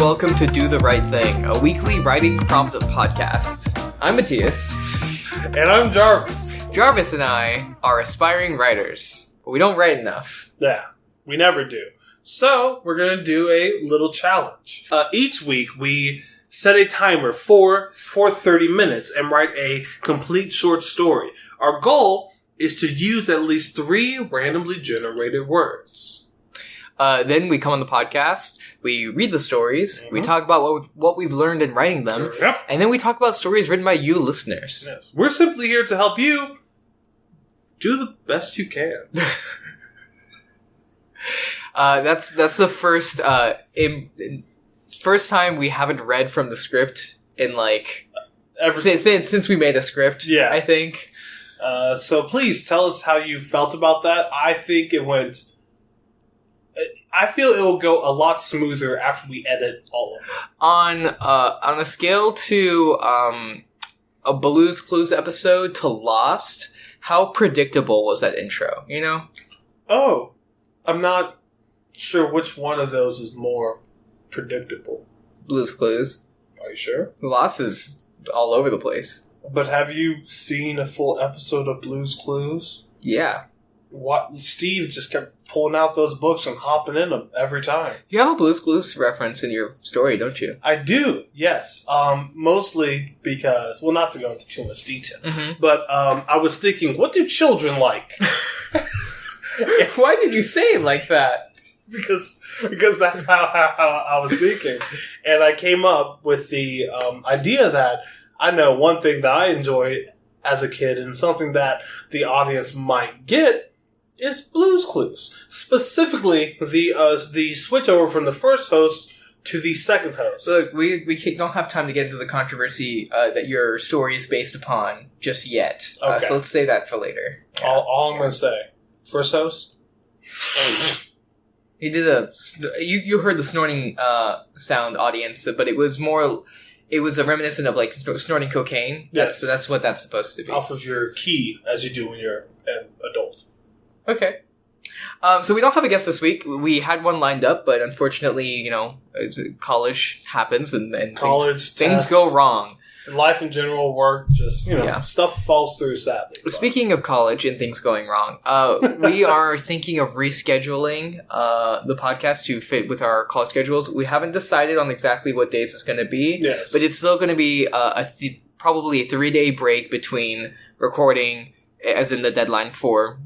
welcome to Do the Right Thing, a weekly writing prompt podcast. I'm Matthias. And I'm Jarvis. Jarvis and I are aspiring writers, but we don't write enough. Yeah, we never do. So, we're going to do a little challenge. Each week, we set a timer for 30 minutes and write a complete short story. Our goal is to use at least 3 randomly generated words. Then we come on the podcast, we read the stories, we talk about what we've learned in writing them, and then we talk about stories written by you listeners. Yes. We're simply here to help you do the best you can. That's the first time we haven't read from the script in since we made a script. Yeah, I think. So please tell us how you felt about that. I feel it will go a lot smoother after we edit all of it. On a scale to a Blue's Clues episode to Lost, how predictable was that intro? You know? Oh, I'm not sure which one of those is more predictable. Blue's Clues. Are you sure? Lost is all over the place. But have you seen a full episode of Blue's Clues? Yeah. What? Steve just kept pulling out those books and hopping in them every time. You have a Blue's Clues reference in your story, don't you? I do, yes. Mostly because, well, not to go into too much detail, but I was thinking, what do children like? Why did you say it like that? Because that's how I was thinking. And I came up with the idea that I know one thing that I enjoyed as a kid and something that the audience might get is Blue's Clues. Specifically, the switch over from the first host to the second host. Look, we don't have time to get into the controversy that your story is based upon just yet. Okay. So let's save that for later. Yeah. All I'm going to say. First host? He did you heard the snorting sound, audience, but it was a reminiscent of like snorting cocaine. Yes. That's what that's supposed to be. Off of your key, as you do when you're an adult. Okay. So we don't have a guest this week. We had one lined up, but unfortunately, college happens and things go wrong. And life in general, work, just, stuff falls through sadly. Speaking of college and things going wrong, we are thinking of rescheduling the podcast to fit with our college schedules. We haven't decided on exactly what days it's going to be, yes, but it's still going to be probably a 3-day break between recording, as in the deadline for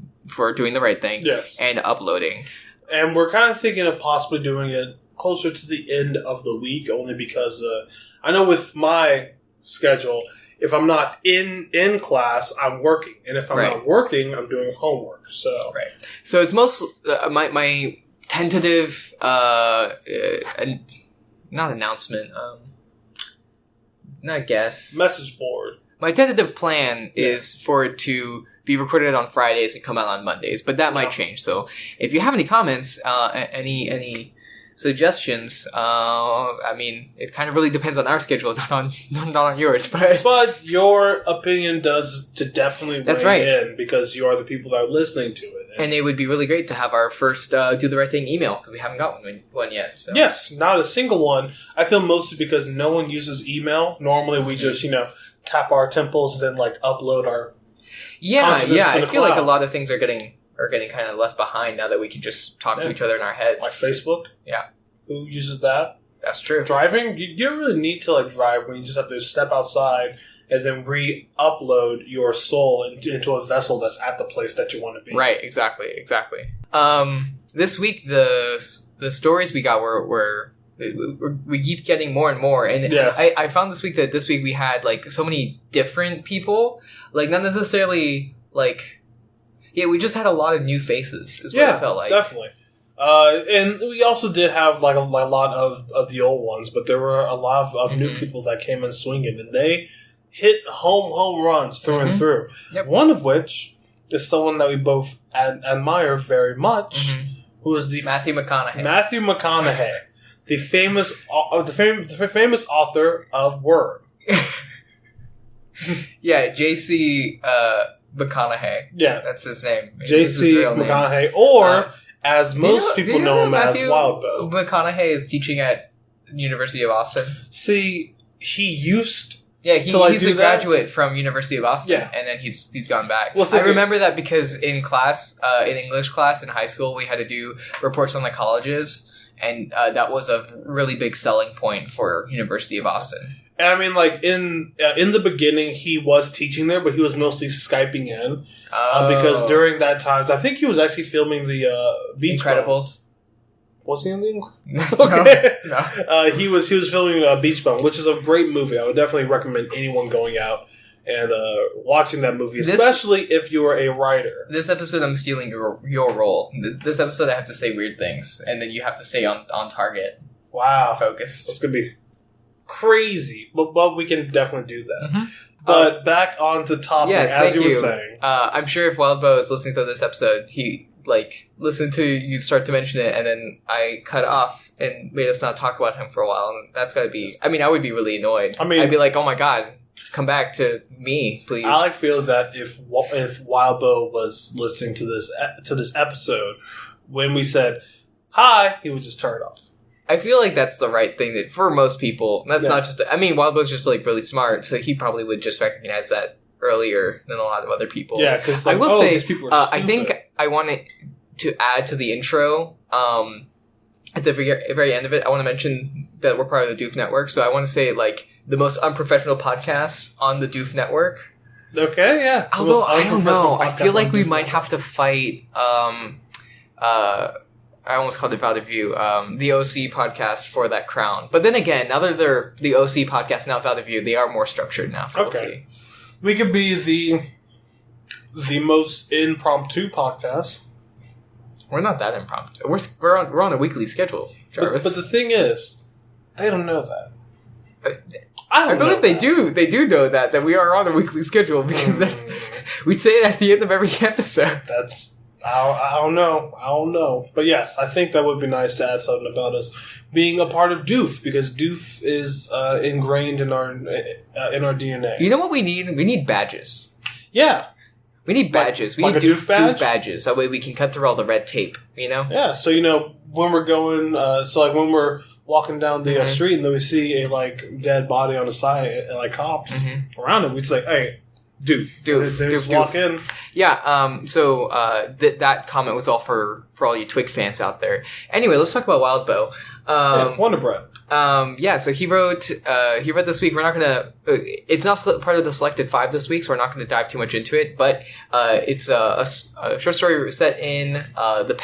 doing the right thing, yes, and uploading. And we're kind of thinking of possibly doing it closer to the end of the week, only because I know with my schedule, if I'm not in class, I'm working, and if I'm not working, I'm doing homework. So it's most my tentative not announcement, not guess, message board. My tentative plan is for it to be recorded on Fridays and come out on Mondays, but that might change. So if you have any comments, any suggestions, it kind of really depends on our schedule, not on yours. But your opinion does to definitely weigh in, because you are the people that are listening to it. And it would be really great to have our first Do the Right Thing email, because we haven't got one yet. So. Yes, not a single one. I feel mostly because no one uses email. Normally we just, tap our temples and then upload our I feel like a lot of things are getting kind of left behind now that we can just talk to each other in our heads. Like Facebook? Yeah. Who uses that? That's true. Driving? You don't really need to drive when you just have to step outside and then re-upload your soul into a vessel that's at the place that you want to be. Right, exactly. This week, the stories we got were we keep getting more and more. And yes. I found this week we had so many different people. Not necessarily we just had a lot of new faces, is what it felt like. Definitely. And we also did have a lot of the old ones, but there were a lot of new people that came in swinging, and they hit home runs through and through. Yep. One of which is someone that we both admire very much, who is the Matthew McConaughey. Matthew McConaughey, the famous author of Word. Yeah, J.C. McConaughey. Yeah. That's his name. J.C. McConaughey. Or, as most people know him as Wildbow. McConaughey is teaching at University of Austin? See, he used. Yeah, he's a graduate from University of Austin, Yeah. and then he's gone back. Well, so I remember that because in class, in English class in high school, we had to do reports on the colleges, and that was a really big selling point for University of Austin. And I mean, like, in the beginning, he was teaching there, but he was mostly Skyping in. Because during that time, I think he was actually filming the Beach Incredibles. Was he in the Okay. No. He was filming Beach Bum, which is a great movie. I would definitely recommend anyone going out and watching that movie, especially if you are a writer. This episode, I'm stealing your role. This episode, I have to say weird things, and then you have to stay on target. Wow. Focused. It's going to be crazy, but we can definitely do that. Mm-hmm. But back on to topic, as you were saying. I'm sure if Wildbow is listening to this episode, he listened to you start to mention it, and then I cut off and made us not talk about him for a while, and that's gotta be... I mean, I would be really annoyed. I mean, I'd be like, oh my god, come back to me, please. I feel that if Wildbow was listening to this episode, when we said hi, he would just turn it off. I feel like that's the right thing that for most people. That's not just... I mean, Wildbow's just really smart, so he probably would just recognize that earlier than a lot of other people. Yeah, because I will say, these people are stupid. I think I wanted to add to the intro, at the very end of it, I want to mention that we're part of the Doof Network, so I want to say, the most unprofessional podcast on the Doof Network. Okay, yeah. Although, I don't know, I feel like we might have to fight, I almost called it Vow to View, the OC podcast for that crown. But then again, now that they're the OC podcast, now Vow to View, they are more structured now, so we'll see. We could be the most impromptu podcast. We're not that impromptu. We're on a weekly schedule, Jarvis. But the thing is, they don't know that. I believe they do. They do know that we are on a weekly schedule because we say it at the end of every episode. I don't know. But yes, I think that would be nice to add something about us being a part of Doof, because Doof is ingrained in our DNA. You know what we need? We need badges. Yeah. We need badges. We need Doof badges. That way we can cut through all the red tape, you know? Yeah, so, when we're going... when we're walking down the street and then we see a, dead body on the side and, cops around it, we just hey... Doof. They just walk in. Yeah, so that comment was all for all you Twig fans out there. Anyway, let's talk about Wildbow. Wonder Bread. So he wrote this week. We're not gonna... it's not part of the selected 5 this week, so we're not gonna dive too much into it, but it's a short story set in the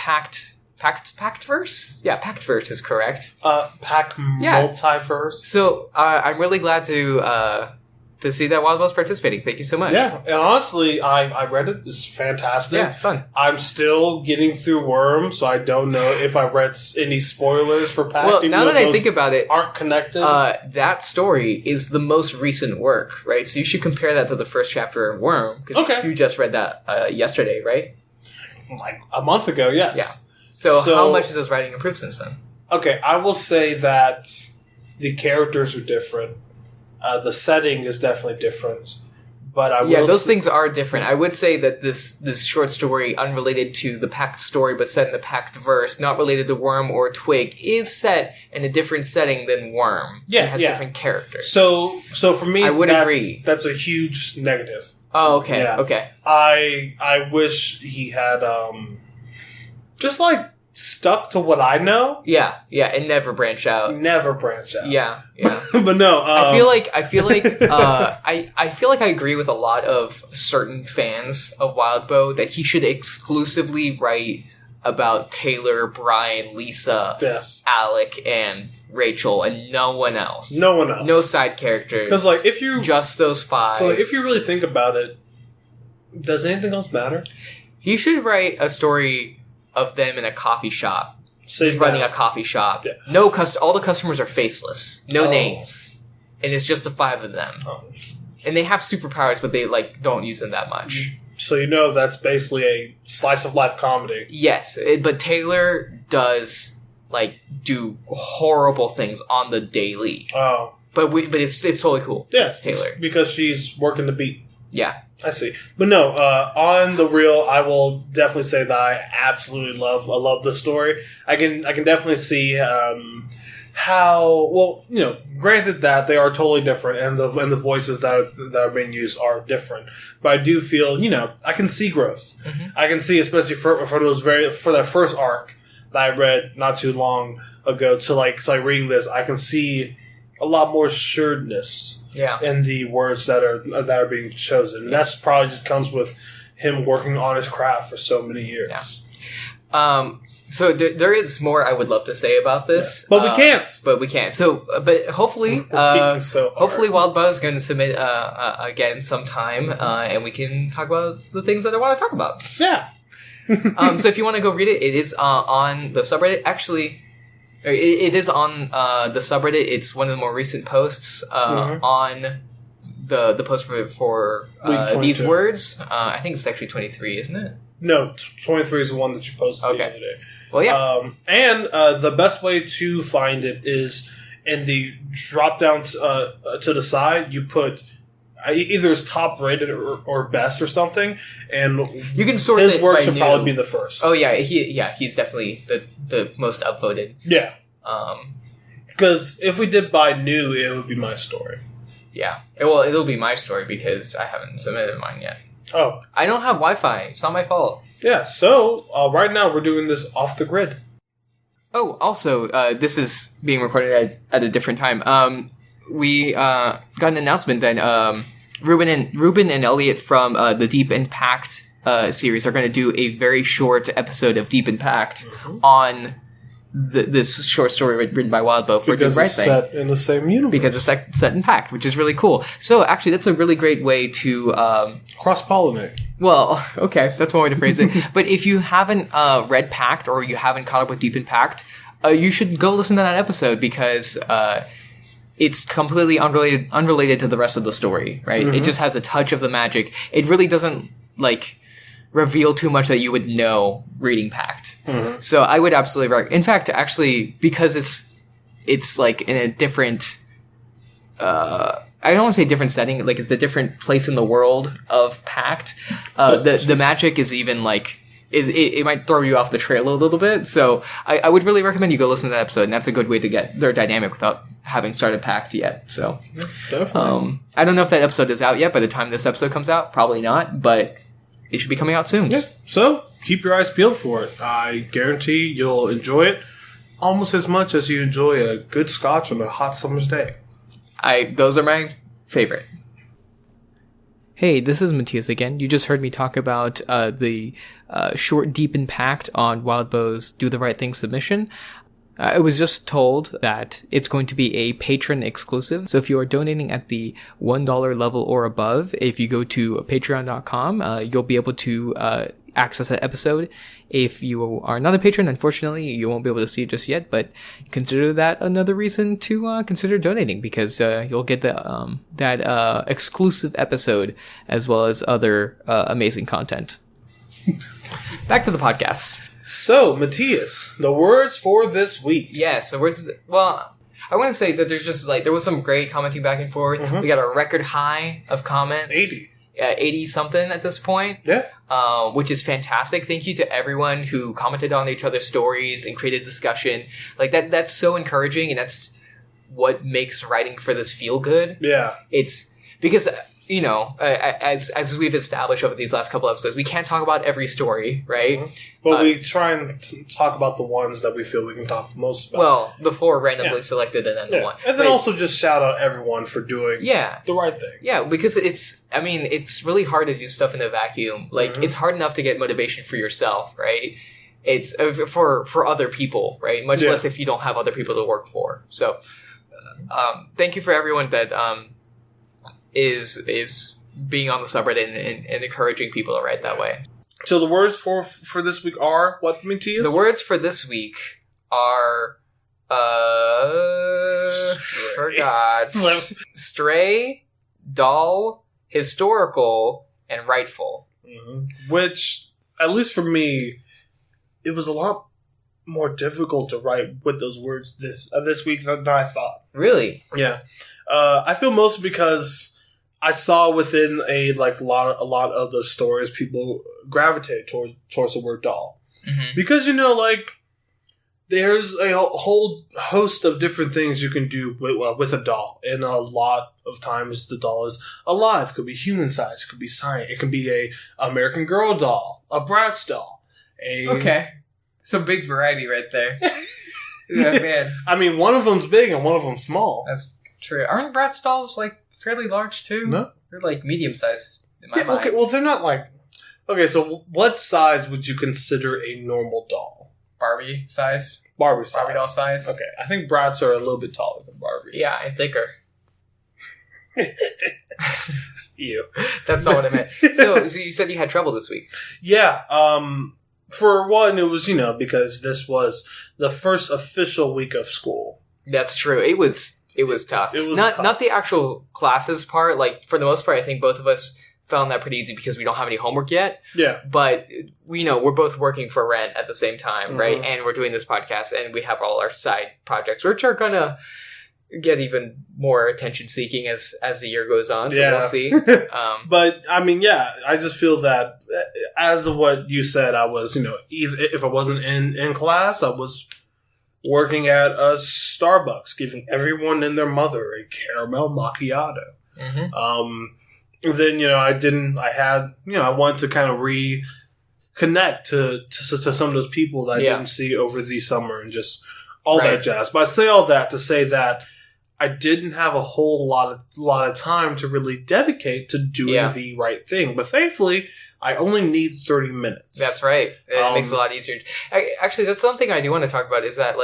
Pactverse? Yeah, Pactverse is correct. Multiverse. So I'm really glad to see that Wildbow's participating. Thank you so much. Yeah, and honestly, I read it. It's fantastic. Yeah, it's fun. I'm still getting through Worm, so I don't know if I read any spoilers for Pact. Well, now that I think about it, aren't connected. That story is the most recent work, right? So you should compare that to the first chapter of Worm. Okay. You just read that yesterday, right? Like a month ago, yes. Yeah. So how much has his writing improved since then? Okay, I will say that the characters are different. The setting is definitely different, but those things are different. I would say that this short story, unrelated to the Pact story, but set in the Pact verse, not related to Worm or Twig, is set in a different setting than Worm. Yeah, it has different characters. So for me, I would agree. That's a huge negative. Oh, okay, yeah. Okay. I wish he had just stuck to what I know. Yeah, and never branch out. Yeah. But no, I feel like I feel like I agree with a lot of certain fans of Wildbow that he should exclusively write about Taylor, Brian, Lisa, Alec, and Rachel, and no one else. No side characters. Because if you just those 5. If you really think about it, does anything else matter? He should write a story of them in a coffee shop. He's running a coffee shop. Yeah. All the customers are faceless. No names. And it's just the 5 of them. And they have superpowers, but they don't use them that much. So that's basically a slice of life comedy. Yes, but Taylor does do horrible things on the daily. Oh. But it's totally cool. Yes, Taylor. Because she's working the beat. Yeah. I see. But no, on the real, I will definitely say that I absolutely love the story. I can definitely see how granted that they are totally different and the voices that are being used are different, but I do feel I can see growth. I can see, especially for that first arc that I read not too long ago to reading this, I can see a lot more assuredness in the words that are being chosen. And that's probably just comes with him working on his craft for so many years. So there is more I would love to say about this, but we can't. So, but hopefully, hopefully, hard. Wildbow is going to submit again sometime, and we can talk about the things that I want to talk about. Yeah. So if you want to go read it, it is on the subreddit. Actually, it is on the subreddit. It's one of the more recent posts on the post for these words. I think it's actually 23, isn't it? No, 23 is the one that you posted the other day. Well, yeah. And the best way to find it is in the drop down to the side. You put either it's top rated or best or something, and you can sort his it work by should new. probably be the first. Oh yeah, he's definitely the most upvoted. Yeah. Because if we did by new, it would be my story. Yeah. Well, it'll be my story because I haven't submitted mine yet. Oh. I don't have Wi-Fi. It's not my fault. Yeah, so right now we're doing this off the grid. Oh, also, this is being recorded at a different time. We got an announcement that Ruben and Elliot from the Deep Impact series are going to do a very short episode of Deep Impact on this short story written by Wildbow for because the right it's thing. set in the same universe. Because it's set in Pact, which is really cool. So actually, that's a really great way to cross-pollinate. Well, okay, that's one way to phrase it. But if you haven't read Pact or you haven't caught up with Deep Impact, you should go listen to that episode because it's completely unrelated to the rest of the story, right? It just has a touch of the magic. It really doesn't reveal too much that you would know reading Pact. So I would absolutely recommend. In fact, actually, because it's like in a different. I don't want to say different setting. Like it's a different place in the world of Pact. The magic is even it might throw you off the trail a little bit. So I would really recommend you go listen to that episode, and that's a good way to get their dynamic without having started Pact yet. So definitely. I don't know if that episode is out yet by the time this episode comes out. Probably not, but it should be coming out soon. Yes. So keep your eyes peeled for it. I guarantee you'll enjoy it almost as much as you enjoy a good scotch on a hot summer's day. Those are my favorite. Hey, this is Matthias again. You just heard me talk about the short Deep Impact on Wildbow's Do the Right Thing submission. I was just told that it's going to be a patron exclusive. So if you are donating at the $1 level or above, if you go to patreon.com, you'll be able to access that episode. If you are not a patron, unfortunately, you won't be able to see it just yet, but consider that another reason to consider donating because you'll get that exclusive episode as well as other amazing content. Back to the podcast. So, Matthias, the words for this week. Yes, the words. Well, I want to say that there's just there was some great commenting back and forth. We got a record high of comments. 80 something at this point. Yeah. Which is fantastic. Thank you to everyone who commented on each other's stories and created discussion. That's so encouraging, and that's what makes writing for this feel good. Yeah. It's because as we've established over these last couple episodes, we can't talk about every story, right? But we try and talk about the ones that we feel we can talk most about. Well, the 4 randomly selected and then the 1. And then also just shout out everyone for doing the right thing. Yeah, because it's really hard to do stuff in a vacuum. It's hard enough to get motivation for yourself, right? It's for other people, right? Much less if you don't have other people to work for. So, thank you for everyone that is being on the subreddit and encouraging people to write that way. So the words for this week are what, Matthias? The words for this week are forgot. Stray, dull, historical, and rightful. Which, at least for me, it was a lot more difficult to write with those words this week than I thought. Really? Yeah. I feel mostly because I saw within a lot of the stories people gravitate towards the word doll. Because there's a whole host of different things you can do with a doll. And a lot of times the doll is alive. It could be human size. It could be science. It could be a American Girl doll. A Bratz doll. Okay. Some big variety right there. Yeah, man. I mean, one of them's big and one of them's small. That's true. Aren't Bratz dolls, like, fairly large, too? No. They're, like, medium-sized in my mind. Okay, well, they're not like... Okay, so what size would you consider a normal doll? Barbie size? Barbie size. Barbie doll size? Okay, I think Bratz are a little bit taller than Barbies. Yeah, and thicker. Ew. That's not what I meant. So you said you had trouble this week. Yeah, for one, it was, because this was the first official week of school. That's true. It was tough. It was tough. Not the actual classes part. Like, for the most part, I think both of us found that pretty easy because we don't have any homework yet. Yeah. But, we're both working for rent at the same time, right? And we're doing this podcast, and we have all our side projects, which are going to get even more attention-seeking as the year goes on, so we'll see. But, I mean, yeah, I just feel that, as of what you said, I was, if I wasn't in class, I was working at a Starbucks, giving everyone and their mother a caramel macchiato. Then, I wanted to kind of reconnect to some of those people that I didn't see over the summer and just all that jazz. But I say all that to say that I didn't have a whole lot of time to really dedicate to doing the right thing. But thankfully, I only need 30 minutes. That's right. It makes it a lot easier. Actually, that's something I do want to talk about is that,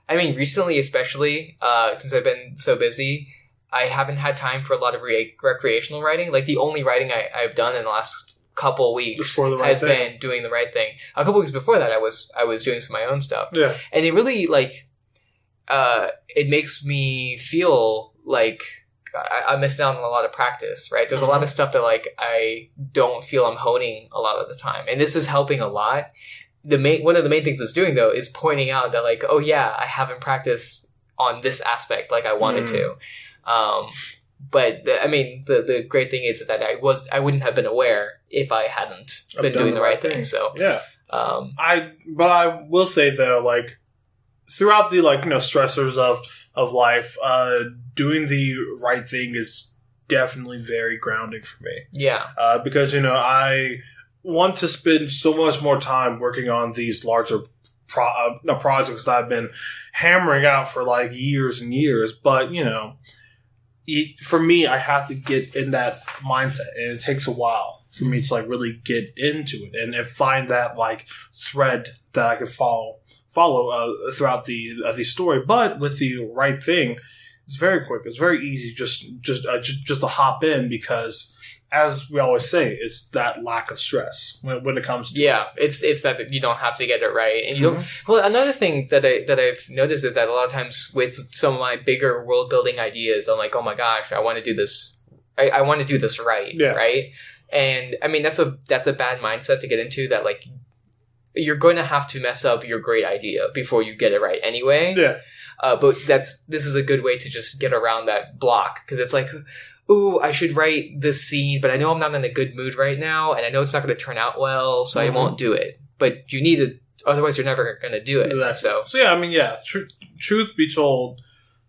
recently especially, since I've been so busy, I haven't had time for a lot of recreational writing. Like, the only writing I've done in the last couple weeks has been doing the right thing. A couple weeks before that, I was doing some of my own stuff. Yeah. And it really, it makes me feel like I'm missing out on a lot of practice, right? There's a lot of stuff that, I don't feel I'm honing a lot of the time. And this is helping a lot. One of the main things it's doing, though, is pointing out that, I haven't practiced on this aspect like I wanted to. But the great thing is that I wouldn't have been aware if I hadn't been doing the right thing. So yeah, I will say though, throughout the stressors of life, doing the right thing is definitely very grounding for me. Yeah, because I want to spend so much more time working on these larger projects that I've been hammering out for years and years, but for me, I have to get in that mindset, and it takes a while for me to really get into it and find that thread that I can follow throughout the story. But with the right thing, it's very quick. It's very easy just to hop in because, as we always say, it's that lack of stress when it comes to it's that you don't have to get it right, and you don't. Well, another thing that I've noticed is that a lot of times with some of my bigger world building ideas, I'm like, oh my gosh, I want to do this. I want to do this right, right? And that's a bad mindset to get into. That you're going to have to mess up your great idea before you get it right anyway. Yeah. But this is a good way to just get around that block because it's ooh, I should write this scene, but I know I'm not in a good mood right now, and I know it's not going to turn out well, so I won't do it. But you need it, otherwise you're never going to do it. Exactly. So yeah, truth be told,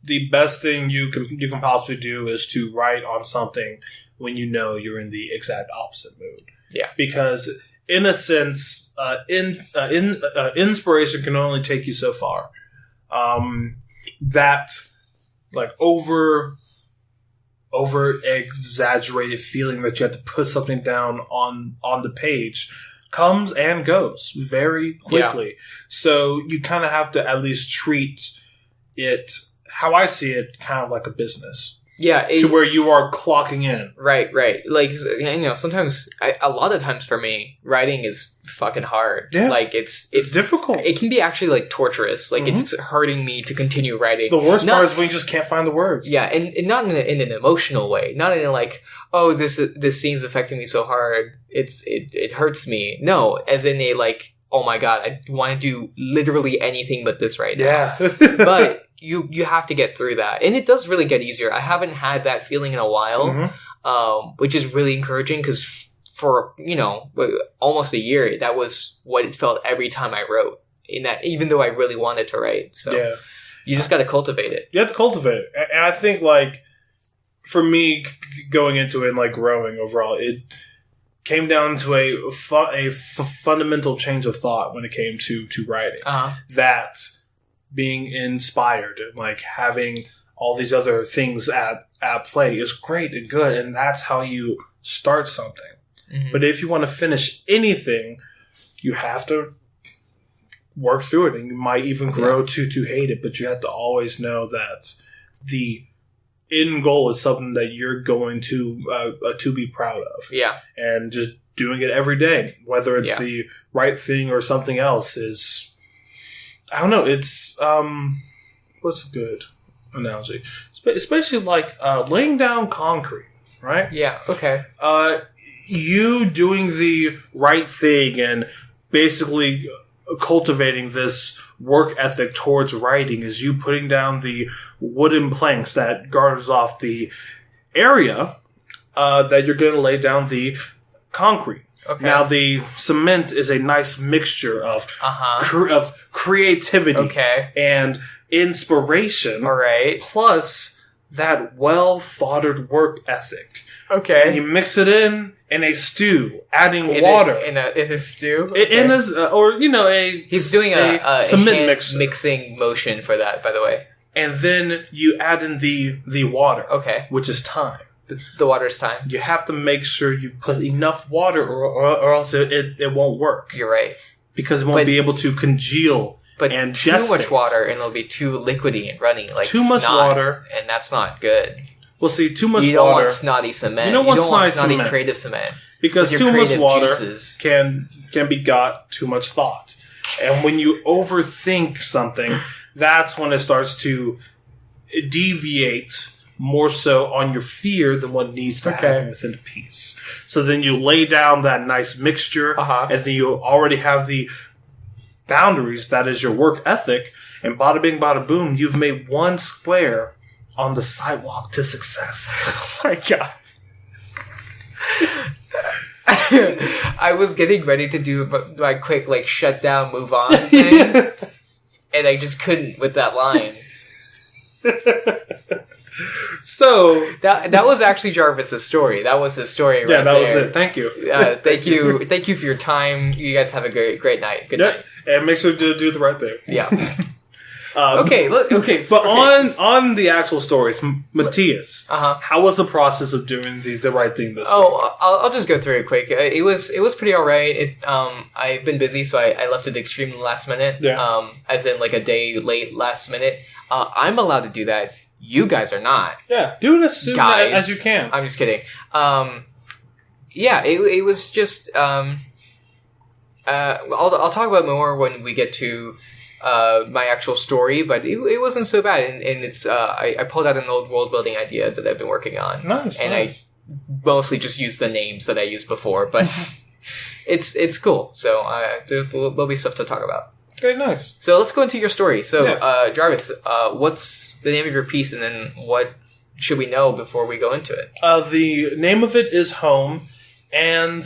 the best thing you can possibly do is to write on something when you're in the exact opposite mood. Yeah. Because in a sense, inspiration can only take you so far. That over exaggerated feeling that you have to put something down on the page comes and goes very quickly. Yeah. So you kind of have to at least treat it, how I see it, kind of like a business. Yeah. To where you are clocking in. Right. Sometimes, a lot of times for me, writing is fucking hard. Yeah. It's difficult. It can be actually, tatorturous. It's hurting me to continue writing. The worst part is when you just can't find the words. Yeah, and not in an emotional way. Not in oh, this scene's affecting me so hard. It hurts me. No, as in oh my god, I want to do literally anything but this right now. Yeah. But you have to get through that. And it does really get easier. I haven't had that feeling in a while, which is really encouraging because for, almost a year, that was what it felt every time I wrote. in that, even though I really wanted to write. So you just got to cultivate it. You have to cultivate it. And I think, like, for me, going into it and, like, growing overall, it came down to a fundamental change of thought when it came to writing. That being inspired and, like, having all these other things at play is great and good, and that's how you start something. Mm-hmm. But if you want to finish anything, you have to work through it, and you might even grow to hate it, but you have to always know that the end goal is something that you're going to be proud of. Yeah. And just doing it every day, whether it's the right thing or something else, is, I don't know, it's, what's a good analogy? Especially like laying down concrete, right? Yeah, okay. You doing the right thing and basically cultivating this work ethic towards writing is you putting down the wooden planks that guards off the area that you're going to lay down the concrete. Okay. Now, the cement is a nice mixture of creativity and inspiration. All right. Plus that well-thought work ethic. Okay. And you mix it in a stew, adding water. In a stew? Okay. He's doing a cement mixer. Mixing motion for that, by the way. And then you add in the water. Okay. Which is time. The water's time. You have to make sure you put enough water or else it won't work. You're right. Because it won't be able to congeal. But and too much water and it'll be too liquidy and runny. Like too much water. And that's not good. Well, see, too much water. You don't want snotty cement. You don't want snotty creative cement. Because too much water can be got too much thought. And when you overthink something, that's when it starts to deviate more so on your fear than what needs to happen within a piece. So then you lay down that nice mixture, and then you already have the boundaries, that is your work ethic, and bada bing, bada boom, you've made one square on the sidewalk to success. Oh my god. I was getting ready to do my quick, like, shut down, move on thing, and I just couldn't with that line. So that was actually Jarvis's story. That was his story. Right that there. Was it. Thank you. Thank you for your time. You guys have a great night. Good night. And make sure to do the right thing. Yeah. Okay. But on the actual stories, Matthias, how was the process of doing the right thing this week? I'll just go through it quick. It was pretty alright. I've been busy, so I left it extremely last minute. Yeah. As in like a day late last minute. I'm allowed to do that. You guys are not. Yeah, do it as soon as you can. I'm just kidding. It was just. I'll talk about more when we get to my actual story, but it wasn't so bad, and it's I pulled out an old world building idea that I've been working on, nice. I mostly just used the names that I used before, but it's cool. So there'll be stuff to talk about. Okay, nice. So let's go into your story. So, Jarvis, what's the name of your piece, and then what should we know before we go into it? The name of it is Home, and...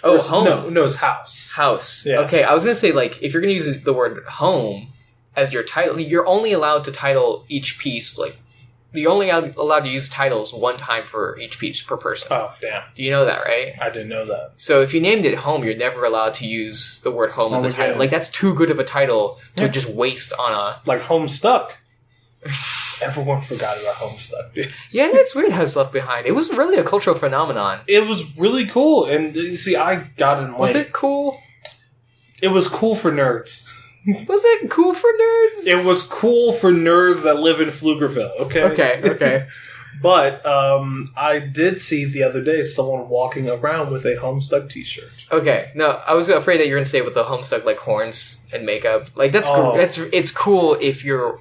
Home? No, it's House. House. Yes. Okay, I was going to say, like, if you're going to use the word Home as your title, you're only allowed to title each piece, like, you're only allowed to use titles one time for each piece per person. Oh, damn. Do you know that, right? I didn't know that. So if you named it Home, you're never allowed to use the word Home as a title. Like, that's too good of a title to just waste on a... Like Homestuck. Everyone forgot about Homestuck. Yeah, it's weird how it's left behind. It was really a cultural phenomenon. It was really cool. And, you see, I got in late. Was it cool? It was cool for nerds. Was it cool for nerds? It was cool for nerds that live in Pflugerville, okay? Okay. But I did see the other day someone walking around with a Homestuck t-shirt. Okay. No, I was afraid that you were going to say with the Homestuck, like, horns and makeup. Like, that's cool. It's cool if you're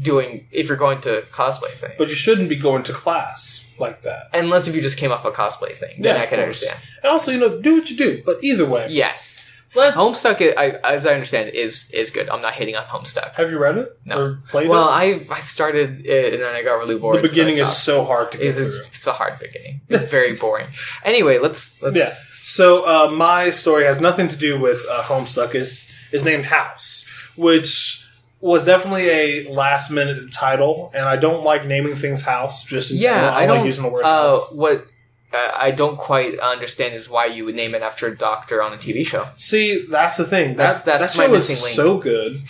going to cosplay thing. But you shouldn't be going to class like that. Unless if you just came off a cosplay thing. Then I can understand. And also, do what you do. But either way. Yes. Homestuck, as I understand, is good. I'm not hating on Homestuck. Have you read it? No. Or played it? I started it and then I got really bored. The beginning is so hard to get through. It's a hard beginning. It's very boring. Anyway, let's... Yeah. So, my story has nothing to do with Homestuck. It's is named House, which was definitely a last minute title, and I don't like naming things House. Just in general. I don't like using the word house. What I don't quite understand is why you would name it after a doctor on a TV show. See, that's the thing. That my show was missing link. So good,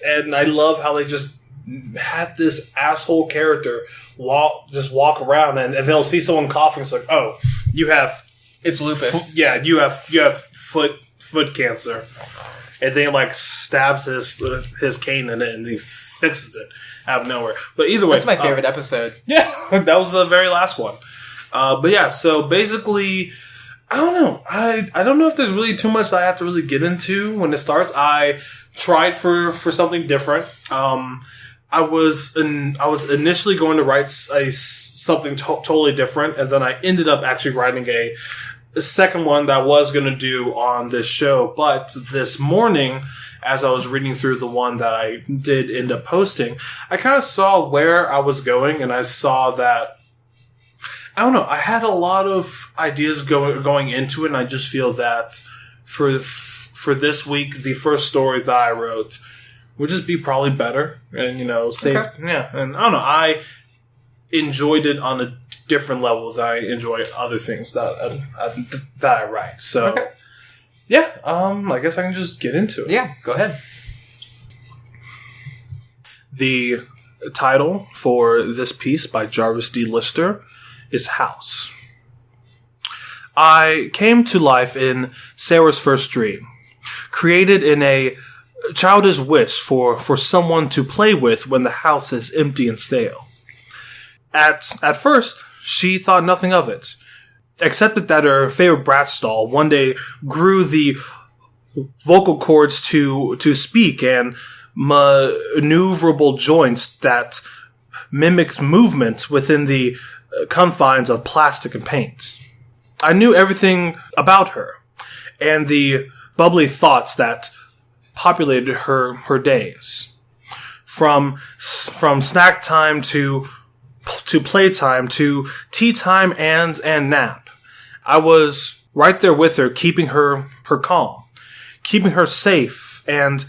and I love how they just had this asshole character walk around, and they'll see someone coughing. It's like, oh, it's lupus. You have foot cancer, and then like stabs his cane in it, and he fixes it out of nowhere. But either way, that's my favorite episode. Yeah, that was the very last one. But yeah, so basically, I don't know. I don't know if there's really too much that I have to really get into when it starts. I tried for something different. I was initially going to write something totally different, and then I ended up actually writing a second one that I was going to do on this show. But this morning, as I was reading through the one that I did end up posting, I kind of saw where I was going, and I saw that, I don't know, I had a lot of ideas going into it, and I just feel that for this week, the first story that I wrote would just be probably better, and, save, yeah, and I don't know, I enjoyed it on a different level than I enjoy other things that I write, so, yeah, I guess I can just get into it. Yeah, go ahead. The title for this piece by Jarvis D. Lister is House. I came to life in Sarah's first dream, created in a childish wish for someone to play with when the house is empty and stale. At first, she thought nothing of it, accepted that her favorite Bratz doll one day grew the vocal cords to speak and maneuverable joints that mimicked movements within the confines of plastic and paint. I knew everything about her and the bubbly thoughts that populated her days. From snack time to playtime to tea time and nap. I was right there with her, keeping her calm, keeping her safe and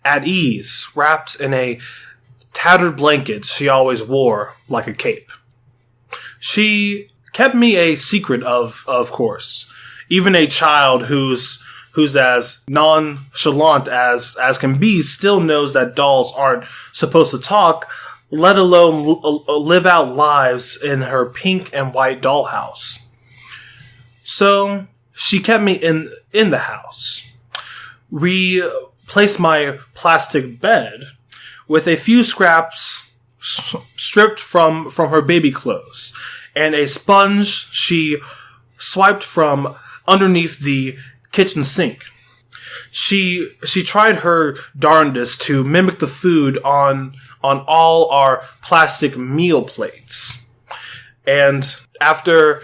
at ease, wrapped in a tattered blanket she always wore like a cape. She kept me a secret, of course. Even a child who's as nonchalant as can be still knows that dolls aren't supposed to talk, let alone live out lives in her pink and white dollhouse. So she kept me in the house. Replaced my plastic bed with a few scraps stripped from her baby clothes, and a sponge she swiped from underneath the kitchen sink. She tried her darndest to mimic the food on all our plastic meal plates. And after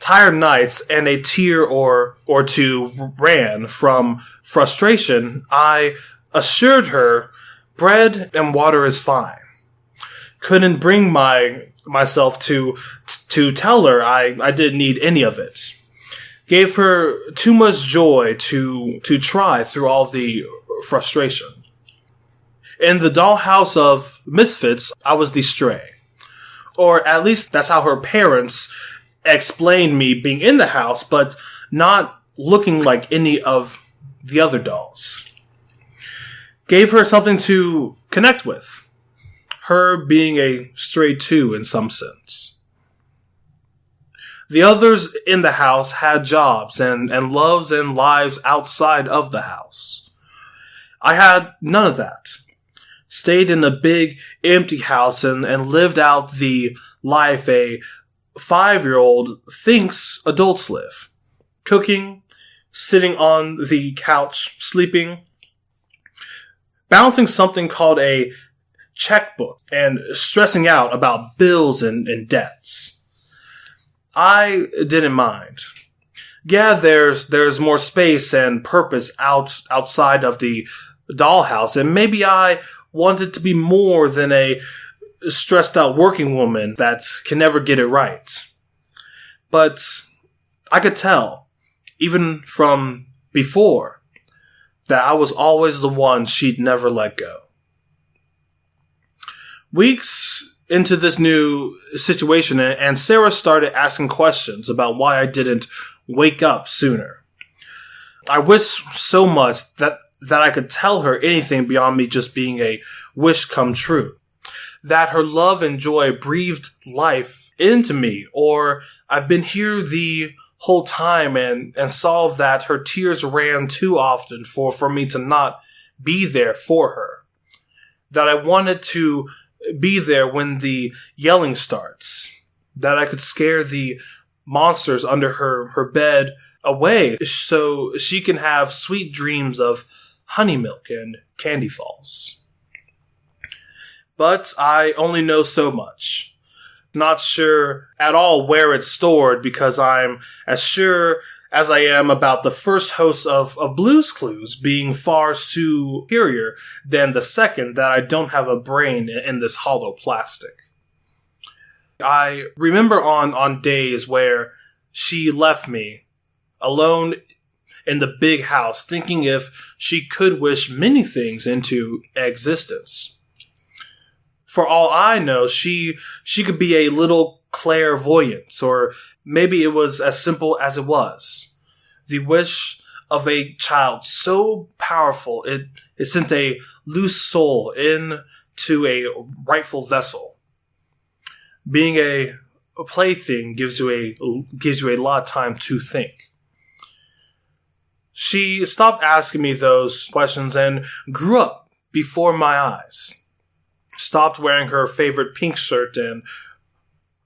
tired nights and a tear or two ran from frustration, I assured her bread and water is fine. Couldn't bring myself to tell her I didn't need any of it. Gave her too much joy to try through all the frustration. In the dollhouse of misfits, I was the stray. Or at least that's how her parents explained me being in the house, but not looking like any of the other dolls. Gave her something to connect with. Her being a stray too, in some sense. The others in the house had jobs and loves and lives outside of the house. I had none of that. Stayed in a big, empty house and lived out the life a 5-year-old thinks adults live. Cooking, sitting on the couch, sleeping, balancing something called a checkbook, and stressing out about bills and debts. I didn't mind. Yeah, there's more space and purpose outside of the dollhouse, and maybe I wanted to be more than a stressed out working woman that can never get it right. But I could tell, even from before, that I was always the one she'd never let go. Weeks into this new situation, and Sarah started asking questions about why I didn't wake up sooner. I wish so much that I could tell her anything beyond me just being a wish come true. That her love and joy breathed life into me, or I've been here the whole time and saw that her tears ran too often for me to not be there for her. That I wanted to be there when the yelling starts. That I could scare the monsters under her bed away so she can have sweet dreams of honey milk and candy falls. But I only know so much. Not sure at all where it's stored because I'm as sure as I am about the first host of Blue's Clues being far superior than the second that I don't have a brain in this hollow plastic. I remember on days where she left me alone in the big house thinking if she could wish many things into existence. For all I know, she could be a little clairvoyant, or maybe it was as simple as it was. The wish of a child so powerful it sent a loose soul into a rightful vessel. Being a plaything gives you a lot of time to think. She stopped asking me those questions and grew up before my eyes. Stopped wearing her favorite pink shirt and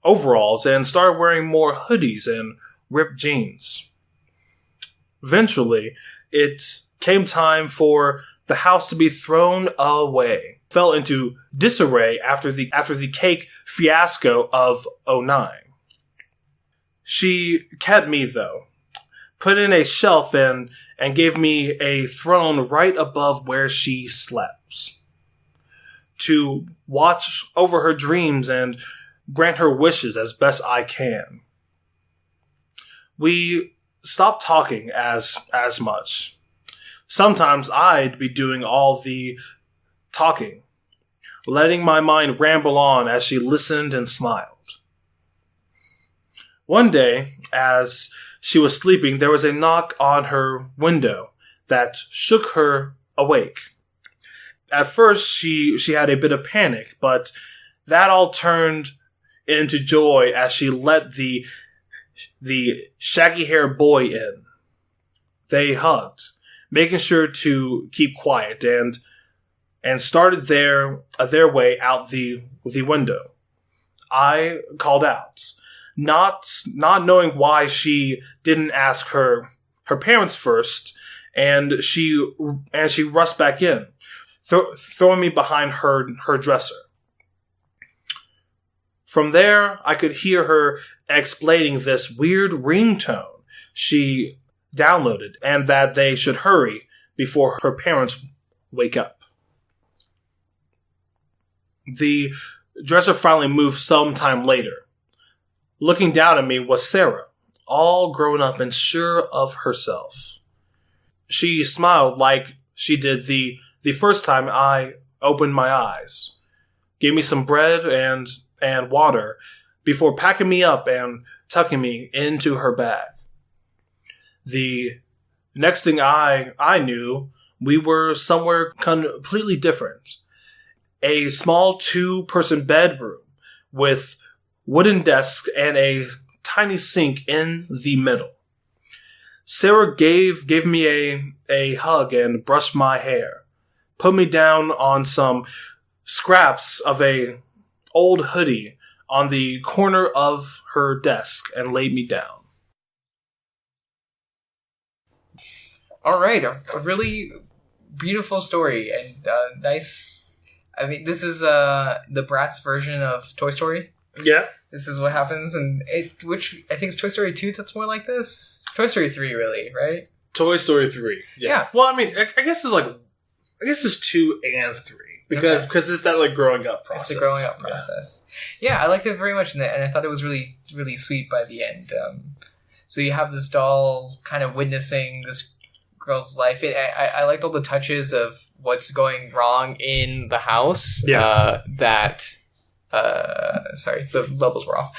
overalls and started wearing more hoodies and ripped jeans. Eventually, it came time for the house to be thrown away. Fell into disarray after the cake fiasco of '09. She kept me, though. Put in a shelf and gave me a throne right above where she slept. To watch over her dreams and grant her wishes as best I can. We stopped talking as much. Sometimes I'd be doing all the talking, letting my mind ramble on as she listened and smiled. One day, as she was sleeping, there was a knock on her window that shook her awake. At first, she had a bit of panic, but that all turned into joy as she let the shaggy-haired boy in. They hugged, making sure to keep quiet, and started their way out the window. I called out, not knowing why she didn't ask her parents first, and she rushed back in, throwing me behind her dresser. From there, I could hear her explaining this weird ringtone she downloaded and that they should hurry before her parents wake up. The dresser finally moved sometime later. Looking down at me was Sarah, all grown up and sure of herself. She smiled like she did the first time I opened my eyes, gave me some bread and water before packing me up and tucking me into her bag. The next thing I knew, we were somewhere completely different. A small 2-person bedroom with wooden desks and a tiny sink in the middle. Sarah gave me a hug and brushed my hair. Put me down on some scraps of a old hoodie on the corner of her desk and laid me down. All right, a really beautiful story and nice. I mean, this is the Bratz version of Toy Story. Yeah. This is what happens, which I think is Toy Story 2 that's more like this. Toy Story 3, really, right? Toy Story 3. Yeah. Well, I mean, I guess it's 2 and 3 because it's that like growing up process. It's the growing up process. Yeah, I liked it very much, and I thought it was really, really sweet by the end. So you have this doll kind of witnessing this girl's life. I liked all the touches of what's going wrong in the house. Yeah. Sorry, the levels were off.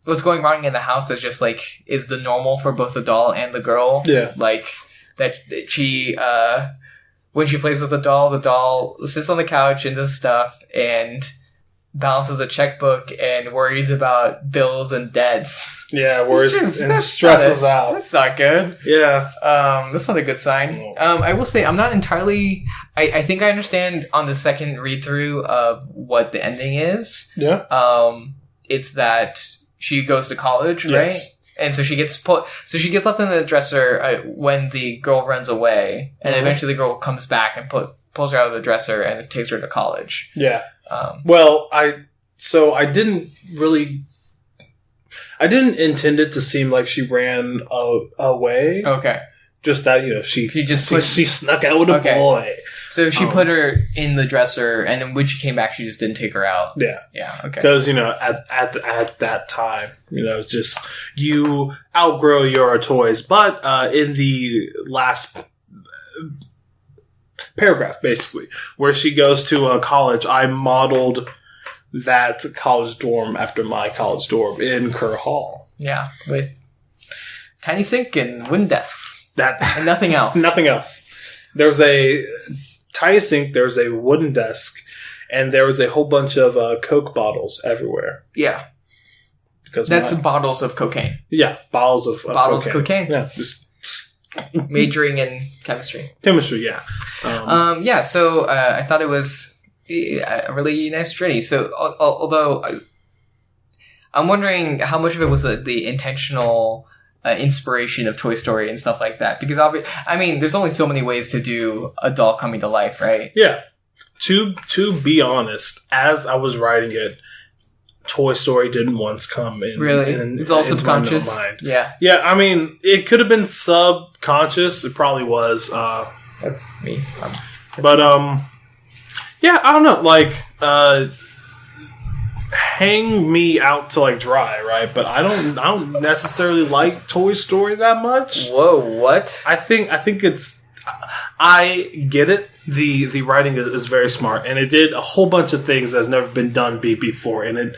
What's going wrong in the house is just like is the normal for both the doll and the girl. Yeah. Like that she when she plays with the doll sits on the couch and does stuff and balances a checkbook and worries about bills and debts. Yeah, worries and stresses out. That's not good. Yeah. That's not a good sign. I will say I'm not entirely... I think I understand on the second read-through of what the ending is. Yeah. It's that she goes to college, yes. right? And so she gets left in the dresser when the girl runs away, and eventually the girl comes back and pulls her out of the dresser and takes her to college. Yeah. I didn't intend it to seem like she ran away. Okay. Just that, she snuck out with a boy. So she put her in the dresser, and then when she came back, she just didn't take her out. Yeah. Yeah, okay. Because, at that time, it's just, you outgrow your toys. But in the last paragraph, basically, where she goes to college, I modeled that college dorm after my college dorm in Kerr Hall. Yeah, with tiny sink and wooden desks. And nothing else. Nothing else. There's a tiny sink, there's a wooden desk, and there was a whole bunch of Coke bottles everywhere. Yeah. Because that's bottles of cocaine. Yeah, bottles of cocaine. Yeah, just majoring in chemistry. Chemistry, yeah. So I thought it was a really nice journey. So, although I'm wondering how much of it was the intentional inspiration of Toy Story and stuff like that. Because, there's only so many ways to do a doll coming to life, right? Yeah. To be honest, as I was writing it, Toy Story didn't once come in. Really? It's all subconscious? Mind. Yeah. Yeah, it could have been subconscious. It probably was. That's me. But, yeah, I don't know. Hang me out to dry, right? But I don't necessarily like Toy Story that much. Whoa, what? I think it's... I get it. The writing is very smart, and it did a whole bunch of things that's never been done before, and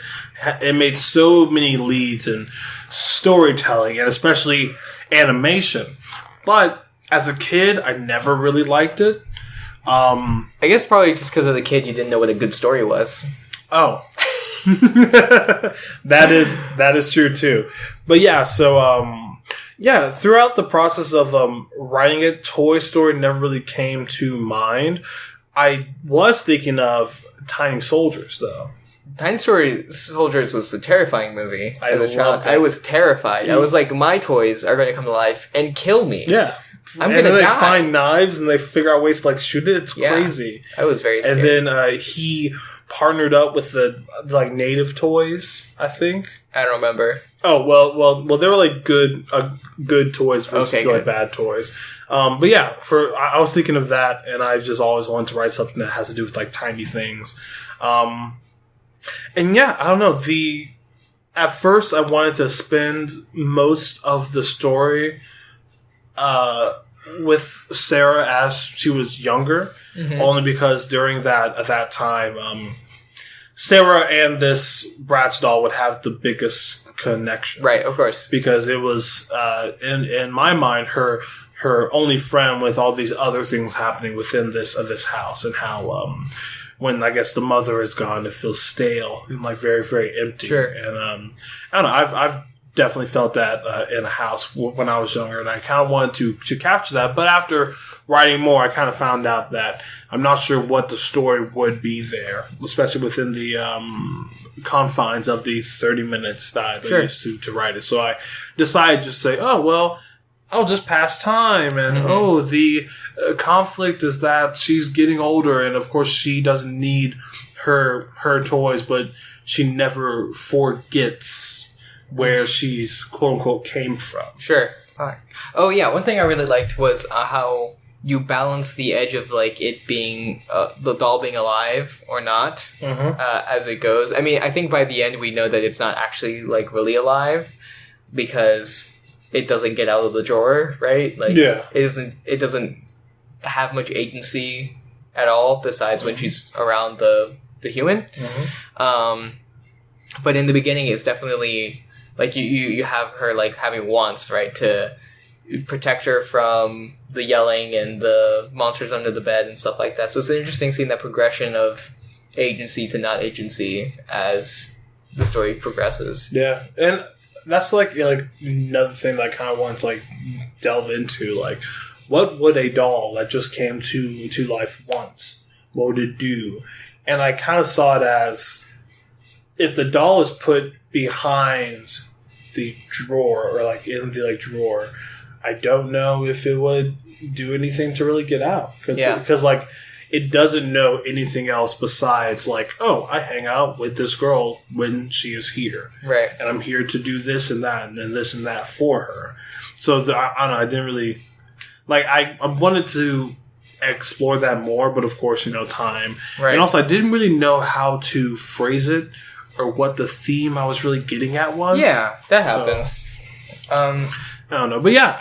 it made so many leads and storytelling, and especially animation. But as a kid, I never really liked it. I guess probably just because as a kid you didn't know what a good story was. Oh. That is true too. But yeah, so throughout the process of writing it, Toy Story never really came to mind. I was thinking of Tiny Soldiers though. Tiny Soldiers was a terrifying movie as a child. Loved it. I was terrified. I was like, my toys are going to come to life and kill me. Yeah. I'm going to die. They find knives and they figure out ways to shoot it. It's crazy. I was very scared. And then he partnered up with the native toys, I think. I don't remember. Oh, well, they were good toys versus bad toys. But yeah, I was thinking of that, and I just always wanted to write something that has to do with tiny things. And yeah, I don't know. At first I wanted to spend most of the story with Sarah as she was younger, only because during that time, Sarah and this Bratz doll would have the biggest connection. Right, of course. Because it was, in my mind, her only friend with all these other things happening within this house, and how, when I guess the mother is gone, it feels stale and very, very empty. Sure. And, I don't know, I've definitely felt that in a house when I was younger, and I kind of wanted to capture that. But after writing more, I kind of found out that I'm not sure what the story would be there, especially within the confines of the 30 minutes that I used to write it. So I decided to say, oh, well, I'll just pass time. And, the conflict is that she's getting older, and of course she doesn't need her toys, but she never forgets where she's quote unquote came from. Sure. Oh yeah, one thing I really liked was how you balance the edge of it being the doll being alive or not as it goes. I think by the end we know that it's not actually really alive, because it doesn't get out of the drawer, right? Like, Yeah. it doesn't have much agency at all besides when she's around the human. But in the beginning, it's definitely like you have her like having wants, right, to protect her from the yelling and the monsters under the bed and stuff like that. So it's an interesting seeing that progression of agency to not agency as the story progresses. Yeah, and that's like another thing that I kind of want to like delve into. Like, what would a doll that just came to life want? What would it do? And I kind of saw it as if the doll is put behind the drawer or like in the like drawer, I don't know if it would do anything to really get out. Because like it doesn't know anything else besides like, oh, I hang out with this girl when she is here. Right. And I'm here to do this and that and this and that for her. So I don't know, I didn't really... Like, I wanted to explore that more, but of course, time. Right. And also, I didn't really know how to phrase it or what the theme I was really getting at was. Yeah, that happens. I don't know. But yeah,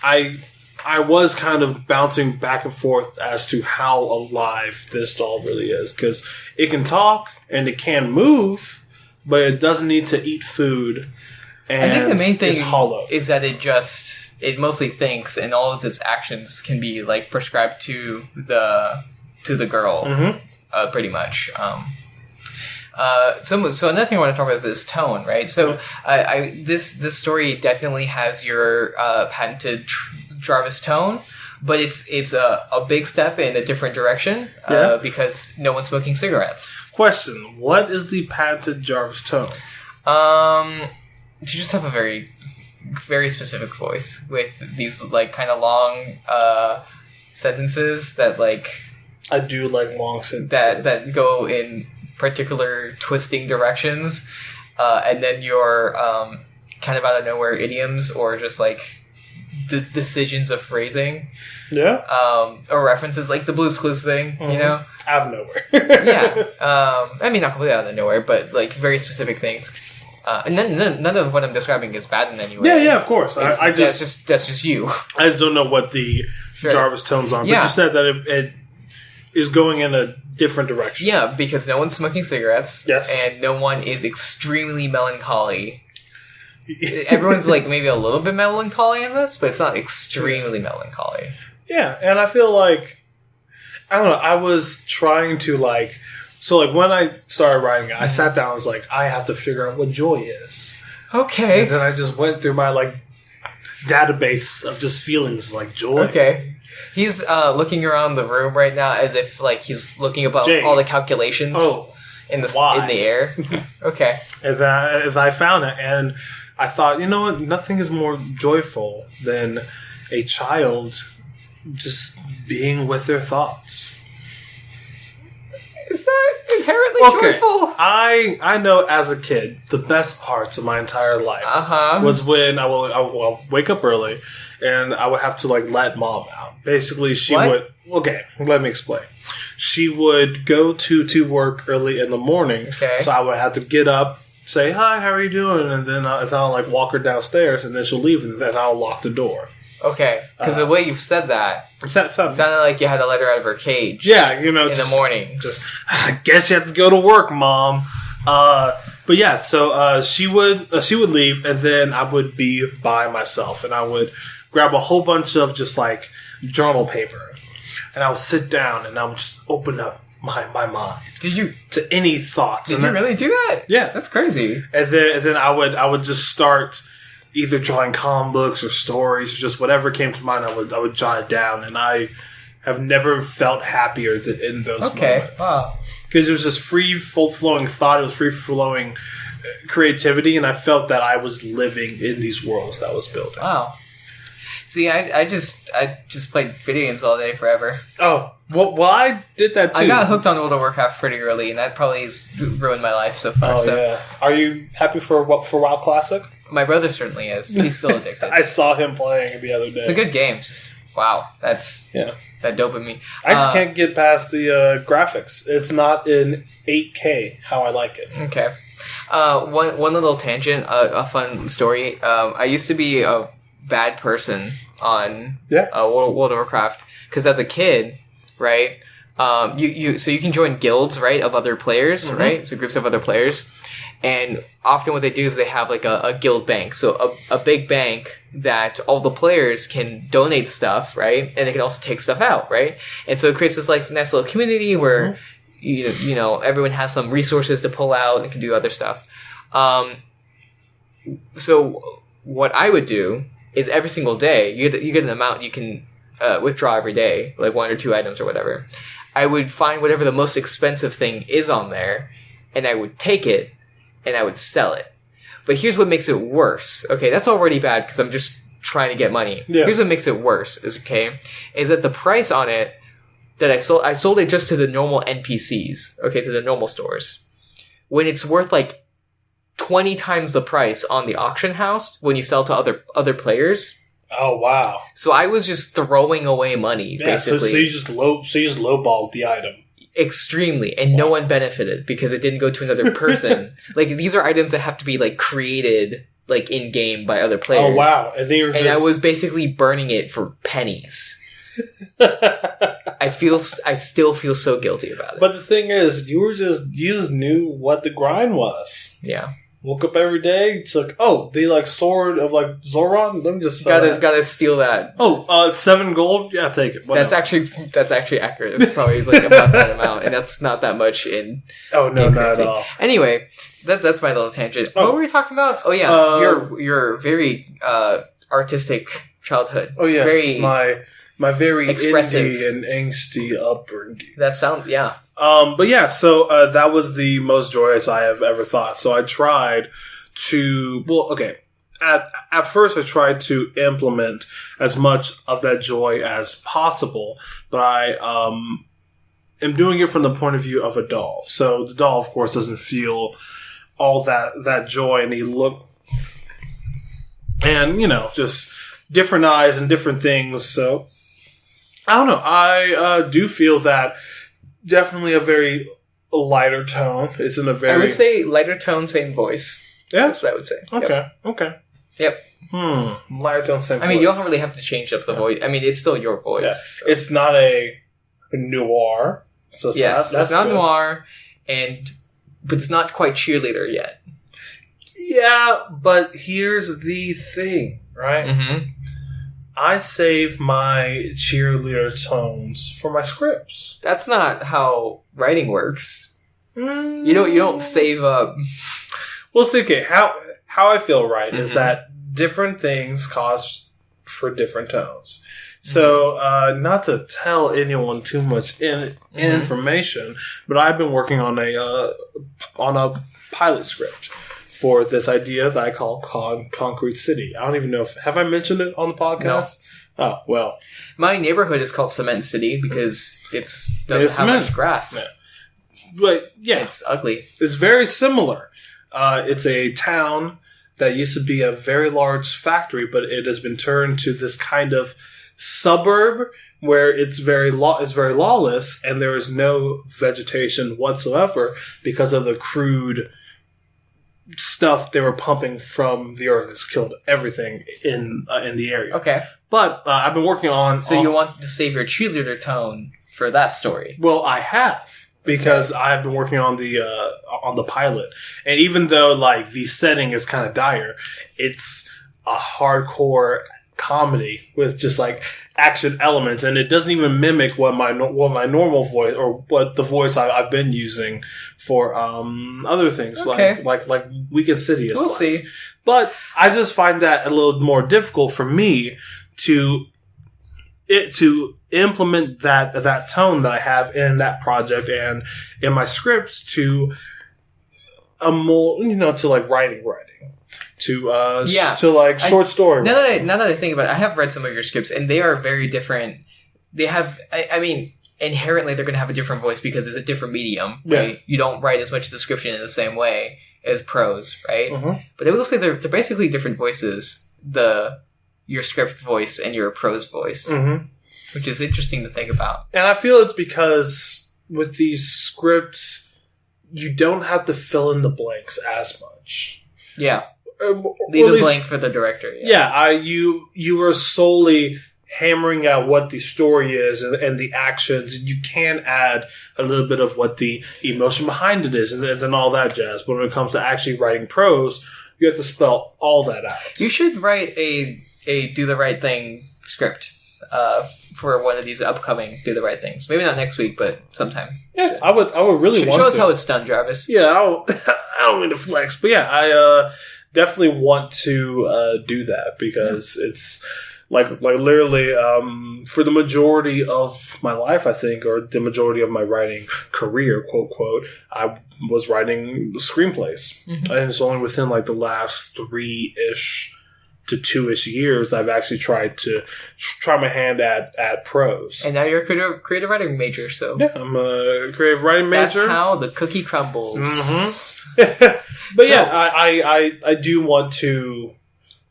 I was kind of bouncing back and forth as to how alive this doll really is. Because it can talk and it can move, but it doesn't need to eat food. And I think the main thing hollow. Is that it mostly thinks, and all of its actions can be like prescribed to the girl, pretty much. So another thing I want to talk about is this tone, right? So this story definitely has your patented Jarvis tone, but it's a big step in a different direction because no one's smoking cigarettes. Question: what is the patented Jarvis tone? You just have a very, very specific voice with these like kind of long sentences that like I do like long sentences that go in particular twisting directions, and then your kind of out of nowhere idioms or just like decisions of phrasing, or references like the Blue's Clues thing, out of nowhere. I mean not completely out of nowhere, but like very specific things. And none of what I'm describing is bad in any way. Yeah, of course. That's just you. I just don't know what the Jarvis tones are. But you said that it is going in a different direction. Yeah, because no one's smoking cigarettes. Yes. And no one is extremely melancholy. Everyone's like maybe a little bit melancholy in this, but it's not extremely melancholy. Yeah, and I feel like, I don't know, I was trying to like... So, like, when I started writing it, I sat down and was like, I have to figure out what joy is. Okay. And then I just went through my, like, database of just feelings like joy. Okay. He's looking around the room right now as if, like, he's looking about all the calculations in the air. Okay. And then I found it, and I thought, you know what? Nothing is more joyful than a child just being with their thoughts. Is that inherently joyful? I know as a kid, the best parts of my entire life was when I will wake up early and I would have to like let mom out. Basically, she would... Okay, let me explain. She would go to work early in the morning, so I would have to get up, say, hi, how are you doing? And then I'll like walk her downstairs and then she'll leave and then I'll lock the door. Okay, because the way you've said that, it sounded like you had to let her out of her cage. Yeah, in the morning. I guess you have to go to work, Mom. But yeah, so she would leave, and then I would be by myself, and I would grab a whole bunch of just like journal paper, and I would sit down, and I would just open up my mind. Did you to any thoughts? Did you really do that? Yeah, that's crazy. And then I would just start either drawing comic books or stories, or just whatever came to mind. I would jot it down, and I have never felt happier than in those moments. Wow. Because it was just free, full-flowing thought. It was free-flowing creativity, and I felt that I was living in these worlds that I was building. Wow. See, I just played video games all day forever. Oh, well, I did that too. I got hooked on World of Warcraft pretty early, and that probably has ruined my life so far. Yeah. Are you happy for WoW Classic? My brother certainly is. He's still addicted. I saw him playing the other day. It's a good game. Just wow, that's That dopamine. I just can't get past the graphics. It's not in 8K how I like it. Okay. One little tangent, a fun story. I used to be a bad person on World of Warcraft because as a kid, right? So you can join guilds, right, of other players, right? So groups of other players. And often what they do is they have like a guild bank. So a big bank that all the players can donate stuff, right? And they can also take stuff out, right? And so it creates this like nice little community where, you know, everyone has some resources to pull out and can do other stuff. So what I would do is every single day, you get an amount you can withdraw every day, like 1 or 2 items or whatever. I would find whatever the most expensive thing is on there, and I would take it, and I would sell it. But here's what makes it worse. Okay, that's already bad because I'm just trying to get money. Yeah. Here's what makes it worse is that the price on it that I sold it just to the normal NPCs, okay, to the normal stores. When it's worth like 20 times the price on the auction house when you sell to other players. Oh wow! So I was just throwing away money, basically. So you just lowballed the item. Extremely, and no one benefited because it didn't go to another person. Like these are items that have to be like created like in game by other players. Oh wow! And I was basically burning it for pennies. I still feel so guilty about it. But the thing is, you just knew what the grind was. Yeah. Woke up every day. It's like, oh, the like sword of like Zoran. Let me just gotta steal that. Oh, 7 gold. Yeah, take it. Whatever. That's actually accurate. It's probably like about that amount, and that's not that much in. Oh no, not at all. Anyway, that's my little tangent. What were we talking about? Oh yeah, your very artistic childhood. Oh yes, very my very expressive indie and angsty upbringing. That sound, yeah. But yeah, so that was the most joyous I have ever thought. So I tried to, at first I tried to implement as much of that joy as possible, but I am doing it from the point of view of a doll. So the doll, of course, doesn't feel all that joy and look, and, you know, just different eyes and different things. So I don't know. I do feel that definitely a very lighter tone. It's in a very... I would say lighter tone, same voice. Yeah? That's what I would say. Okay. Yep. Lighter tone, same voice. I mean, you don't really have to change up the voice. I mean, it's still your voice. Yeah. So. It's not a noir. So yes, that's it's not good. Noir, but it's not quite cheerleader yet. Yeah, but here's the thing, right? Mm-hmm. I save my cheerleader tones for my scripts. That's not how writing works. You don't save up. Well, see, okay, how I feel is that different things cause for different tones. So, not to tell anyone too much information, but I've been working on a pilot script for this idea that I call Concrete City. I don't even know have I mentioned it on the podcast? No. Oh, well. My neighborhood is called Cement City because it doesn't have much grass. Yeah. But, yeah. It's ugly. It's very similar. It's a town that used to be a very large factory, but it has been turned to this kind of suburb where it's very lawless, and there is no vegetation whatsoever because of the crude stuff they were pumping from the earth. It's killed everything in the area. Okay. But I've been working on... So you want to save your cheerleader tone for that story? Well, I have. Because I've been working on the pilot. And even though, like, the setting is kind of dire, it's a hardcore comedy with just, like, action elements. And it doesn't even mimic what my normal voice, or what the voice I've been using for other things. Okay. Like Weekend City is We'll see. But I just find that a little more difficult for me to implement that tone that I have in that project and in my scripts to a more, to like writing, to like short story. Now that I think about it, I have read some of your scripts and they are very different. They have, I mean, inherently they're going to have a different voice because it's a different medium, right? Yeah. You don't write as much description in the same way as prose, right? Mm-hmm. But I will say they're basically different voices. Your script voice and your prose voice. Mm-hmm. which is interesting to think about. And I feel it's because with these scripts, you don't have to fill in the blanks as much. Yeah. Leave a blank for the director. Yeah, you are solely hammering out what the story is and the actions, and you can add a little bit of what the emotion behind it is and all that jazz. But when it comes to actually writing prose, you have to spell all that out. You should write a Do the Right Thing script for one of these upcoming Do the Right Things. Maybe not next week, but sometime. Yeah, I would really want to. Show us how it's done, Jarvis. Yeah, I don't mean to flex, but yeah, I definitely want to do that because it's like literally for the majority of my life, I think, or the majority of my writing career, quote quote, I was writing screenplays, and it's only within like the last 3-ish to 2-ish years that I've actually tried to try my hand at prose. And now you're a creative writing major, so yeah, I'm a creative writing major. That's how the cookie crumbles. But yeah, I do want to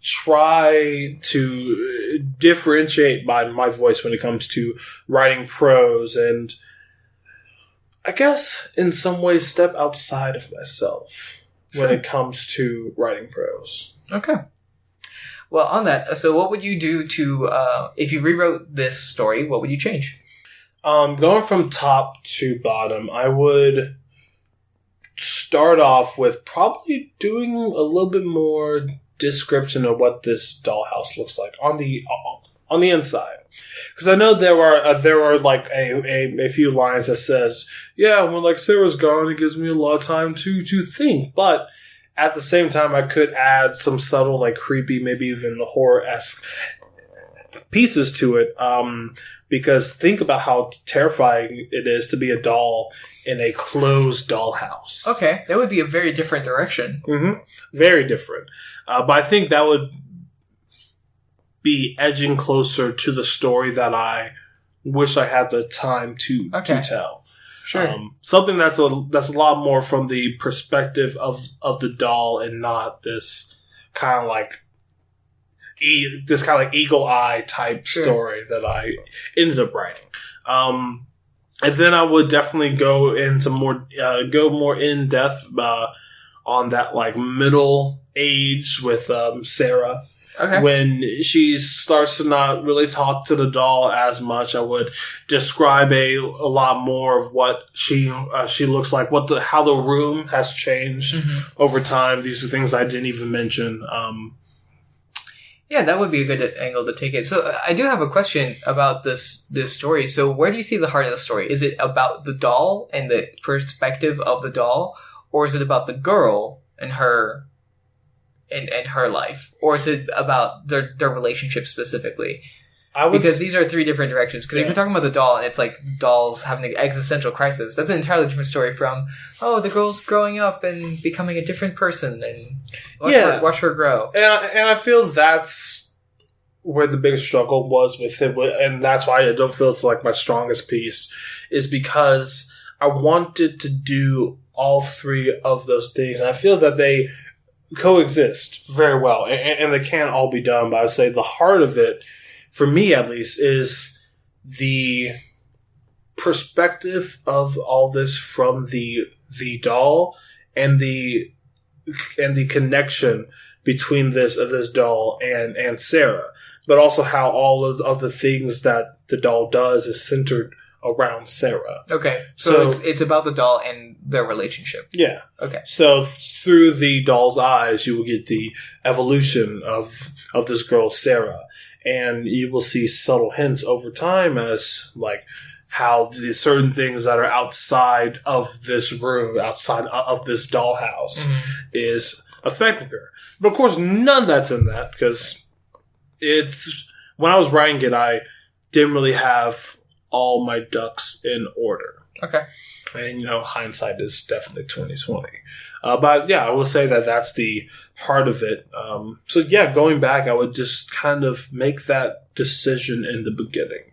try to differentiate my voice when it comes to writing prose, and I guess in some ways step outside of myself when it comes to writing prose. Okay. Well, on that, so what would you do to, if you rewrote this story, what would you change? Going from top to bottom, I would start off with probably doing a little bit more description of what this dollhouse looks like on the inside, because I know there are like a few lines that says, yeah, when like Sarah's gone, it gives me a lot of time to think, but at the same time, I could add some subtle, like creepy, maybe even horror-esque pieces to it. Because think about how terrifying it is to be a doll in a closed dollhouse. Okay, that would be a very different direction. Mm-hmm. Very different. But I think that would be edging closer to the story that I wish I had the time to tell. Sure. Something that's a lot more from the perspective of the doll and not this kind of like eagle eye type story that I ended up writing. And then I would definitely go into more in depth on that like middle age with Sarah. Okay. When she starts to not really talk to the doll as much, I would describe a lot more of what she looks like, how the room has changed over time. These are things I didn't even mention. Yeah, that would be a good angle to take it. So I do have a question about this story. So where do you see the heart of the story? Is it about the doll and the perspective of the doll, or is it about the girl and her? In her life, or is it about their relationship specifically? Because these are 3 different directions. Because if you're talking about the doll and it's like dolls having an existential crisis, that's an entirely different story from the girl's growing up and becoming a different person and watch her grow. And I feel that's where the biggest struggle was with it, and that's why I don't feel it's like my strongest piece, is because I wanted to do all 3 of those things, and I feel that they coexist very well, and they can't all be done. But I would say the heart of it, for me at least, is the perspective of all this from the doll and the connection between this doll and Sarah, but also how all of the things that the doll does is centered around Sarah. Okay. So it's about the doll and their relationship. Yeah. Okay. So through the doll's eyes, you will get the evolution of this girl, Sarah. And you will see subtle hints over time as, like, how the certain things that are outside of this room, outside of this dollhouse, is affecting her. But of course, none of that's in that, because when I was writing it, I didn't really have all my ducks in order. Okay. And, hindsight is definitely 20/20. But yeah, I will say that that's the heart of it. So yeah, going back, I would just kind of make that decision in the beginning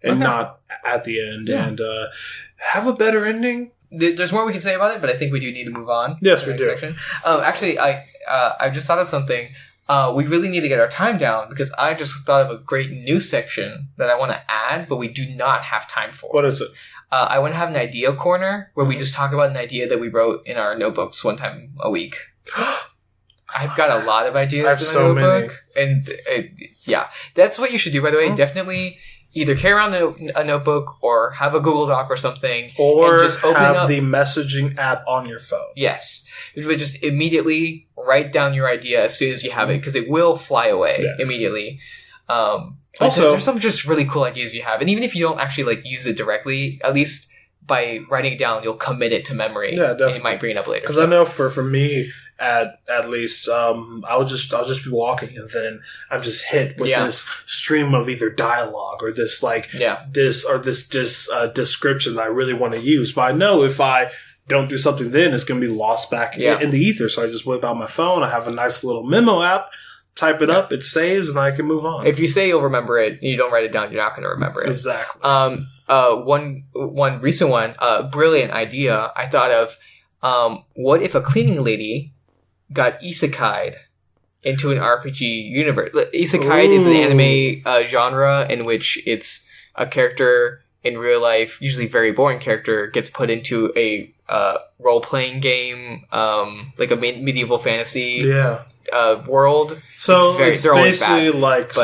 and not at the end, and have a better ending. There's more we can say about it, but I think we do need to move on. Yes, to the we next do. Section. Actually, I just thought of something. we really need to get our time down because I just thought of a great new section that I want to add, but we do not have time for. What is it? I want to have an idea corner where we just talk about an idea that we wrote in our notebooks one time a week. I've got a lot of ideas in my notebook. And yeah, that's what you should do, by the way. Definitely either carry around a notebook or have a Google Doc or something. Or and just open have up the messaging app on your phone. Yes. But just immediately write down your idea as soon as you have it because it will fly away immediately. Also, there's some just really cool ideas you have. And even if you don't actually use it directly, at least by writing it down, you'll commit it to memory. Yeah, definitely. And you might bring it up later. Because I know for me, at least, I'll just be walking and then I'm just hit with this stream of either dialogue or this description that I really want to use. But I know if I don't do something then, it's going to be lost back in the ether. So I just whip out my phone. I have a nice little memo app. Type it up, it saves, and I can move on. If you say you'll remember it, and you don't write it down, you're not going to remember it. Exactly. One recent one, brilliant idea I thought of. What if a cleaning lady got isekai'd into an RPG universe? Isekai'd is an anime genre in which it's a character in real life, usually very boring character, gets put into a role-playing game, like a medieval fantasy. Yeah. World. So it's basically bad, I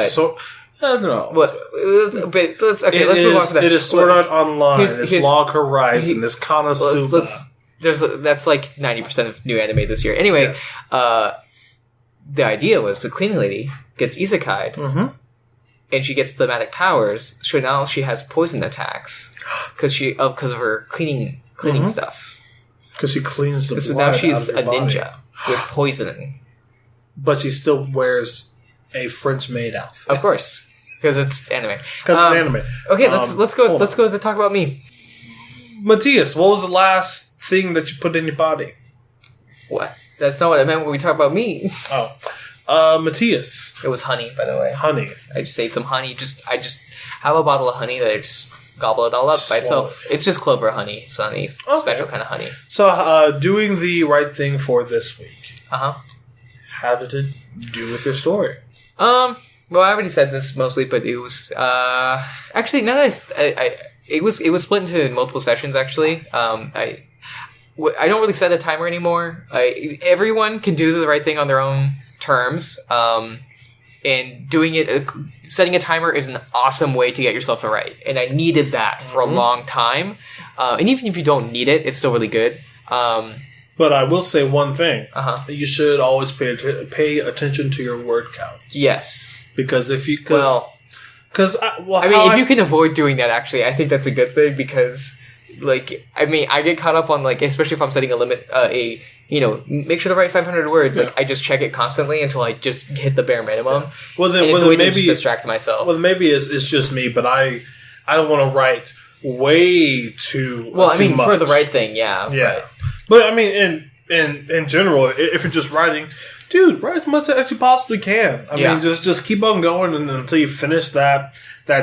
don't know. But let's move on to that. It is Sword Art Online. It's Log Horizon. It's Konosuba. That's like 90% of new anime this year. Anyway, the idea was the cleaning lady gets isekai'd, and she gets thematic powers. So now she has poison attacks because of her cleaning stuff. Because she cleans the blood. So now she's a body. ninja with poison. But she still wears a French-made outfit. Of course, because it's anime. Okay, let's go to talk about me. Matthias, what was the last thing that you put in your body? What? That's not what I meant when we talk about me. Matthias. It was honey, by the way. Honey. I just ate some honey. I just have a bottle of honey that I just gobble it all up by itself. It's just clover honey. It's honey, special kind of honey. So, doing the right thing for this week. How did it do with your story? Well, I already said this mostly, but it was actually now that it was split into multiple sessions. Actually, I don't really set a timer anymore. Everyone can do the right thing on their own terms. And doing it, setting a timer is an awesome way to get yourself to write. And I needed that for a long time. And even if you don't need it, it's still really good. But I will say one thing. You should always pay attention to your word count. Yes. Because if you... if you can avoid doing that, actually, I think that's a good thing because, I get caught up on, especially if I'm setting a limit, make sure to write 500 words. Yeah. I just check it constantly until I just hit the bare minimum. Yeah. Well, then maybe just distract myself. Well, maybe it's just me, but I don't want to write way too much. For the right thing, yeah. Yeah. But, in general, if you're just writing, dude, write as much as you possibly can. Just keep on going until you finish that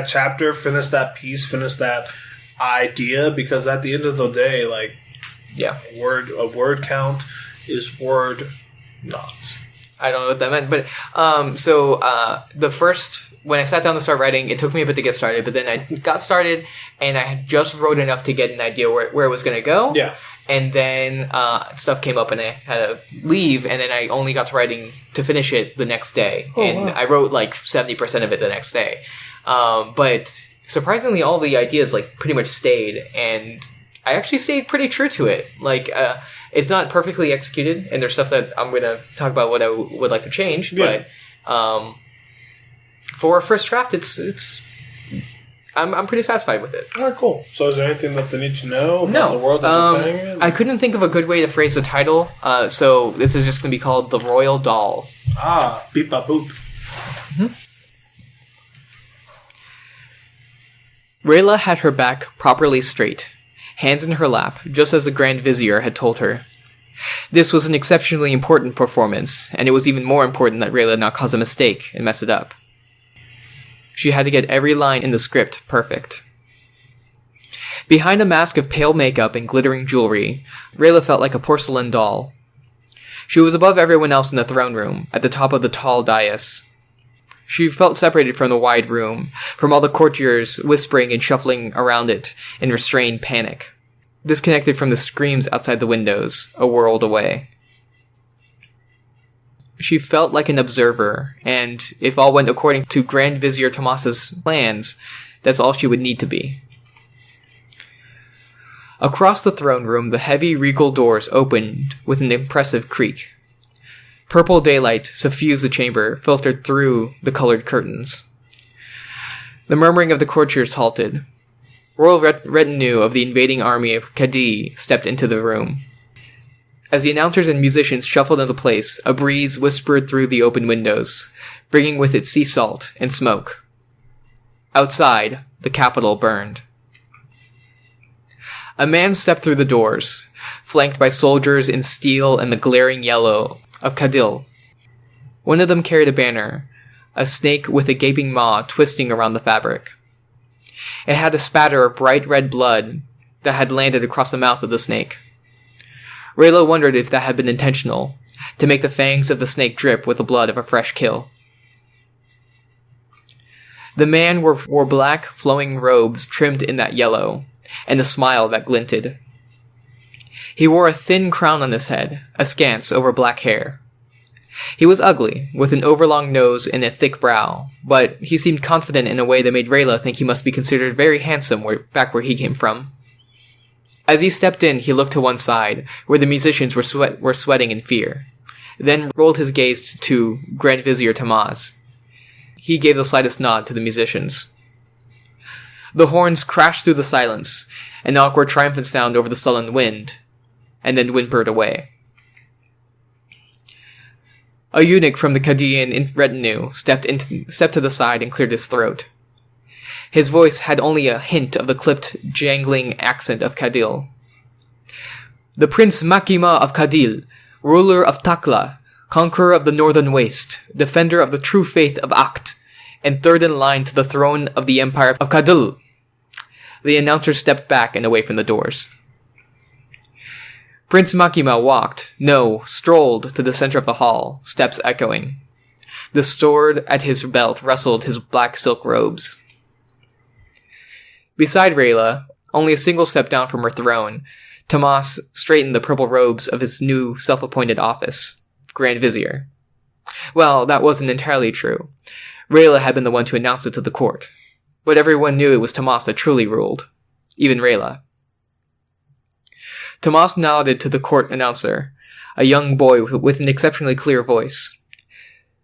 chapter, finish that piece, finish that idea, because at the end of the day, a word count is word not. I don't know what that meant, but when I sat down to start writing, it took me a bit to get started, but then I got started and I had just wrote enough to get an idea where it was going to go. Yeah. And then stuff came up and I had to leave, and then I only got to writing to finish it the next day. I wrote 70% of it the next day. But surprisingly, all the ideas pretty much stayed, and I actually stayed pretty true to it. It's not perfectly executed, and there's stuff that I'm going to talk about what I would like to change, but for a first draft, I'm pretty satisfied with it. All right, cool. So is there anything that they need to know about the world that you're playing in? I couldn't think of a good way to phrase the title, so this is just going to be called The Royal Doll. Beep bop boop. Rayla had her back properly straight, hands in her lap, just as the Grand Vizier had told her. This was an exceptionally important performance, and it was even more important that Rayla not cause a mistake and mess it up. She had to get every line in the script perfect. Behind a mask of pale makeup and glittering jewelry, Rayla felt like a porcelain doll. She was above everyone else in the throne room, at the top of the tall dais. She felt separated from the wide room, from all the courtiers whispering and shuffling around it in restrained panic, disconnected from the screams outside the windows, a world away. She felt like an observer, and if all went according to Grand Vizier Tomas's plans, that's all she would need to be. Across the throne room, the heavy regal doors opened with an impressive creak. Purple daylight suffused the chamber, filtered through the colored curtains. The murmuring of the courtiers halted. Royal retinue of the invading army of Cadiz stepped into the room. As the announcers and musicians shuffled into place, a breeze whispered through the open windows, bringing with it sea salt and smoke. Outside, the capital burned. A man stepped through the doors, flanked by soldiers in steel and the glaring yellow of Cadiz. One of them carried a banner, a snake with a gaping maw twisting around the fabric. It had a spatter of bright red blood that had landed across the mouth of the snake. Rayla wondered if that had been intentional, to make the fangs of the snake drip with the blood of a fresh kill. The man wore black, flowing robes trimmed in that yellow, and a smile that glinted. He wore a thin crown on his head, askance over black hair. He was ugly, with an overlong nose and a thick brow, but he seemed confident in a way that made Rayla think he must be considered very handsome back where he came from. As he stepped in, he looked to one side, where the musicians were sweating in fear, then rolled his gaze to Grand Vizier Tomas. He gave the slightest nod to the musicians. The horns crashed through the silence, an awkward triumphant sound over the sullen wind, and then whimpered away. A eunuch from the Cadian retinue stepped to the side and cleared his throat. His voice had only a hint of the clipped, jangling accent of Cadiz. The Prince Makima of Cadiz, ruler of Takla, conqueror of the northern waste, defender of the true faith of Akt, and third in line to the throne of the Empire of Cadiz. The announcer stepped back and away from the doors. Prince Makima strolled to the center of the hall, steps echoing. The sword at his belt rustled his black silk robes. Beside Rayla, only a single step down from her throne, Tomas straightened the purple robes of his new self-appointed office, Grand Vizier. Well, that wasn't entirely true. Rayla had been the one to announce it to the court, but everyone knew it was Tomas that truly ruled, even Rayla. Tomas nodded to the court announcer, a young boy with an exceptionally clear voice.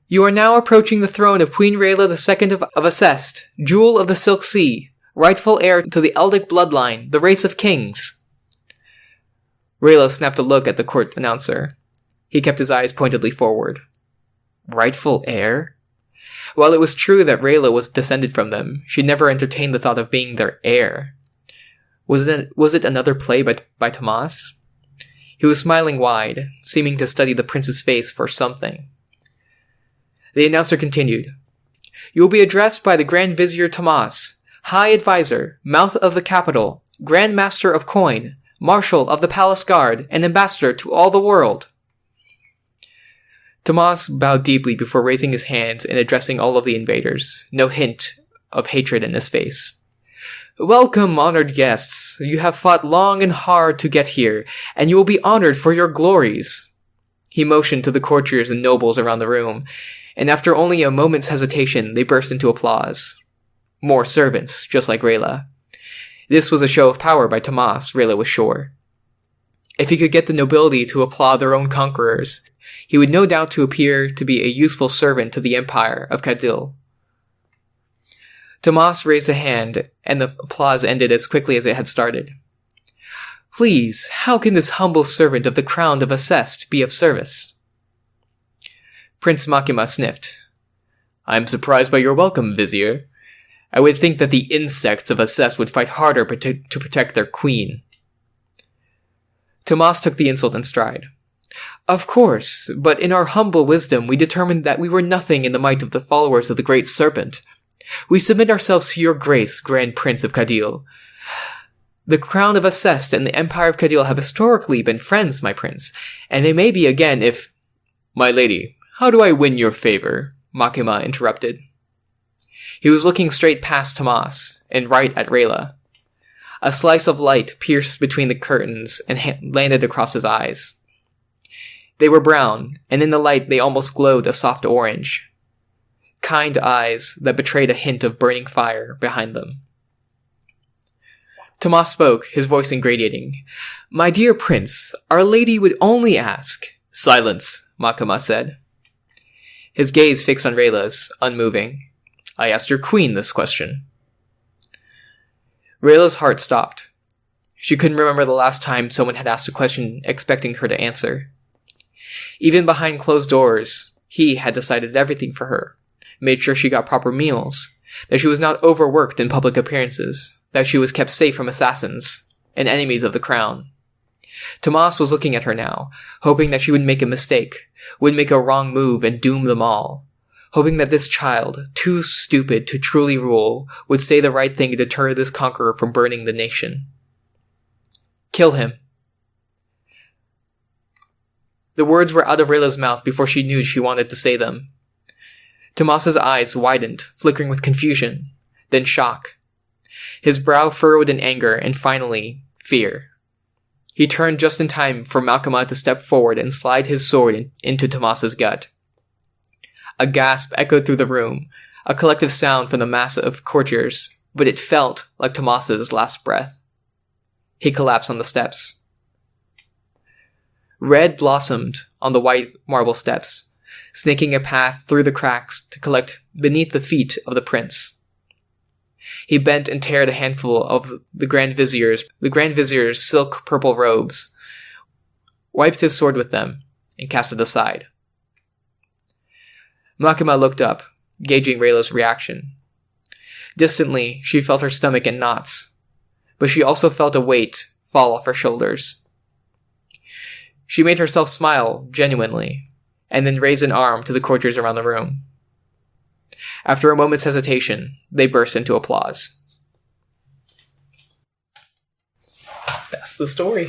You are now approaching the throne of Queen Rayla II of Acest, Jewel of the Silk Sea, rightful heir to the Eldic bloodline, the race of kings. Rayla snapped a look at the court announcer. He kept his eyes pointedly forward. Rightful heir? While it was true that Rayla was descended from them, she never entertained the thought of being their heir. Was it another play by Tomas? He was smiling wide, seeming to study the prince's face for something. The announcer continued. You will be addressed by the Grand Vizier Tomas, High Advisor, Mouth of the Capital, Grand Master of Coin, Marshal of the Palace Guard, and Ambassador to all the world. Tomas bowed deeply before raising his hands and addressing all of the invaders, no hint of hatred in his face. Welcome, honored guests. You have fought long and hard to get here, and you will be honored for your glories. He motioned to the courtiers and nobles around the room, and after only a moment's hesitation, they burst into applause. More servants, just like Rayla. This was a show of power by Tomas, Rayla was sure. If he could get the nobility to applaud their own conquerors, he would no doubt appear to be a useful servant to the Empire of Cadiz. Tomas raised a hand, and the applause ended as quickly as it had started. Please, how can this humble servant of the Crown of Acest be of service? Prince Makima sniffed. I am surprised by your welcome, Vizier. I would think that the insects of Acest would fight harder to protect their queen. Tomas took the insult in stride. Of course, but in our humble wisdom we determined that we were nothing in the might of the followers of the Great Serpent. We submit ourselves to your grace, Grand Prince of Cadiz. The Crown of Acest and the Empire of Cadiz have historically been friends, my prince, and they may be again if My lady, how do I win your favor? Makima interrupted. He was looking straight past Tomas and right at Rayla. A slice of light pierced between the curtains and landed across his eyes. They were brown, and in the light they almost glowed a soft orange. Kind eyes that betrayed a hint of burning fire behind them. Tomas spoke, his voice ingratiating. My dear prince, our lady would only ask. Silence, Makima said. His gaze fixed on Rayla's, unmoving. I asked your queen this question. Rayla's heart stopped. She couldn't remember the last time someone had asked a question expecting her to answer. Even behind closed doors, he had decided everything for her, made sure she got proper meals, that she was not overworked in public appearances, that she was kept safe from assassins and enemies of the crown. Tomas was looking at her now, hoping that she would make a mistake, would make a wrong move and doom them all, hoping that this child, too stupid to truly rule, would say the right thing to deter this conqueror from burning the nation. Kill him. The words were out of Rayla's mouth before she knew she wanted to say them. Tomas's eyes widened, flickering with confusion, then shock. His brow furrowed in anger and finally, fear. He turned just in time for Makima to step forward and slide his sword into Tomas's gut. A gasp echoed through the room, a collective sound from the mass of courtiers, but it felt like Tomas's last breath. He collapsed on the steps. Red blossomed on the white marble steps, snaking a path through the cracks to collect beneath the feet of the prince. He bent and teared a handful of the Grand Vizier's silk purple robes, wiped his sword with them, and cast it aside. Makima looked up, gauging Rayla's reaction. Distantly, she felt her stomach in knots, but she also felt a weight fall off her shoulders. She made herself smile genuinely, and then raised an arm to the courtiers around the room. After a moment's hesitation, they burst into applause. That's the story.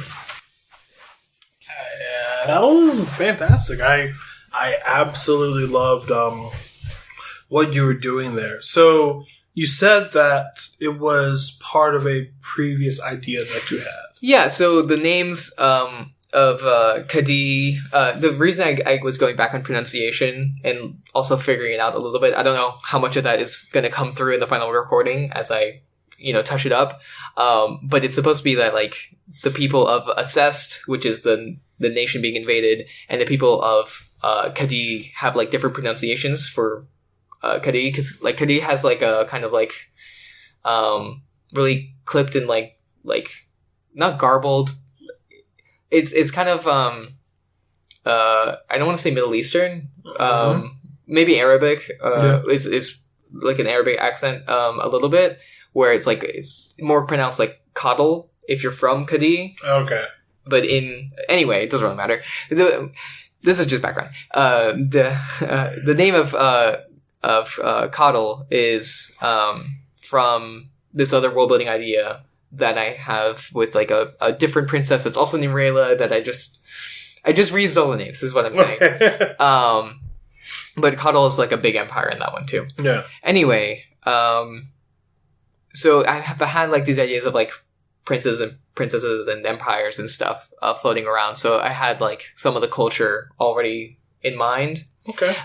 That was fantastic. I absolutely loved what you were doing there. So you said that it was part of a previous idea that you had. Yeah, so the names of Kadi, the reason I was going back on pronunciation and also figuring it out a little bit, I don't know how much of that is going to come through in the final recording as I, touch it up. But it's supposed to be that, like, the people of Assest, which is the nation being invaded, and the people of Kadi have, like, different pronunciations for Kadi, because, like, Kadi has, like, a kind of, like, really clipped and, like, not garbled. It's kind of, I don't want to say Middle Eastern, maybe Arabic, is like an Arabic accent, a little bit, where it's more pronounced like Coddle if you're from Kadi. Okay. But anyway, it doesn't really matter. This is just background. The name of Coddle is, from this other world building idea that I have with, like, a different princess that's also named Rayla that I just reused all the names, is what I'm saying. But Coddle is, like, a big empire in that one, too. Yeah. Anyway, so I have had, like, these ideas of, like, princes and princesses and empires and stuff floating around. So I had, like, some of the culture already in mind. Okay.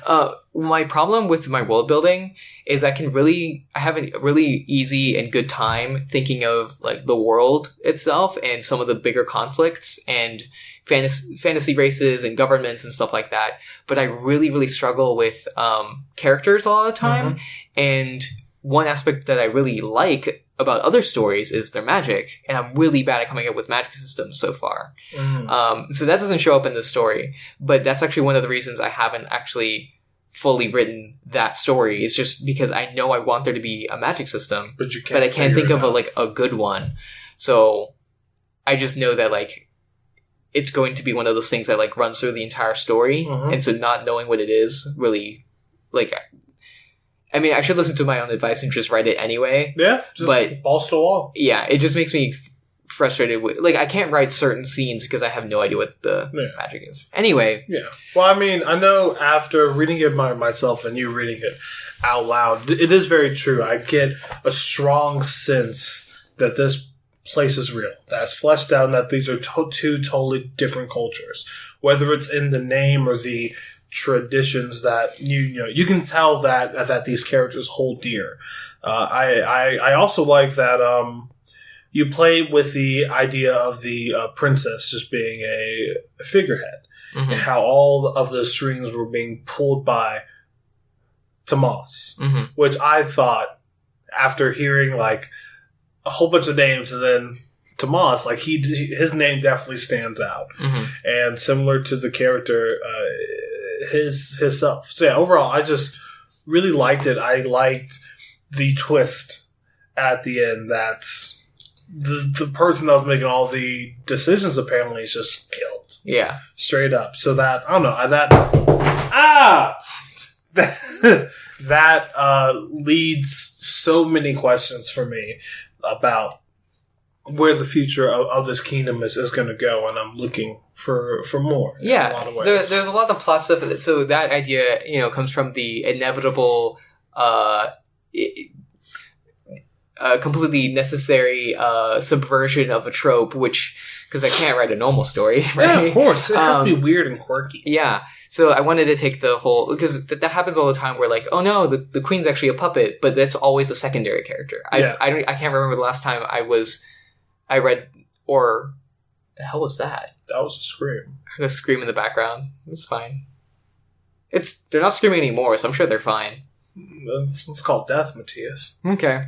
My problem with my world building is I have a really easy and good time thinking of, like, the world itself and some of the bigger conflicts and fantasy races and governments and stuff like that. But I really, really struggle with characters a lot of the time. Mm-hmm. And one aspect that I really like about other stories is their magic, and I'm really bad at coming up with magic systems so far. Mm. So that doesn't show up in the story, but that's actually one of the reasons I haven't actually fully written that story. It's just because I know I want there to be a magic system, but I can't think of a good one. So I just know that, like, it's going to be one of those things that, like, runs through the entire story, and so not knowing what it is really, like, I mean, I should listen to my own advice and just write it anyway. Yeah, just but balls to the wall. Yeah, it just makes me frustrated with, like, I can't write certain scenes because I have no idea what the magic is. Anyway. Yeah. Well, I mean, I know after reading it myself and you reading it out loud, it is very true. I get a strong sense that this place is real. That's fleshed out and that these are two totally different cultures. Whether it's in the name or the traditions that you can tell that these characters hold dear. I also like that you play with the idea of the princess just being a figurehead, and how all of the strings were being pulled by Tomas, which I thought, after hearing like a whole bunch of names and then Tomas, like his name definitely stands out, and similar to the character his self. So yeah, overall, I just really liked it. I liked the twist at the end that the person that was making all the decisions apparently is just killed. Yeah, straight up. So that I don't know that leads so many questions for me about where the future of this kingdom is going to go, and I'm looking for more. Yeah, in a lot of ways. There's a lot of plus stuff. So that idea, comes from the inevitable, completely necessary subversion of a trope, which, because I can't write a normal story, right? Yeah, of course. It has to be weird and quirky. Yeah. So I wanted to take the whole, because that happens all the time where, like, oh no, the queen's actually a puppet, but that's always a secondary character. I can't remember the last time I read, or the hell was that? That was a scream. I heard a scream in the background. It's fine. They're not screaming anymore, so I'm sure they're fine. It's called death, Matthias. Okay.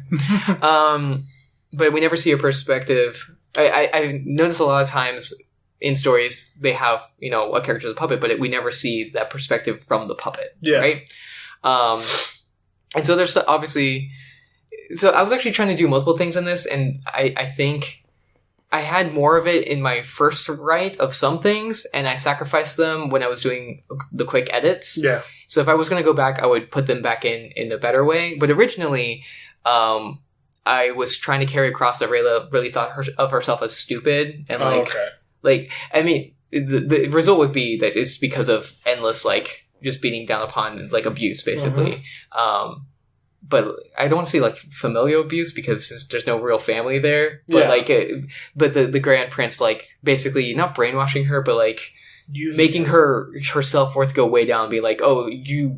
But we never see a perspective. I notice a lot of times in stories they have, a character as a puppet, but we never see that perspective from the puppet. Yeah. Right? And so there's obviously... So I was actually trying to do multiple things in this, and I think I had more of it in my first write of some things, and I sacrificed them when I was doing the quick edits. Yeah. So if I was going to go back, I would put them back in a better way. But originally, I was trying to carry across that Rayla really thought of herself as stupid. And the result would be that it's because of endless, like, just beating down upon, like, abuse, basically. But I don't want to see, like, familial abuse because there's no real family there. But, but the Grand Prince, like, basically not brainwashing her, but, like, making her self-worth go way down, be like, oh, you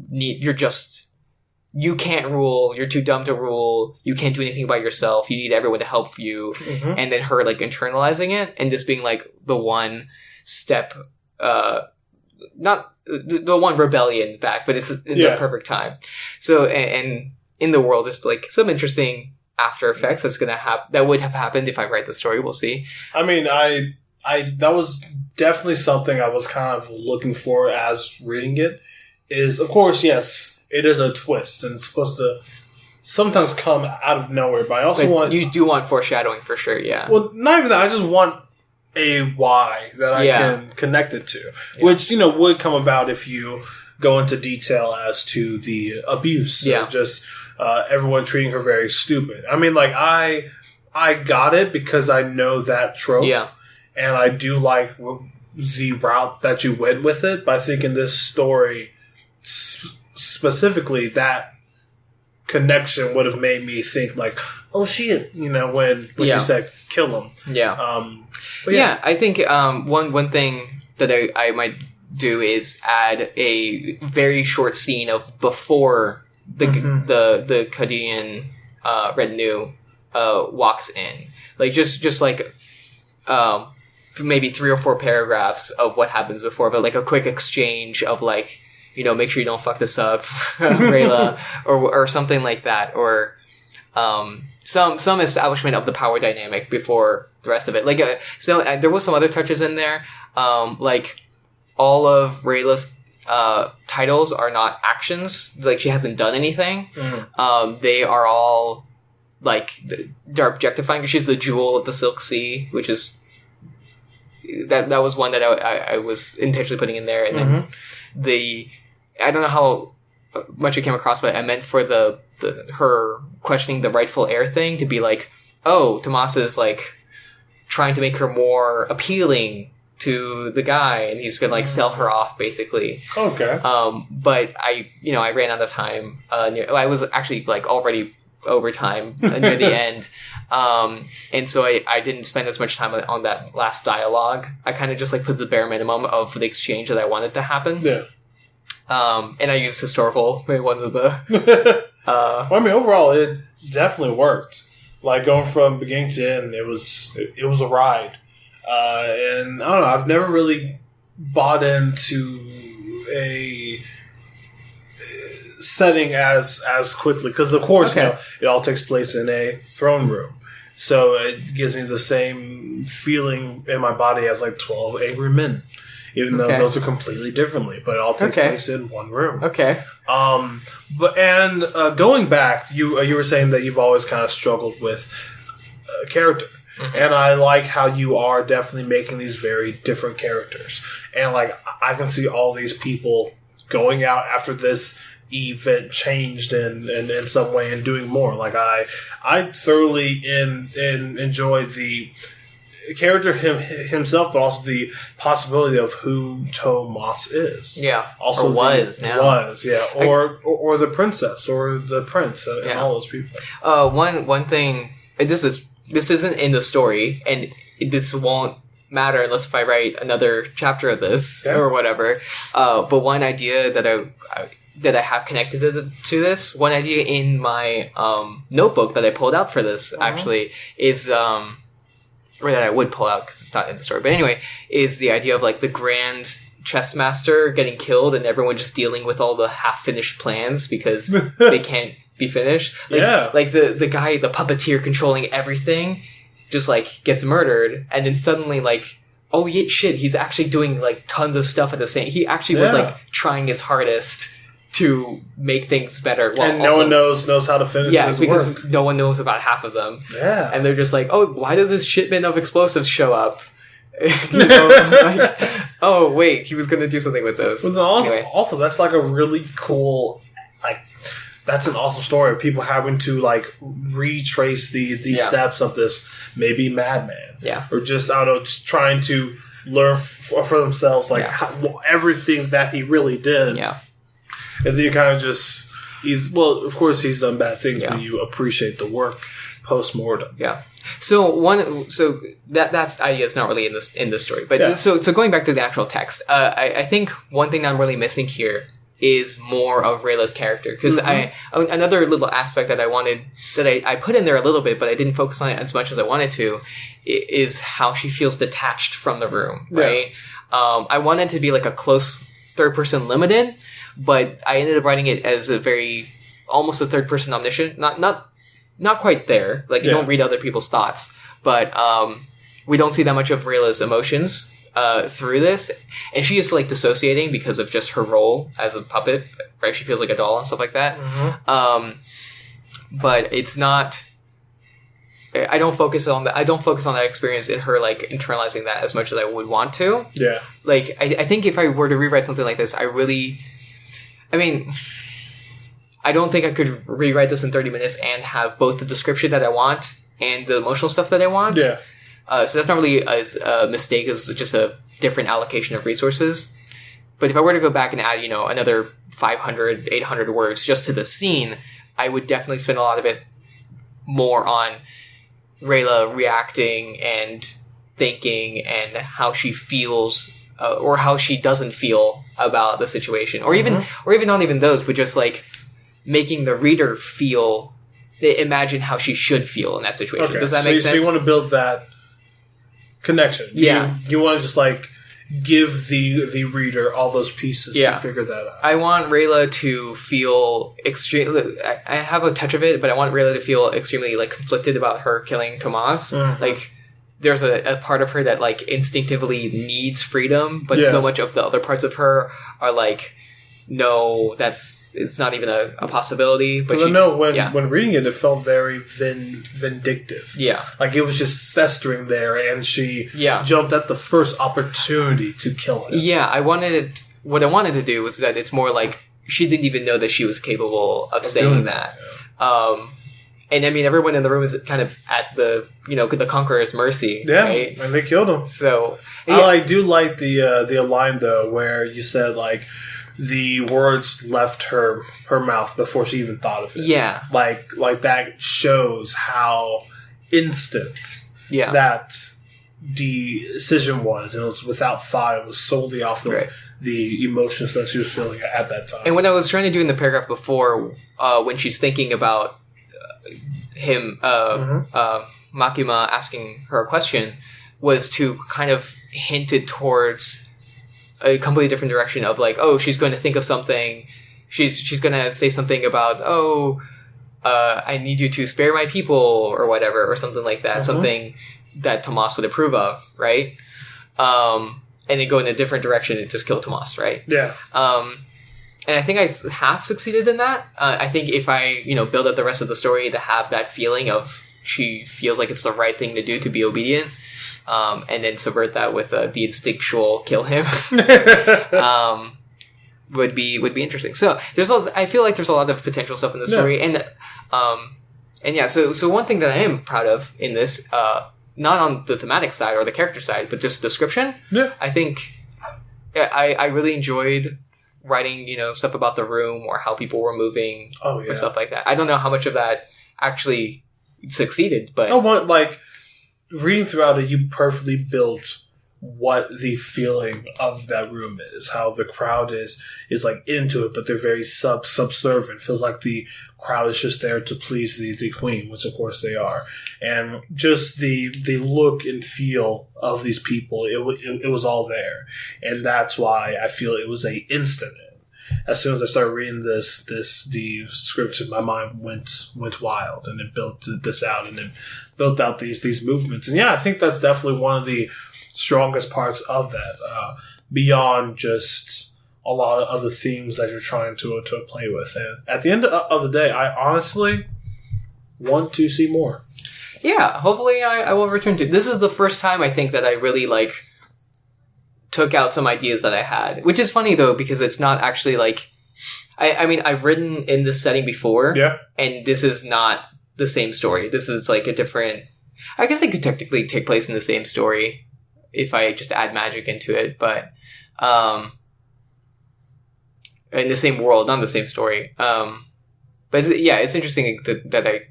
can't rule, you're too dumb to rule, you can't do anything about yourself, you need everyone to help you. And then her, like, internalizing it and just being, like, the one step, not the one rebellion back, but it's in the perfect time. So, and in the world, there's, like, some interesting after effects that would have happened if I write the story. We'll see. I mean, that was definitely something I was kind of looking for as reading it. Is, of course, yes, it is a twist, and it's supposed to sometimes come out of nowhere. But I also you do want foreshadowing for sure. Yeah. Well, not even that. I just want a why that I can connect it to, which would come about if you go into detail as to the abuse. Yeah. Just everyone treating her very stupid. I mean, like, I got it because I know that trope. Yeah. And I do like the route that you went with it. But I think in this story, specifically, that connection would have made me think, like, oh shit, when she said kill him. Yeah. But yeah, I think one thing that I might do is add a very short scene of before the Cadian retinue walks in, like just like maybe 3 or 4 paragraphs of what happens before, but like a quick exchange of, like, make sure you don't fuck this up, Rayla, or something like that, or some establishment of the power dynamic before the rest of it. Like, there was some other touches in there, like all of Rayla's titles are not actions. Like, she hasn't done anything. They are all, like, they're objectifying. She's the jewel of the Silk Sea, which is that was one that I was intentionally putting in there. And then I don't know how much it came across, but I meant for her questioning the rightful heir thing to be like, oh, Tomas is, like, trying to make her more appealing to the guy, and he's gonna like sell her off basically. Okay. But I ran out of time. I was actually like already over time near the end. And so I didn't spend as much time on that last dialogue. I kind of just like put the bare minimum of the exchange that I wanted to happen. Yeah. And I used historical, one of the... well, I mean, overall, it definitely worked. Like, going from beginning to end, it was a ride. And, I don't know, I've never really bought into a setting as quickly. Because, of course, it all takes place in a throne room. So it gives me the same feeling in my body as, like, 12 Angry Men. Even though those are completely differently, but it all takes place in one room. Okay. Going back, you were saying that you've always kind of struggled with character, and I like how you are definitely making these very different characters, and like I can see all these people going out after this event changed in some way and doing more. Like I thoroughly enjoyed the character himself, but also the possibility of who Tomas is. Yeah. Also was, yeah. Or the princess, or the prince, and all those people. One thing, this isn't in the story, and this won't matter unless if I write another chapter of this or whatever. But one idea that I have connected to this, one idea in my notebook that I pulled out for this actually is or that I would pull out because it's not in the story. But anyway, is the idea of like the grand chess master getting killed and everyone just dealing with all the half-finished plans because they can't be finished. Like the guy, the puppeteer controlling everything just like gets murdered, and then suddenly like, oh yeah, shit, he's actually doing like tons of stuff at the same. He actually was like trying his hardest to make things better. Well, and no one knows how to finish his because work. no one knows about half of them. Yeah. And they're just like, oh, why does this shipment of explosives show up? Like, oh, wait, he was going to do something with those. But also, that's like a really cool, like, that's an awesome story of people having to, like, retrace the steps of this maybe madman. Yeah. Or just, I don't know, just trying to learn for themselves, like, everything that he really did. Yeah. And then you kind of just... of course he's done bad things, but you appreciate the work post-mortem. Yeah. So that idea is not really in this story. But so going back to the actual text, I think one thing that I'm really missing here is more of Rayla's character. Because another little aspect that I put in there a little bit, but I didn't focus on it as much as I wanted to, is how she feels detached from the room, right? Yeah. I wanted to be like a close third-person limited, but I ended up writing it as almost a third-person omniscient. Not quite there. Like, you don't read other people's thoughts, but we don't see that much of Rayla's emotions through this, and she is like dissociating because of just her role as a puppet, right? She feels like a doll and stuff like that. But it's not. I don't focus on that. I don't focus on that experience in her like internalizing that as much as I would want to. Yeah. Like I think if I were to rewrite something like this, I don't think I could rewrite this in 30 minutes and have both the description that I want and the emotional stuff that I want. Yeah. So that's not really a mistake. It's just a different allocation of resources. But if I were to go back and add, another 500, 800 words just to the scene, I would definitely spend a lot of it more on Rayla reacting and thinking and how she feels or how she doesn't feel about the situation. Or even not even those, but just like making the reader imagine how she should feel in that situation. Okay. Does that make sense? So you want to build that connection. Yeah. You want to just like give the reader all those pieces to figure that out. I want Rayla to feel extremely... I have a touch of it, but I want Rayla to feel extremely like conflicted about her killing Tomas. Like, there's a part of her that like instinctively needs freedom, but so much of the other parts of her are like, no, it's not even a possibility. But when reading it felt very vindictive. Yeah. Like it was just festering there, and she jumped at the first opportunity to kill him. Yeah, what I wanted to do was that it's more like she didn't even know that she was capable of saying that. Yeah. And I mean, everyone in the room is kind of at the Conqueror's mercy. Yeah, right? and they killed him. So I do like the line though, where you said like the words left her mouth before she even thought of it. Yeah, like that shows how instant that decision was, and it was without thought. It was solely off of the emotions that she was feeling at that time. And what I was trying to do in the paragraph before, when she's thinking about him, Makima asking her a question, was to kind of hint it towards a completely different direction of like, oh, she's going to think of something. She's going to say something about, I need you to spare my people or whatever, or something like that. Something that Tomas would approve of, right? And then go in a different direction and just kill Tomas, right? Yeah. And I think I half succeeded in that. I think if I, build up the rest of the story to have that feeling of she feels like it's the right thing to do to be obedient, and then subvert that with the instinctual kill him, would be interesting. So I feel like there's a lot of potential stuff in the story, and yeah. So one thing that I am proud of in this, not on the thematic side or the character side, but just description. Yeah, I think I really enjoyed writing, stuff about the room or how people were moving or stuff like that. I don't know how much of that actually succeeded, but reading throughout it, you perfectly built what the feeling of that room is, how the crowd is like into it, but they're very subservient. Feels like the crowd is just there to please the queen, which of course they are, and just the look and feel of these people, it was all there, and that's why I feel it was a instant. As soon as I started reading the script, my mind went wild, and it built this out, and it built out these movements, and I think that's definitely one of the strongest parts of that, beyond just a lot of other themes that you're trying to play with. And at the end of the day, I honestly want to see more. Yeah, hopefully I will return to. This is the first time I think that I really took out some ideas that I had, which is funny though, because it's not actually I mean, I've written in this setting before, and this is not the same story. This is a different. I guess it could technically take place in the same story if I just add magic into it, but in the same world, not the same story. But it's interesting that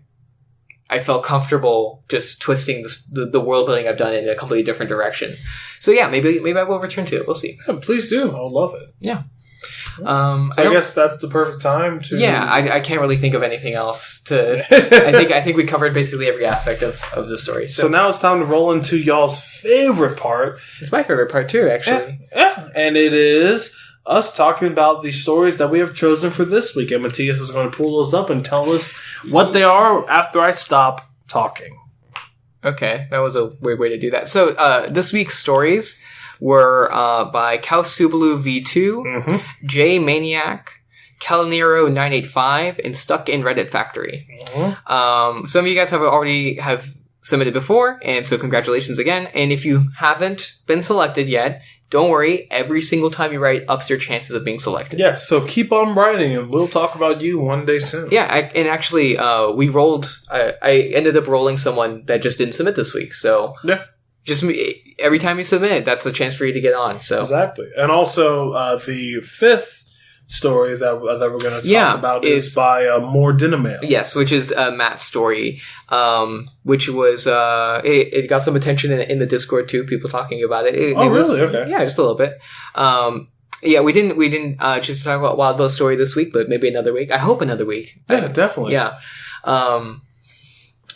I felt comfortable just twisting the world building I've done in a completely different direction. So maybe I will return to it. We'll see. Yeah, please do. I'll love it. Yeah. I guess that's the perfect time to. Yeah, I can't really think of anything else to. I think we covered basically every aspect of the story. So now it's time to roll into y'all's favorite part. It's my favorite part too, actually. Yeah, and it is us talking about the stories that we have chosen for this week. And Matthias is going to pull those up and tell us what they are after I stop talking. Okay, that was a weird way to do that. So this week's stories were by Cal Subalu V2, J Maniac, Calinero 985, and Stuck in Reddit Factory. Some of you guys have submitted before, and so congratulations again. And if you haven't been selected yet, don't worry, every single time you write ups your chances of being selected. Yeah, so keep on writing, and we'll talk about you one day soon. Yeah, and actually, we rolled. I ended up rolling someone that just didn't submit this week. So just every time you submit, that's a chance for you to get on. So exactly, and also the fifth story that we're going to talk about is by More Dynamail. Yes, which is Matt's story, which was it got some attention in the Discord too. People talking about it. Really? Okay. Yeah, just a little bit. We didn't choose to talk about Wildbow's story this week, but maybe another week. I hope another week. Yeah, definitely. Yeah.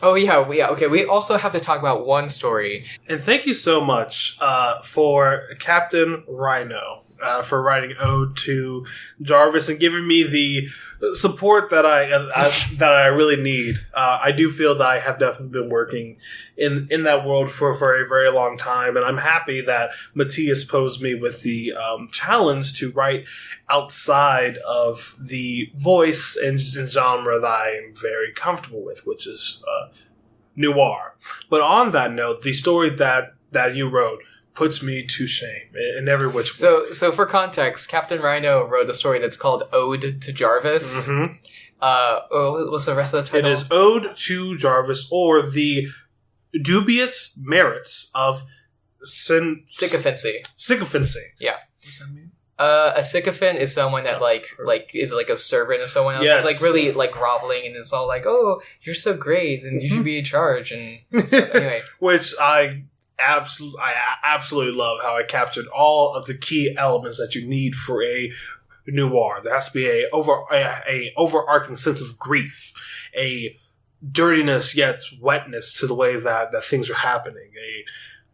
Okay. We also have to talk about one story. And thank you so much for Captain Rhino. For writing ode to Jarvis and giving me the support that I really need. I do feel that I have definitely been working in that world for a very long time, and I'm happy that Matthias posed me with the challenge to write outside of the voice and genre that I am very comfortable with, which is noir. But on that note, the story that you wrote puts me to shame in every which way. So for context, Captain Rhino wrote a story that's called Ode to Jarvis. What's the rest of the title? It is Ode to Jarvis, or the dubious merits of sycophancy. Sycophancy. Yeah. What's that mean? A sycophant is someone that is like a servant of someone else. Yes. It's like really like groveling, and it's all like, "Oh, you're so great, and you should be in charge." And so, anyway, which I absolutely love how I captured all of the key elements that you need for a noir. There has to be a overarching sense of grief, a dirtiness yet wetness to the way that things are happening,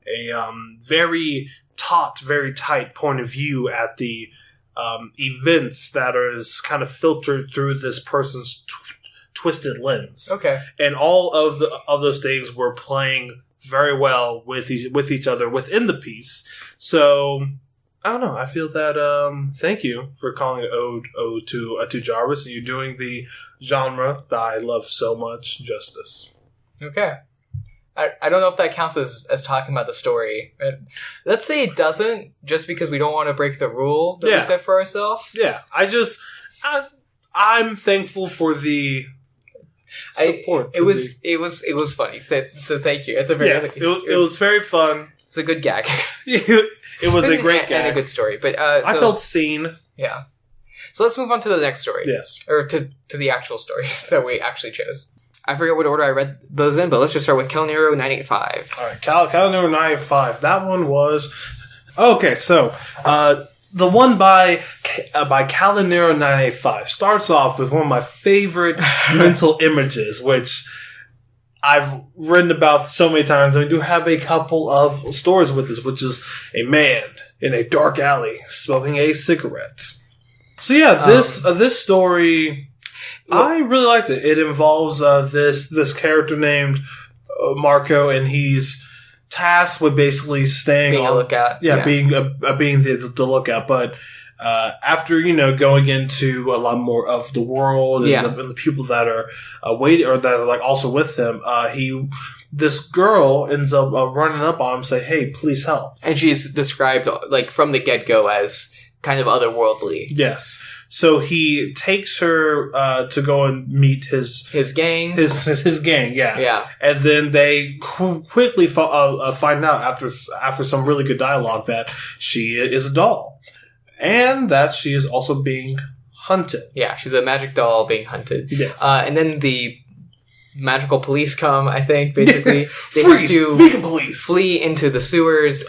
a very taut, very tight point of view at the events that is kind of filtered through this person's twisted lens. Okay, and all of those things were playing very well with each other within the piece. So I don't know. I feel that thank you for calling it Ode to Jarvis, and you're doing the genre that I love so much justice. Okay. I don't know if that counts as talking about the story. Let's say it doesn't, just because we don't want to break the rule that we set for ourselves. Yeah, I'm thankful for the support. It was funny. So thank you. At the very least, it was very fun. It's a good gag. It was a great gag and a good story. But I felt seen. Yeah. So let's move on to the next story. Yes, or to the actual stories that we actually chose. I forget what order I read those in, but let's just start with Calenero 985. All right, Calenero 985. That one was okay. So the one by Calenero 985 starts off with one of my favorite mental images, which I've written about so many times. I do have a couple of stories with this, which is a man in a dark alley smoking a cigarette. So yeah, this story, I really liked it. It involves this character named Marco, and he's tasked with basically being a lookout. Being the lookout. But after going into a lot more of the world and the people that are waiting or that are like also with him, this girl ends up running up on him and say, "Hey, please help." And she's described like from the get-go as kind of otherworldly. Yes. So he takes her to go and meet his gang. His gang, yeah. Yeah. And then they quickly find out after some really good dialogue that she is a doll, and that she is also being hunted. Yeah, she's a magic doll being hunted. Yes. And then the magical police come, I think, basically. They Freeze! have to Vegan police! Flee into the sewers,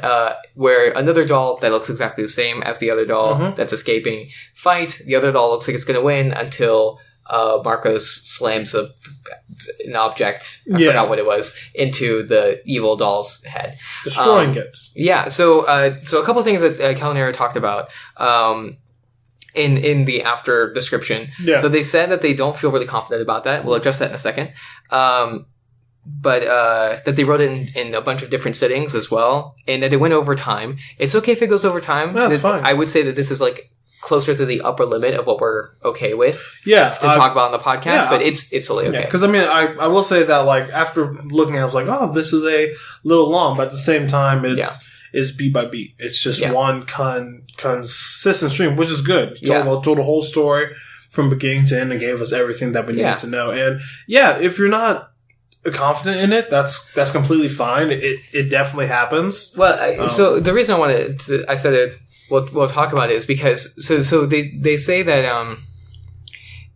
where another doll that looks exactly the same as the other doll that's escaping fight. The other doll looks like it's going to win until Marcos slams an object, I forgot what it was, into the evil doll's head. Destroying it. Yeah, so a couple of things that Calenero talked about. In the after description. Yeah. So they said that they don't feel really confident about that. We'll address that in a second. But that they wrote it in a bunch of different settings as well, and that it went over time. It's okay if it goes over time. That's fine. I would say that this is like closer to the upper limit of what we're okay with. Yeah. To talk about on the podcast, but it's totally okay. Because I will say that like after looking at it, I was like, oh, this is a little long, but at the same time, is beat by beat. It's just one consistent stream, which is good. Told the whole story from beginning to end and gave us everything that we needed to know. And if you're not confident in it, that's completely fine. It definitely happens. Well, so the reason I said it, we'll talk about it, is because so they say that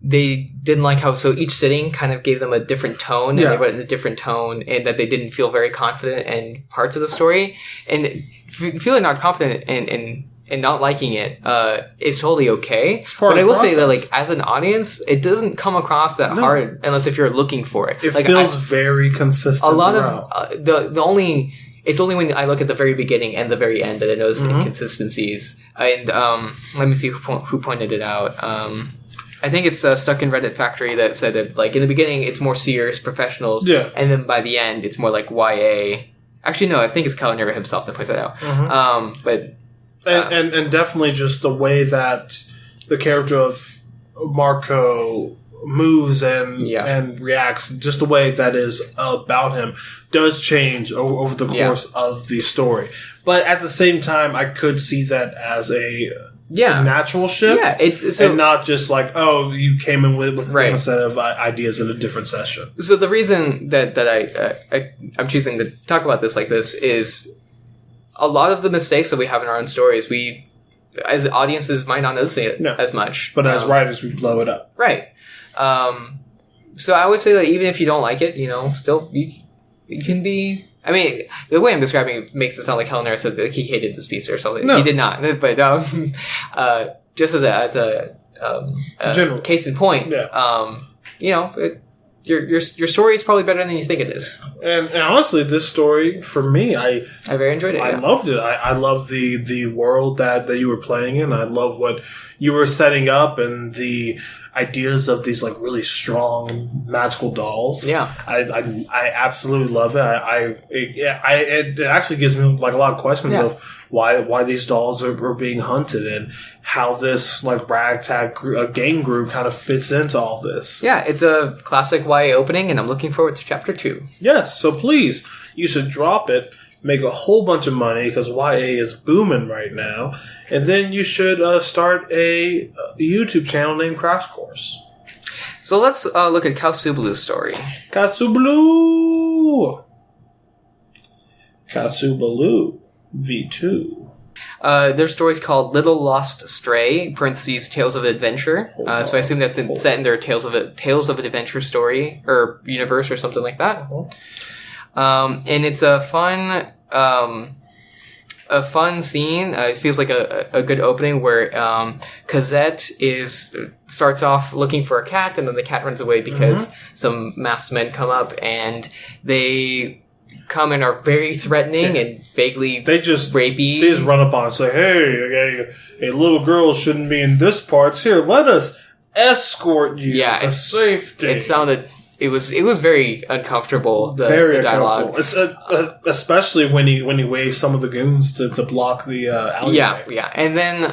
they didn't like how each sitting kind of gave them a different tone, and they wrote in a different tone, and that they didn't feel very confident in parts of the story. And feeling not confident and not liking it is totally okay. But I will say that, like, as an audience, it doesn't come across that hard unless if you're looking for it. It like, feels very consistent. A lot of it's only when I look at the very beginning and the very end that I notice inconsistencies. And let me see who pointed it out. I think it's Stuck in Reddit Factory that said that, like, in the beginning it's more serious professionals, and then by the end it's more like YA. Actually, no, I think it's Calenero himself that points that out. And definitely just the way that the character of Marco moves and reacts, just the way that is about him, does change over the course of the story. But at the same time, I could see that as a natural shift. Yeah, it's and not just like, oh, you came in with a different set of ideas in a different session. So the reason that I'm choosing to talk about this like this is a lot of the mistakes that we have in our own stories, we as audiences might not notice it as much, but as writers, we blow it up. Right. So I would say that even if you don't like it, still you can be. I mean, the way I'm describing it makes it sound like Helen said that he hated this piece or something. No. He did not. But just as a general case in point, your story is probably better than you think it is. And honestly, this story for me, I very enjoyed it. I loved it. I love the world that you were playing in. I love what you were setting up and the ideas of these like really strong magical dolls. Yeah, I absolutely love it. It actually gives me like a lot of questions of why these dolls are being hunted and how this like ragtag gang group kind of fits into all this. Yeah, it's a classic YA opening, and I'm looking forward to chapter 2. Yes, so please, you should drop it. Make a whole bunch of money because YA is booming right now. And then you should start a YouTube channel named Crash Course. So let's look at Kaosublu's story. Kaosublu V2. Their story's called Little Lost Stray, parentheses, Tales of Adventure. So I assume that's set in their Tales of an Adventure story, or universe, or something like that. And it's a fun scene. It feels like a good opening where Cosette starts off looking for a cat, and then the cat runs away because some masked men come up, and they come and are very threatening and vaguely rapey. They just run up on and say, hey, a little girl shouldn't be in this parts. Here, let us escort you to safety. It was very uncomfortable. The dialogue, especially when he waves some of the goons to block the alleyway. Yeah. And then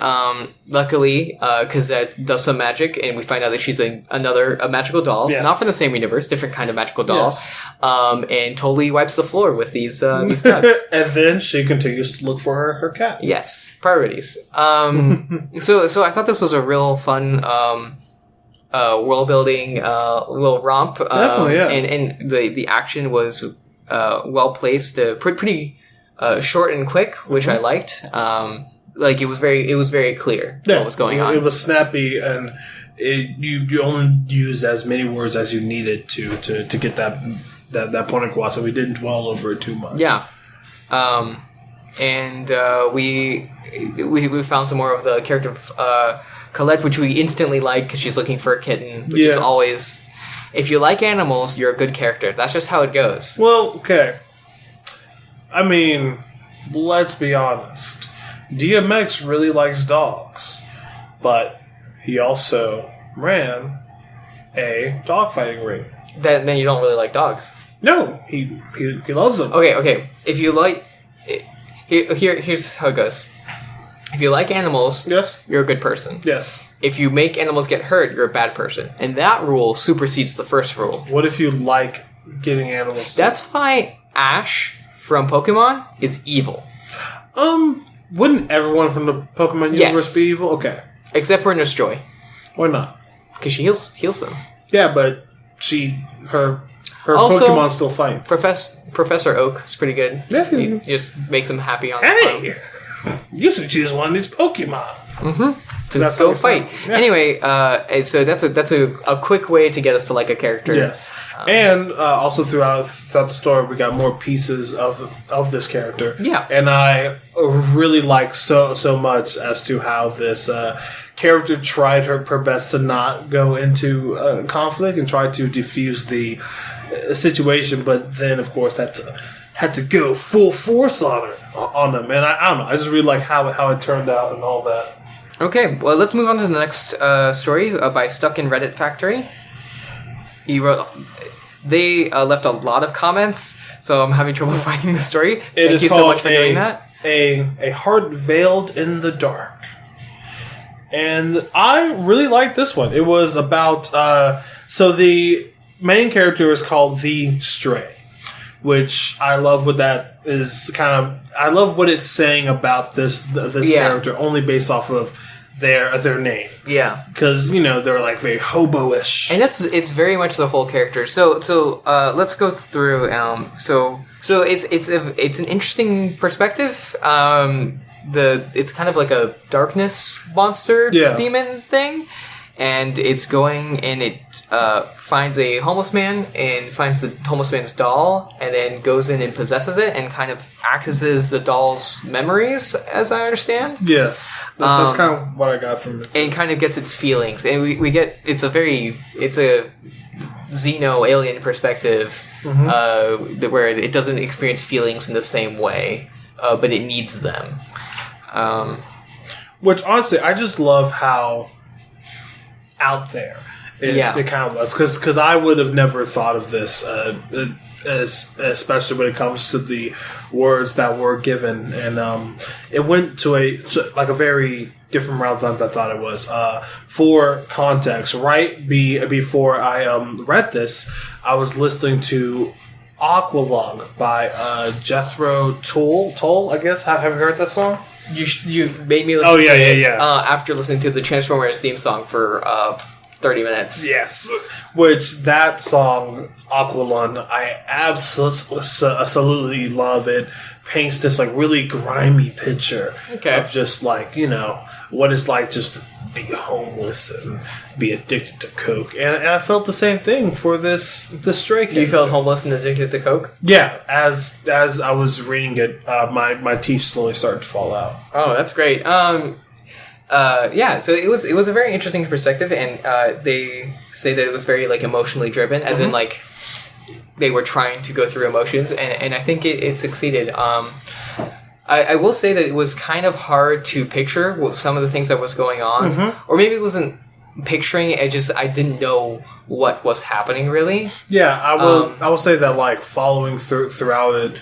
luckily, Cosette does some magic, and we find out that she's a magical doll, not from the same universe, different kind of magical doll, and totally wipes the floor with these nuts. And then she continues to look for her cat. Yes, priorities. So I thought this was a real fun. World building, little romp. Definitely, yeah. And the action was well placed, pretty short and quick, which I liked. It was very clear what was going on. It was snappy, and you only use as many words as you needed to get that point across, so we didn't dwell over it too much. Yeah. And we found some more of the character of Colette, which we instantly like because she's looking for a kitten, which is always... If you like animals, you're a good character. That's just how it goes. Well, okay. I mean, let's be honest. DMX really likes dogs, but he also ran a dogfighting ring. Then you don't really like dogs. No, he loves them. Okay. If you like... Here's how it goes. If you like animals, you're a good person. Yes. If you make animals get hurt, you're a bad person. And that rule supersedes the first rule. What if you like getting animals? That's why Ash from Pokemon is evil. Wouldn't everyone from the Pokemon universe be evil? Okay. Except for Nurse Joy. Why not? Because she heals them. Yeah, but her also, Pokemon still fights. Professor Oak is pretty good. Yeah. He just makes them happy on his phone. You should choose one of these Pokemon. To go fight. Yeah. Anyway, so that's a quick way to get us to like a character. Yes, and also throughout the story, we got more pieces of this character. Yeah, and I really like so much as to how this character tried her best to not go into conflict and try to defuse the situation, but then of course had to go full force on them, and I don't know. I just really like how it turned out and all that. Okay, well, let's move on to the next story by Stuck in Reddit Factory. They left a lot of comments, so I'm having trouble finding the story. Thank you so much for doing that. A Heart Veiled in the Dark. And I really liked this one. It was about... so the main character is called The Stray, which I love what that is kind of... I love what it's saying about this character, only based off of their name. Yeah, because they're like very hobo-ish, and it's very much the whole character. So let's go through. So it's an interesting perspective. It's kind of like a darkness monster demon thing, and it's going and it finds a homeless man and finds the homeless man's doll, and then goes in and possesses it and kind of accesses the doll's memories, as I understand. Yes, that's kind of what I got from it. And kind of gets its feelings, and we get it's a Xeno alien perspective, where it doesn't experience feelings in the same way, but it needs them. Which honestly, I just love how out there it kind of was, because I would have never thought of this, especially when it comes to the words that were given, and it went to a very different route than I thought it was. For context, right before I read this, I was listening to Aqualung by Jethro Tull, I guess. Have you heard that song? You made me listen to it after listening to the Transformers theme song for 30 minutes. Yes. Which, that song, Aqualung, I absolutely love it. Paints this really grimy picture of just what it's like just to be homeless and be addicted to coke. And I felt the same thing for this Stray character. You felt homeless and addicted to coke? Yeah, as I was reading it, my teeth slowly started to fall out. Oh, that's great. So it was a very interesting perspective, and they say that it was very emotionally driven, as in they were trying to go through emotions, and I think it succeeded. I will say that it was kind of hard to picture some of the things that was going on, or maybe it wasn't picturing it. I didn't know what was happening really. Yeah, I will say that following throughout it,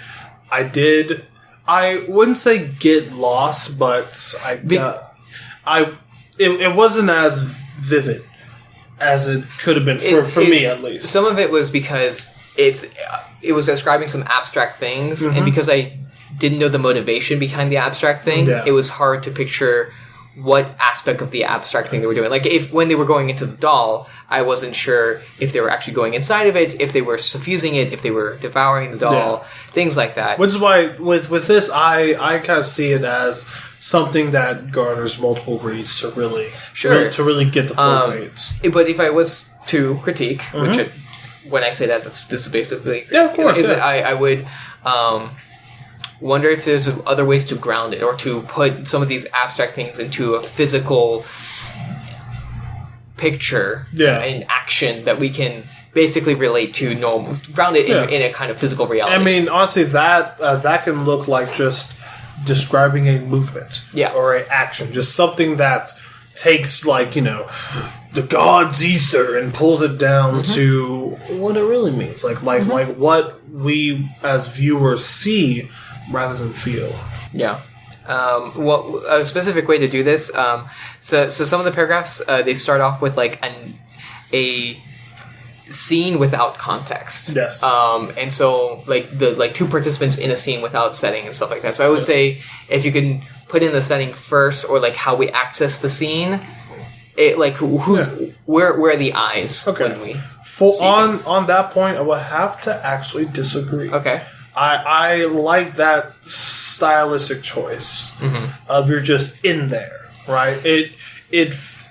I wouldn't say get lost, but it wasn't as vivid as it could have been for me, at least. Some of it was because it was describing some abstract things, and because I didn't know the motivation behind the abstract thing, it was hard to picture what aspect of the abstract thing they were doing. When they were going into the doll, I wasn't sure if they were actually going inside of it, if they were suffusing it, if they were devouring the doll, things like that. Which is why, with this, I kind of see it as something that garners multiple reads to really get the full reads. But if I was to critique, which when I say that, this is basically... Yeah, of course. I would... wonder if there's other ways to ground it, or to put some of these abstract things into a physical picture in action that we can basically relate to, ground it in a kind of physical reality. I mean, honestly, that can look like just describing a movement or an action, just something that takes the god's ether and pulls it down to what it really means, like what we as viewers see rather than feel. Yeah. Well, a specific way to do this. So some of the paragraphs they start off with a scene without context. Yes. And so the two participants in a scene without setting and stuff like that. So I would say if you can put in the setting first, or how we access the scene. It where are the eyes when we on that point, I would have to actually disagree. Okay. I like that stylistic choice of you're just in there, right?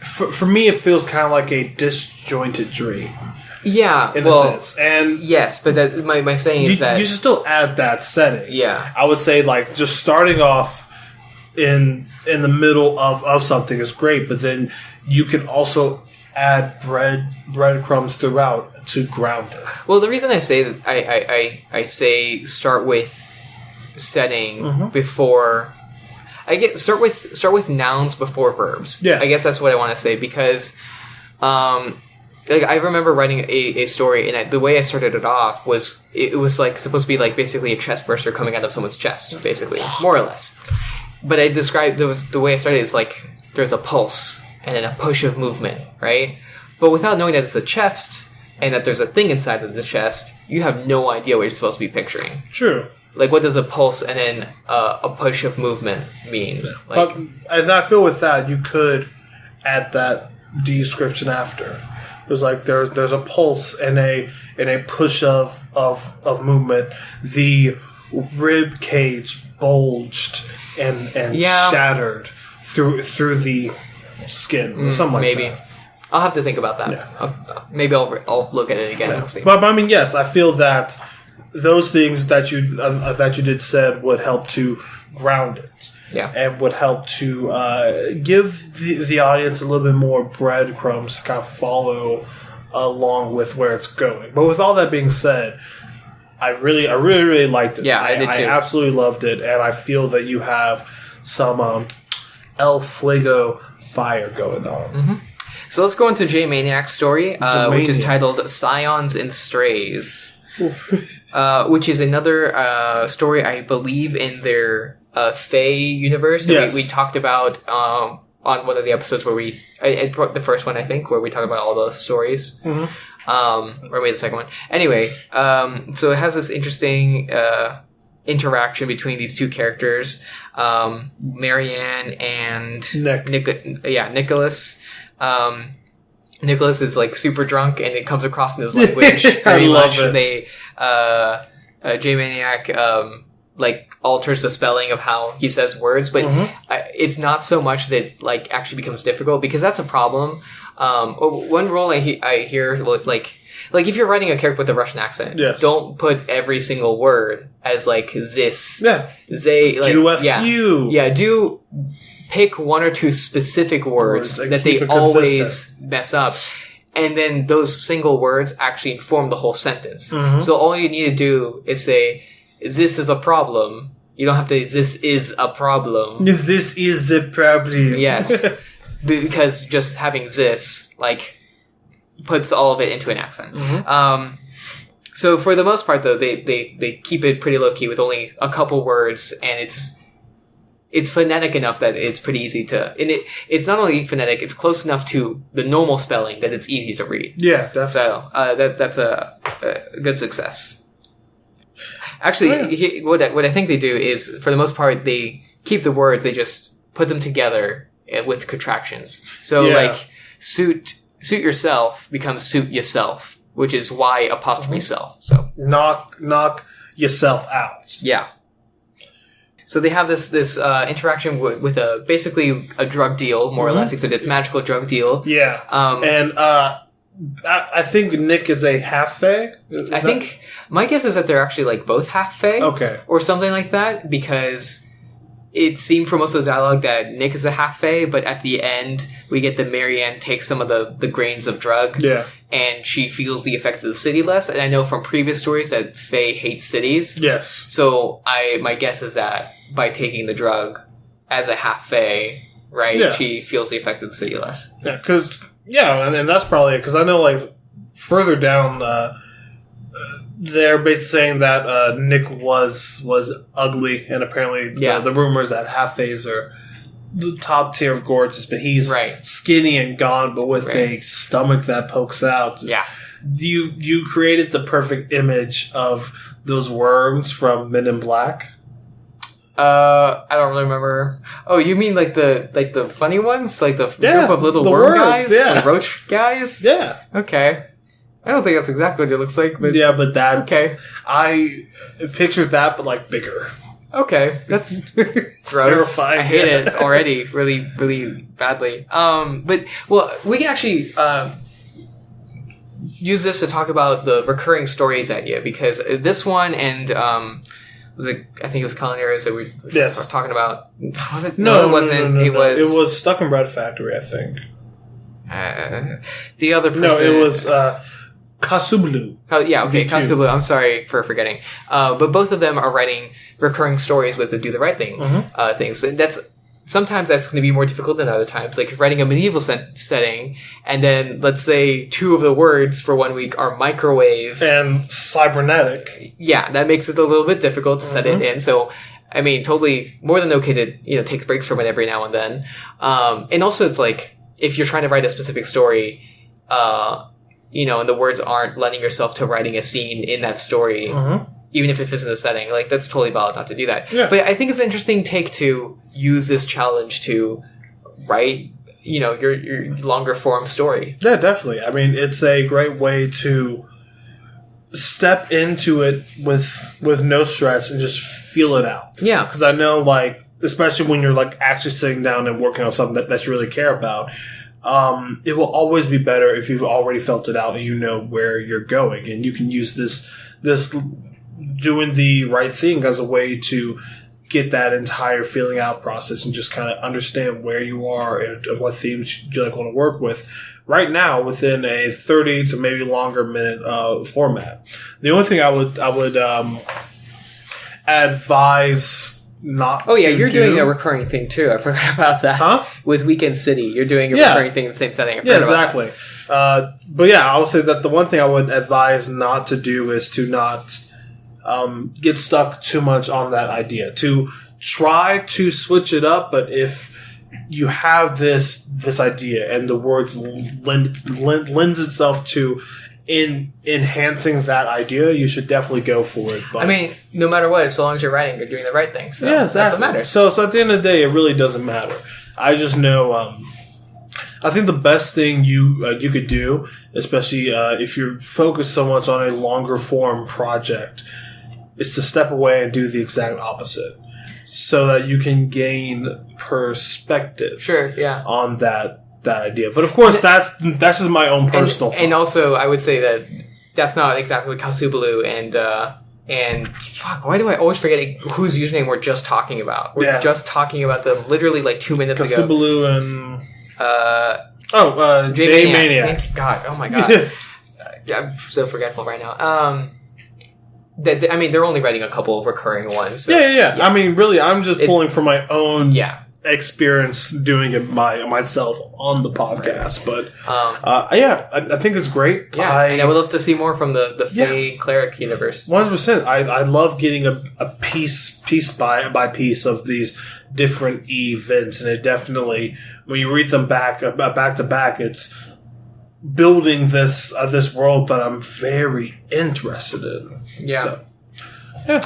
For me, it feels kind of like a disjointed dream. Yeah, in a sense, and yes, but my saying is that you should still add that setting. Yeah, I would say just starting off in the middle of something is great, but then you can also add breadcrumbs throughout to ground it. Well, the reason I say that I say start with setting before start with nouns before verbs. Yeah, I guess that's what I want to say, because I remember writing a story, and the way I started it off was it was supposed to be basically a chest burster coming out of someone's chest, basically, more or less. But I described the way I started is there's a pulse and then a push of movement, right? But without knowing that it's a chest, and that there's a thing inside of the chest, you have no idea what you're supposed to be picturing. True. Like, what does a pulse and then a push of movement mean? Yeah. Like, and I feel with that, you could add that description after. It was like there's a pulse and a push of movement. The rib cage bulged and shattered through the skin, or something like maybe. that. I'll have to think about that. Yeah. Maybe I'll look at it again. Yeah. And see. But I mean, yes, I feel that those things that you did said would help to ground it. Yeah. And would help to give the audience a little bit more breadcrumbs to kind of follow along with where it's going. But with all that being said, I really liked it. Yeah, I did too. I absolutely loved it, and I feel that you have some El Fuego fire going on. Mm-hmm. So let's go into J Maniac's story, which is titled Scions and Strays, which is another story, I believe, in their Fae universe that we talked about on one of the episodes where the first one, I think, where we talk about all the stories. Mm-hmm. Or maybe the second one. Anyway, so it has this interesting interaction between these two characters, Marianne and Nicholas. Nicholas is like super drunk, and it comes across in his language very much. They J Maniac like alters the spelling of how he says words, but it's not so much that it like actually becomes difficult, because that's a problem. One rule I hear, like if you're writing a character with a Russian accent, don't put every single word as like this, they, like, do a few, do pick one or two specific words that they always mess up, and then those single words actually inform the whole sentence. So all you need to do is say, "This is a problem." You don't have to. This is a problem. This is the problem. Yes, because just having this like puts all of it into an accent. So for the most part, though, they keep it pretty low key with only a couple words, and it's phonetic enough that it's pretty easy to. And it's not only phonetic; it's close enough to the normal spelling that it's easy to read. Yeah, definitely. So that's a good success. Actually, what I think they do is, for the most part, they keep the words. They just put them together with contractions. So, like, suit yourself becomes suit yourself, which is Y apostrophe self. So knock yourself out. Yeah. So they have this interaction with basically a drug deal, more or less, except it's a magical drug deal. Yeah. I think Nick is a half fae. I think my guess is that they're actually like both half fae, or something like that, because it seemed for most of the dialogue that Nick is a half fae, but at the end we get that Marianne takes some of the grains of drug, and she feels the effect of the city less. And I know from previous stories that fae hate cities. Yes. So my guess is that by taking the drug as a half fae, right, she feels the effect of the city less. Yeah, because. Yeah, and that's probably it, because I know, like, further down, they're basically saying that Nick was ugly, and apparently the rumors that half-faes are the top tier of gorgeous, but he's skinny and gaunt, but with a stomach that pokes out. You created the perfect image of those worms from Men in Black. I don't really remember. Oh, you mean like the funny ones? Like the group of little worm guys? The roach guys? Yeah. Okay. I don't think that's exactly what it looks like, but... Yeah, but that's... Okay. I pictured that, but like bigger. Okay. That's gross. Terrifying. I hate it already really, really badly. But, well, we can actually, use this to talk about the recurring stories at you, because this one and, I think it was Culinarius that we were talking about. Was it? No, it wasn't. It was Stuck in Bread Factory, I think. The other person. No, it was Kasublu. Oh, yeah, okay, Kasublu. I'm sorry for forgetting. But both of them are writing recurring stories with the Do the Right Thing things. And sometimes that's going to be more difficult than other times. Like if writing a medieval setting, and then let's say 2 of the words for 1 week are microwave and cybernetic. Yeah, that makes it a little bit difficult to set it in. So, I mean, totally more than okay to take a break from it every now and then. And also, it's like if you're trying to write a specific story, and the words aren't lending yourself to writing a scene in that story, even if it fits in the setting, like, that's totally valid not to do that. Yeah. But I think it's an interesting take to use this challenge to write, your longer form story. Yeah, definitely. I mean, it's a great way to step into it with no stress and just feel it out. Yeah. Because I know, like, especially when you're, like, actually sitting down and working on something that you really care about, it will always be better if you've already felt it out and you know where you're going. And you can use this doing the right thing as a way to get that entire feeling out process and just kind of understand where you are and what themes you like want to work with right now within a 30 to maybe longer minute format. The only thing I would advise not Oh, yeah, to you're doing a recurring thing, too. I forgot about that. Huh? With Weekend City, you're doing a recurring thing in the same setting. Yeah, exactly. But yeah, I would say that the one thing I would advise not to do is to not get stuck too much on that idea. To try to switch it up, but if you have this idea and the words lends itself to enhancing that idea, you should definitely go for it. But I mean, no matter what, as long as you're writing, you're doing the right thing. So yeah, exactly. That's what matters. So at the end of the day, it really doesn't matter. I just know. I think the best thing you could do, especially if you're focused so much on a longer form project, is to step away and do the exact opposite, so that you can gain perspective. Sure, yeah. On that idea. But of course, that's just my own personal. And also, I would say that's not exactly what Kasubalu and fuck, why do I always forget whose username we're just talking about? We're just talking about them literally like 2 minutes ago. Kasubalu and J-Maniac. God, oh my god. I'm so forgetful right now. They're only writing a couple of recurring ones. So, yeah. I mean, really, I'm just pulling from my own experience doing it myself on the podcast. But I think it's great. Yeah, and I would love to see more from the Fae Cleric universe. 100%. I love getting a piece by piece of these different events, and it definitely, when you read them back to back, it's building this world that I'm very interested in. Yeah. So, yeah.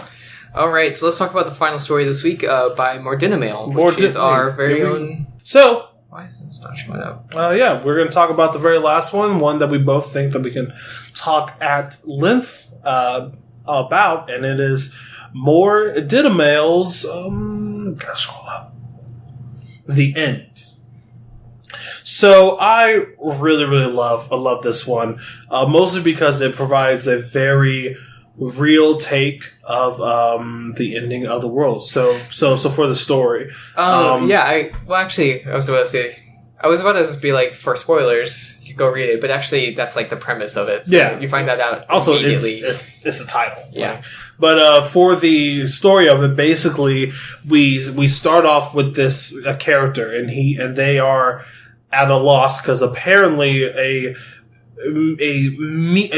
All right, so let's talk about the final story this week by Mordinamail, which is our very own... So... Why is it not showing up? Yeah, we're going to talk about the very last one that we both think that we can talk at length about, and it is Mordinamail's... gotta scroll up. The End. So I really, really love this one, mostly because it provides a very real take of the ending of the world. So for the story, I was about to be like, for spoilers, you go read it, but actually that's like the premise of it. So you find that out also immediately. It's a title. Yeah. Right? But for the story of it, basically we start off with this character, and they are at a loss because apparently a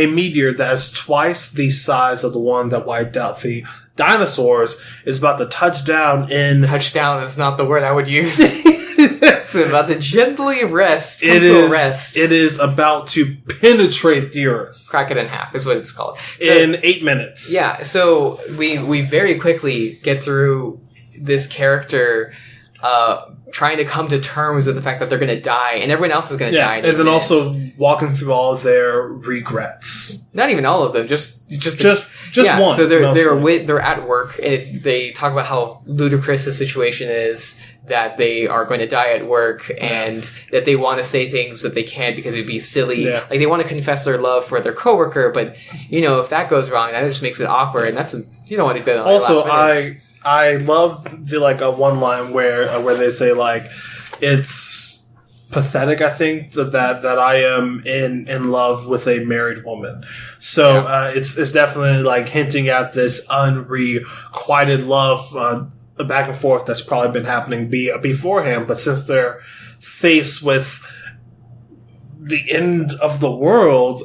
meteor that is twice the size of the one that wiped out the dinosaurs is about to touch down in... Touchdown is not the word I would use. It's about to gently rest. It is about to penetrate the Earth. Crack it in half is what it's called. So, in 8 minutes. Yeah, so we very quickly get through this character trying to come to terms with the fact that they're going to die, and everyone else is going to die. And then also walking through all of their regrets. Not even all of them, just one. So they're at work, and they talk about how ludicrous the situation is, that they are going to die at work, and that they want to say things that they can't because it'd be silly. Yeah. Like, they want to confess their love for their coworker, but if that goes wrong, that just makes it awkward, and you don't want to do that. Also, I love the a one line where they say it's pathetic. I think that I am in love with a married woman. So it's definitely hinting at this unrequited love back and forth that's probably been happening beforehand. But since they're faced with the end of the world,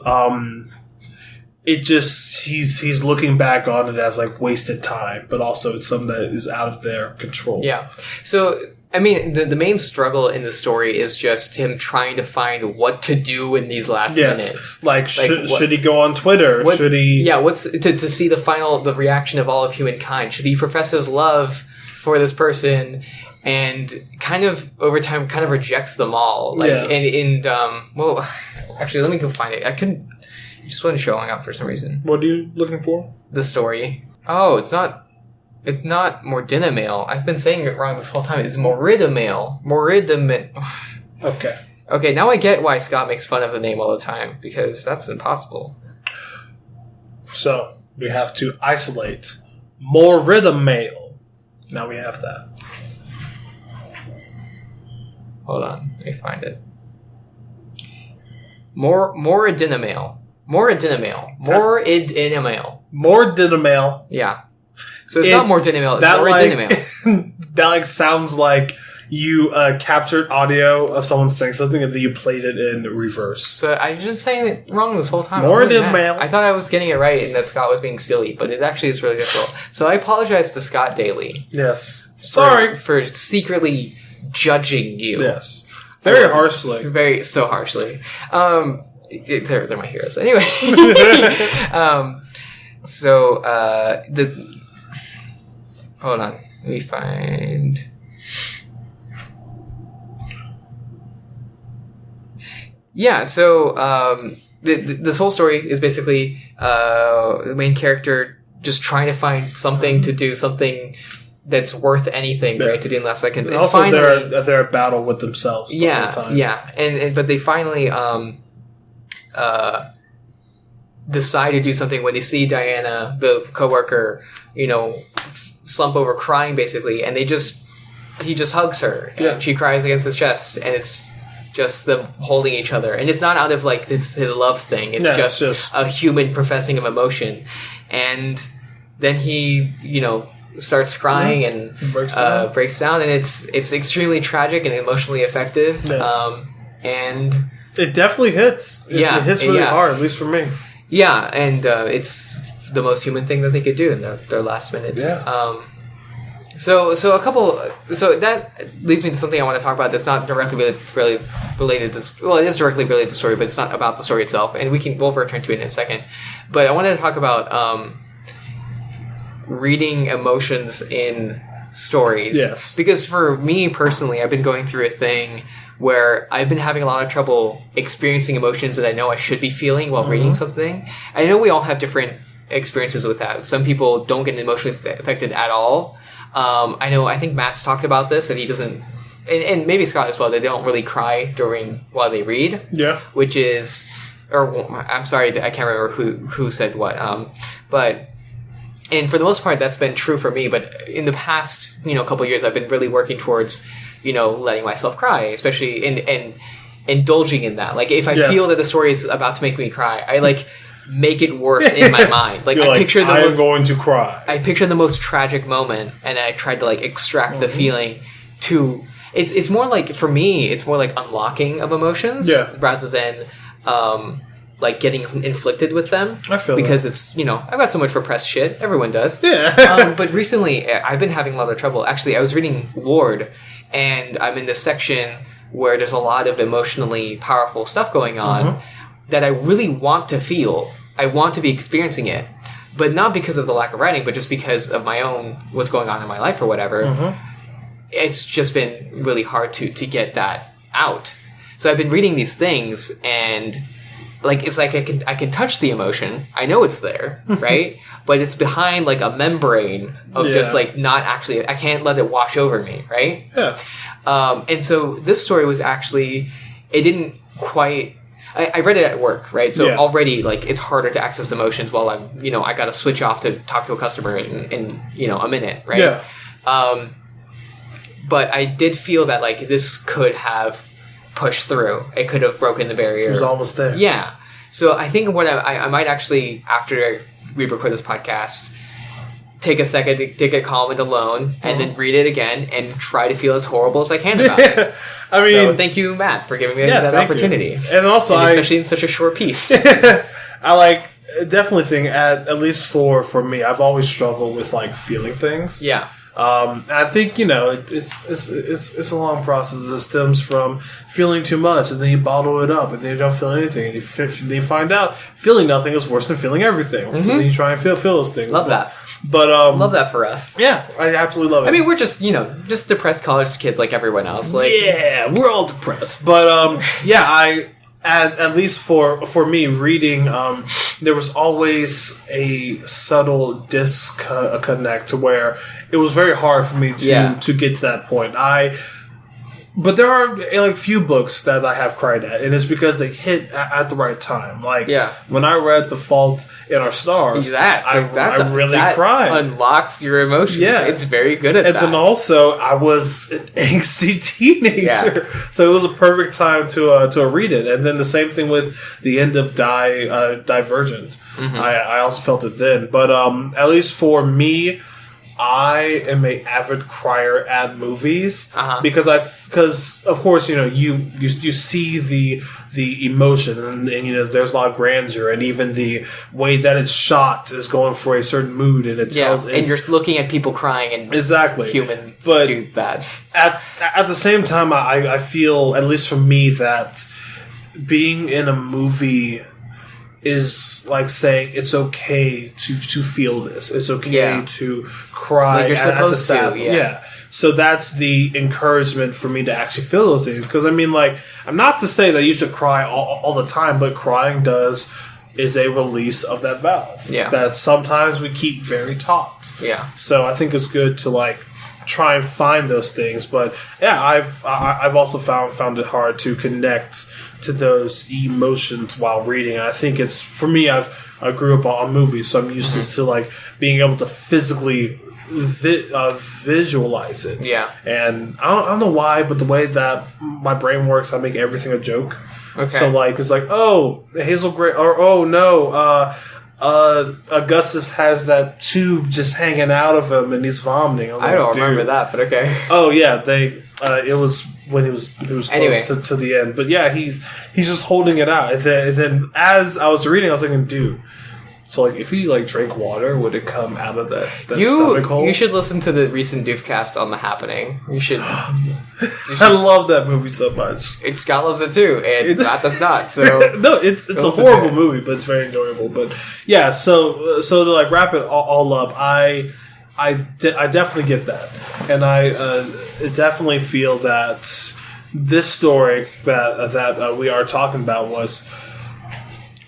he's looking back on it as wasted time, but also it's something that is out of their control. Yeah. So I mean, the main struggle in the story is just him trying to find what to do in these last minutes. Like should he go on Twitter? Should he? Yeah, what's to see the reaction of all of humankind? Should he profess his love for this person and kind of over time kind of rejects them all? Like well, actually, let me go find it. It just wasn't showing up for some reason. What are you looking for? The story. Oh, it's not Mordinamail. I've been saying it wrong this whole time. It's Moridamail. Okay. Okay, now I get why Scott makes fun of the name all the time, because that's impossible. So, we have to isolate Moridamail. Now we have that. Hold on, let me find it. Moridinamail. Yeah. So it's not Moridinamail, it's Moridinamail. That sounds like you captured audio of someone saying something and then you played it in reverse. So I've been saying it wrong this whole time. Moridinamail. I thought I was getting it right and that Scott was being silly, but it actually is really difficult. So I apologize to Scott Daly. Yes. Sorry. For secretly judging you. Yes. Very harshly. So harshly. They're my heroes. Anyway. Hold on. Let me find... Yeah, so this whole story is basically the main character just trying to find something to do, something that's worth anything, right, to do in the last seconds. And also, finally, they're at battle with themselves the whole time. Yeah. But they finally decide to do something when they see Diana, the coworker, slump over crying, basically, and he just hugs her, and she cries against his chest, and it's just them holding each other, and it's not out of like his love thing. It's just a human professing of emotion, and then he starts crying and breaks down, and it's extremely tragic and emotionally effective. Yes. And it definitely hits. It hits really hard, at least for me. Yeah, and it's the most human thing that they could do in their last minutes. Yeah. So that leads me to something I want to talk about that's not directly really related to... Well, it is directly related to the story, but it's not about the story itself, and we'll return to it in a second. But I wanted to talk about reading emotions in stories. Yes. Because for me personally, I've been going through a thing where I've been having a lot of trouble experiencing emotions that I know I should be feeling while reading something. I know we all have different experiences with that. Some people don't get emotionally affected at all. I think Matt's talked about this, that he doesn't, and maybe Scott as well, they don't really cry while they read. Yeah. Which is, I'm sorry, I can't remember who said what. And for the most part, that's been true for me. But in the past, couple of years, I've been really working towards, letting myself cry, especially and indulging in that. Like if I feel that the story is about to make me cry, I make it worse in my mind. Like I picture I'm going to cry. I picture the most tragic moment, and I tried to extract the feeling to. It's more like, for me, it's more like unlocking of emotions, rather than getting inflicted with them. I feel because it's I've got so much repressed shit. Everyone does. Yeah. But recently, I've been having a lot of trouble. Actually, I was reading Ward, and I'm in this section where there's a lot of emotionally powerful stuff going on. That I really want to feel. I want to be experiencing it. But not because of the lack of writing, but just because of my own, what's going on in my life or whatever. It's just been really hard to get that out. So I've been reading these things, and it's like I can touch the emotion. I know it's there, right? But it's behind a membrane of just not actually, I can't let it wash over me, right? Yeah. And so this story was actually, it didn't quite... I read it at work, right? So already, it's harder to access emotions while I'm, I got to switch off to talk to a customer in a minute, right? Yeah. But I did feel that, this could have pushed through. It could have broken the barrier. It was almost there. Yeah. So I think what I might actually, after we record this podcast, take a second to get calm and alone, and then read it again and try to feel as horrible as I can about it. I mean, so thank you, Matt, for giving me that opportunity. You. And also, especially in such a short piece. I definitely think at least for me, I've always struggled with feeling things. Yeah. And I think it's a long process. It stems from feeling too much, and then you bottle it up, and then you don't feel anything, and you find out feeling nothing is worse than feeling everything. So then you try and feel those things. Love that. But love that for us. Yeah, I absolutely love it. I mean, we're just just depressed college kids like everyone else. Like, yeah, we're all depressed. But yeah, at least for me, reading, there was always a subtle disconnect where it was very hard for me to get to that point. But there are like few books that I have cried at, and it's because they hit at the right time. Like when I read The Fault in Our Stars, I really cried. Unlocks your emotions. Yeah, it's very good at that. And then also, I was an angsty teenager, so it was a perfect time to read it. And then the same thing with the end of Divergent. Mm-hmm. I also felt it then, but at least for me, I am an avid crier at movies because of course you see the emotion and there's a lot of grandeur, and even the way that it's shot is going for a certain mood, and it tells and you're looking at people crying, and exactly humans do that. At the same time, I feel, at least for me, that being in a movie is like saying it's okay to feel this. It's okay to cry. Like you're supposed to. Yeah. So that's the encouragement for me to actually feel those things. Because I mean, like, I'm not to say that you should cry all the time, but crying is a release of that valve. Yeah. That sometimes we keep very taut. Yeah. So I think it's good to like try and find those things. But yeah, I've also found it hard to connect to those emotions while reading. And I think it's, for me, I grew up on movies, so I'm used to like being able to physically visualize it. Yeah. And I don't know why, but the way that my brain works, I make everything a joke. Okay. So like, it's like, oh, Hazel Gray, or oh no, Augustus has that tube just hanging out of him and he's vomiting. I don't remember that, but okay. Oh yeah, it was when he was close to the end. But yeah, he's just holding it out. And then as I was reading, I was thinking, dude, so like if he like drank water, would it come out of that stomach hole? You should listen to the recent Doofcast on The Happening. You should. I love that movie so much. Scott loves it too, and Matt does not. So no, it's a horrible movie, but it's very enjoyable. But yeah, so to like wrap it all up, I definitely get that, and I definitely feel that this story that we are talking about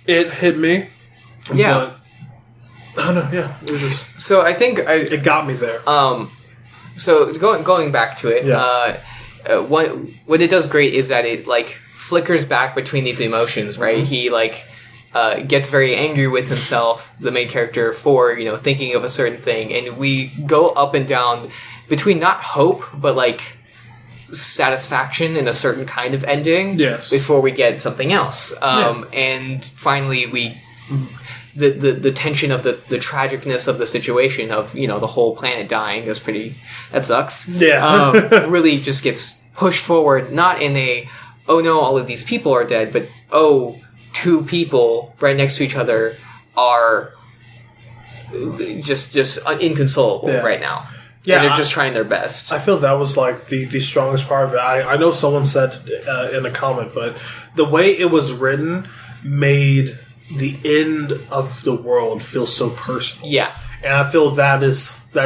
it hit me. Yeah. But, I don't know. Yeah. So I think it got me there. So going back to it, what it does great is that it like flickers back between these emotions, right? Mm-hmm. He like gets very angry with himself, the main character, for thinking of a certain thing, and we go up and down between not hope but like satisfaction in a certain kind of ending. Yes. Before we get something else, and finally the tension of the tragicness of the situation of the whole planet dying that sucks. Really just gets pushed forward, not in a oh no all of these people are dead, but two people right next to each other are just inconsolable right now. Yeah, and they're just trying their best. I feel that was like the strongest part of it. I know someone said in a comment, but the way it was written made the end of the world feels so personal. Yeah. And I feel that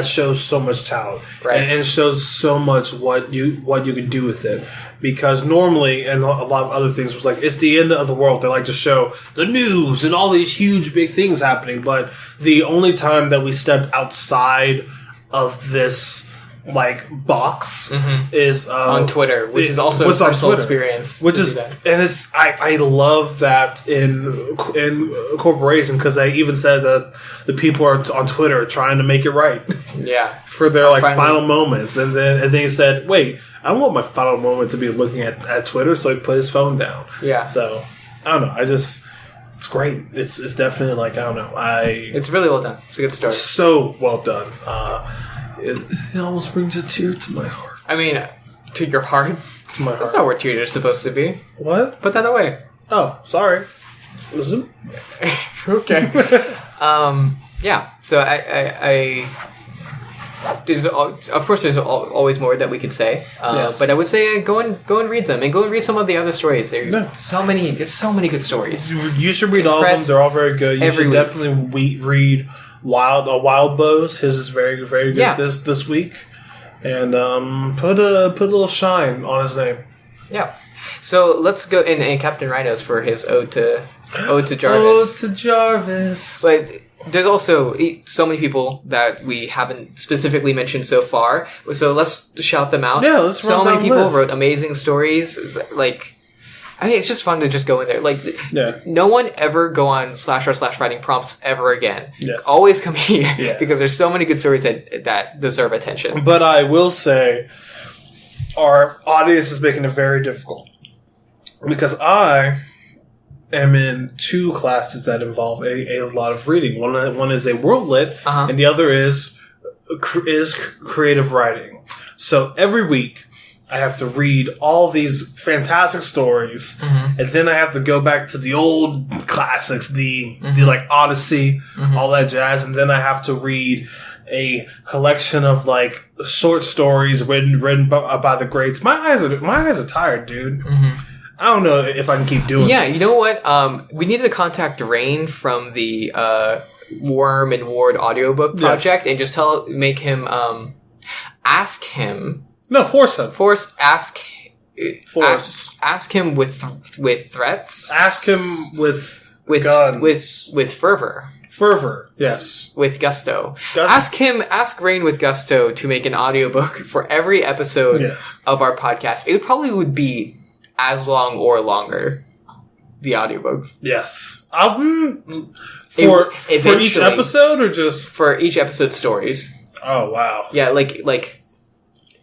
shows so much talent. Right. And shows so much what you can do with it. Because normally, and a lot of other things, was like, it's the end of the world. They like to show the news and all these huge big things happening. But the only time that we stepped outside of this like box is on Twitter, which is also a personal experience. Which is, and it's I love that in corporation, because they even said that the people are on Twitter trying to make it right. Yeah, for their like final moments, and then he said, "Wait, I want my final moment to be looking at Twitter," so he put his phone down. Yeah, so I don't know. It's great. It's definitely like, I don't know. It's really well done. It's a good story. So well done. It almost brings a tear to my heart. I mean, to your heart? To my heart. That's not where tears are supposed to be. What? Put that away. Oh, sorry. Listen. Okay. Yeah. So I of course, there's always more that we could say. Yes. But I would say go and read them, and go and read some of the other stories. There's so many good stories. You should read all of them. They're all very good. You should definitely read Wildbow's. His is very, very good this week. And put a little shine on his name. Yeah. So let's go and Captain Rhino's for his ode to Jarvis. Ode to Jarvis. But there's also so many people that we haven't specifically mentioned so far. So let's shout them out. Yeah, let's run so many down people list. wrote amazing stories. Like, I mean, it's just fun to just go in there. Like, no one ever go on /r/writing prompts ever again. Yes. Always come here because there's so many good stories that deserve attention. But I will say, our audience is making it very difficult because I am in 2 classes that involve a lot of reading. One is a world lit, and the other is creative writing. So every week, I have to read all these fantastic stories, and then I have to go back to the old classics, the like Odyssey, all that jazz, and then I have to read a collection of like short stories written by the greats. My eyes are tired, dude. I don't know if I can keep doing this. Yeah, you know what? We needed to contact Rain from the Worm and Ward audiobook project and just ask him. No, force him. Ask him with threats. Ask him with guns. With fervor. Fervor, yes. With gusto. Ask Rain with gusto to make an audiobook for every episode of our podcast. It would be as long or longer. The audiobook. Yes. For each episode or just for each episode stories. Oh wow. Yeah, like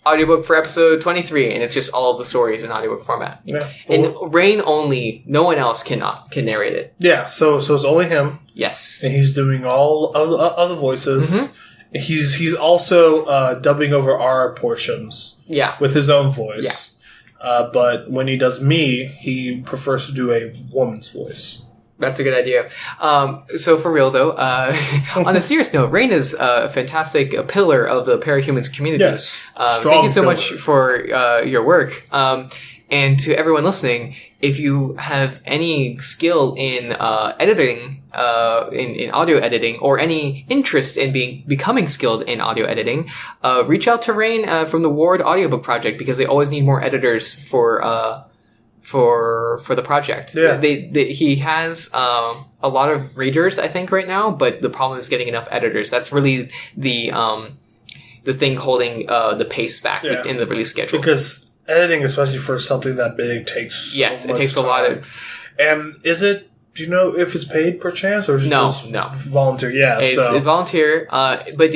audiobook for episode 23, and it's just all of the stories in audiobook format. Yeah. And Rain only, no one else can narrate it. Yeah, so it's only him. Yes. And he's doing all of the other voices. He's also dubbing over our portions. Yeah. With his own voice. Yeah. But when he does me, he prefers to do a woman's voice. That's a good idea. So for real though, on a serious note, Rain is a fantastic pillar of the Parahumans community. Yes. Thank you so much for your work. And to everyone listening, if you have any skill in editing, in audio editing, or any interest in becoming skilled in audio editing, reach out to Rain from the Ward Audiobook Project, because they always need more editors for the project. Yeah. He has a lot of readers, I think, right now, but the problem is getting enough editors. That's really the thing holding the pace back in the release schedule. Because editing, especially for something that big, takes it takes a lot of. And do you know if it's paid per chance, or is it just volunteer? Yeah, it's volunteer. But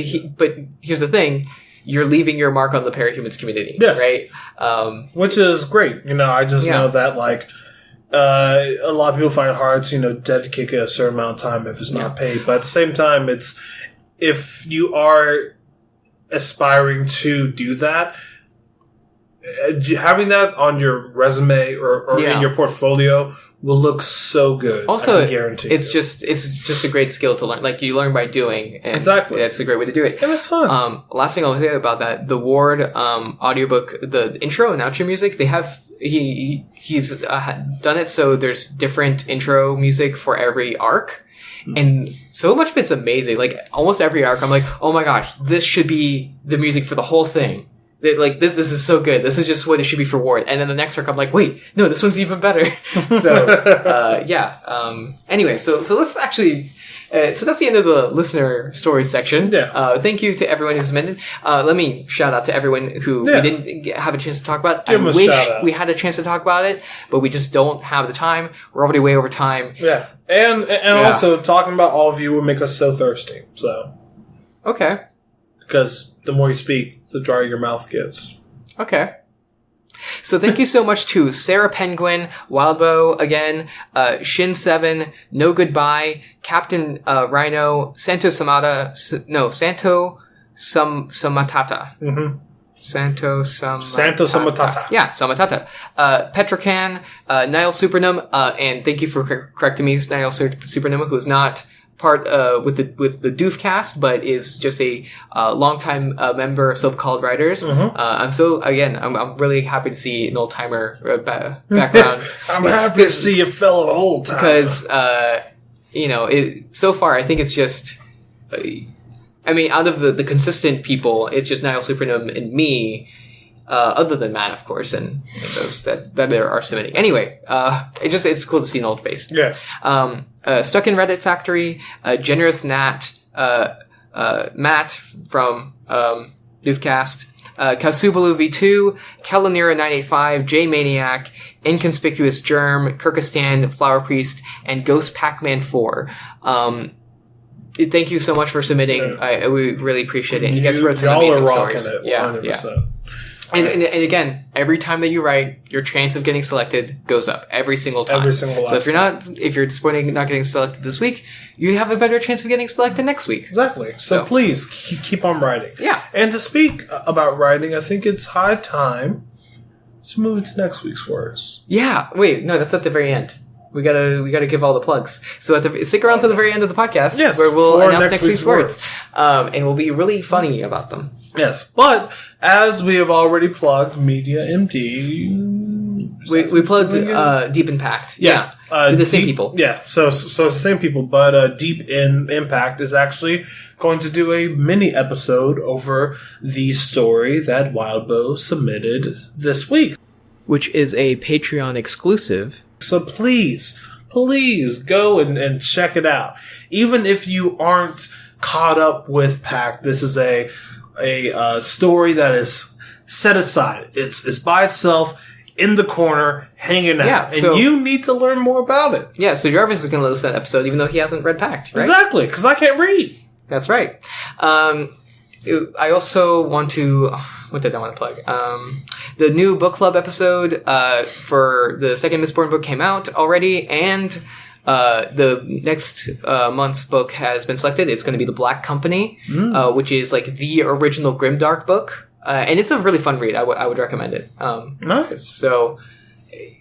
here's the thing. You're leaving your mark on the Parahumans community, right? Which is great. I just know that a lot of people find it hard to dedicate a certain amount of time if it's not paid. But at the same time, it's if you are aspiring to do that, having that on your resume or in your portfolio will look so good. Also, I can guarantee it's just a great skill to learn. Like, you learn by doing, and exactly, that's a great way to do it. It was fun. Last thing I'll say about that: the Ward audiobook, the intro and outro music, they have he's done it so there's different intro music for every arc. And so much of it's amazing. Like, almost every arc, I'm like, oh my gosh, this should be the music for the whole thing. Like, this is so good. This is just what it should be for Ward. And then the next arc, I'm like, wait, no, this one's even better. So, anyway, so let's actually, so that's the end of the listener stories section. Yeah. Thank you to everyone who's submitted. Let me shout out to everyone who we didn't have a chance to talk about. I wish we had a chance to talk about it, but we just don't have the time. We're already way over time. Yeah. And also, talking about all of you would make us so thirsty. So. Okay. Because the more you speak, the drier your mouth gets. Okay. So thank you so much to Sarah Penguin, Wildbow again, Shin7, No Goodbye, Captain Rhino, Santo Samatata. Mm-hmm. Santo Samatata. Yeah, Samatata. Petrocan, Niall Supernum, and thank you for correcting me, Niall Supernum, who's not part with the Doof cast, but is just a longtime member of So-Called Writers. I'm really happy to see an old timer background. I'm happy to see a fellow old timer because so far I think it's just. Out of the consistent people, it's just Niall Supernum and me. Other than Matt, of course, and those that there are so many. Anyway, it's cool to see an old face. Yeah. Stuck in Reddit Factory, Generous Nat, Matt from Doofcast, Kasubalu V2, Kalanira 985, J Maniac, Inconspicuous Germ, Kyrgyzstan, Flower Priest, and Ghost Pac-Man 4. Thank you so much for submitting. We really appreciate it. And you guys wrote some amazing stories. It, 100%. Yeah. And again, every time that you write, your chance of getting selected goes up every single time. So if you're disappointed not getting selected this week, you have a better chance of getting selected next week. Exactly. So please keep on writing. Yeah. And to speak about writing, I think it's high time to move into next week's words. Yeah. Wait, no, that's at the very end. We gotta give all the plugs. So stick around to the very end of the podcast, where we'll announce next week's words, and we'll be really funny about them. Yes, but as we have already plugged Media MD, we plugged Deep Impact. Yeah, the same people. Yeah, so it's the same people, but Deep Impact is actually going to do a mini episode over the story that Wildbow submitted this week, which is a Patreon exclusive. So please go and check it out. Even if you aren't caught up with Pact, this is a story that is set aside. It's by itself in the corner, hanging out. And you need to learn more about it. Yeah, so Jarvis is going to listen to that episode even though he hasn't read Pact, right? Exactly, because I can't read. That's right. I also want to... What did I want to plug? The new book club episode for the second Mistborn book came out already, and the next month's book has been selected. It's going to be The Black Company, which is like the original Grimdark book, and it's a really fun read. I would recommend it. Nice. So,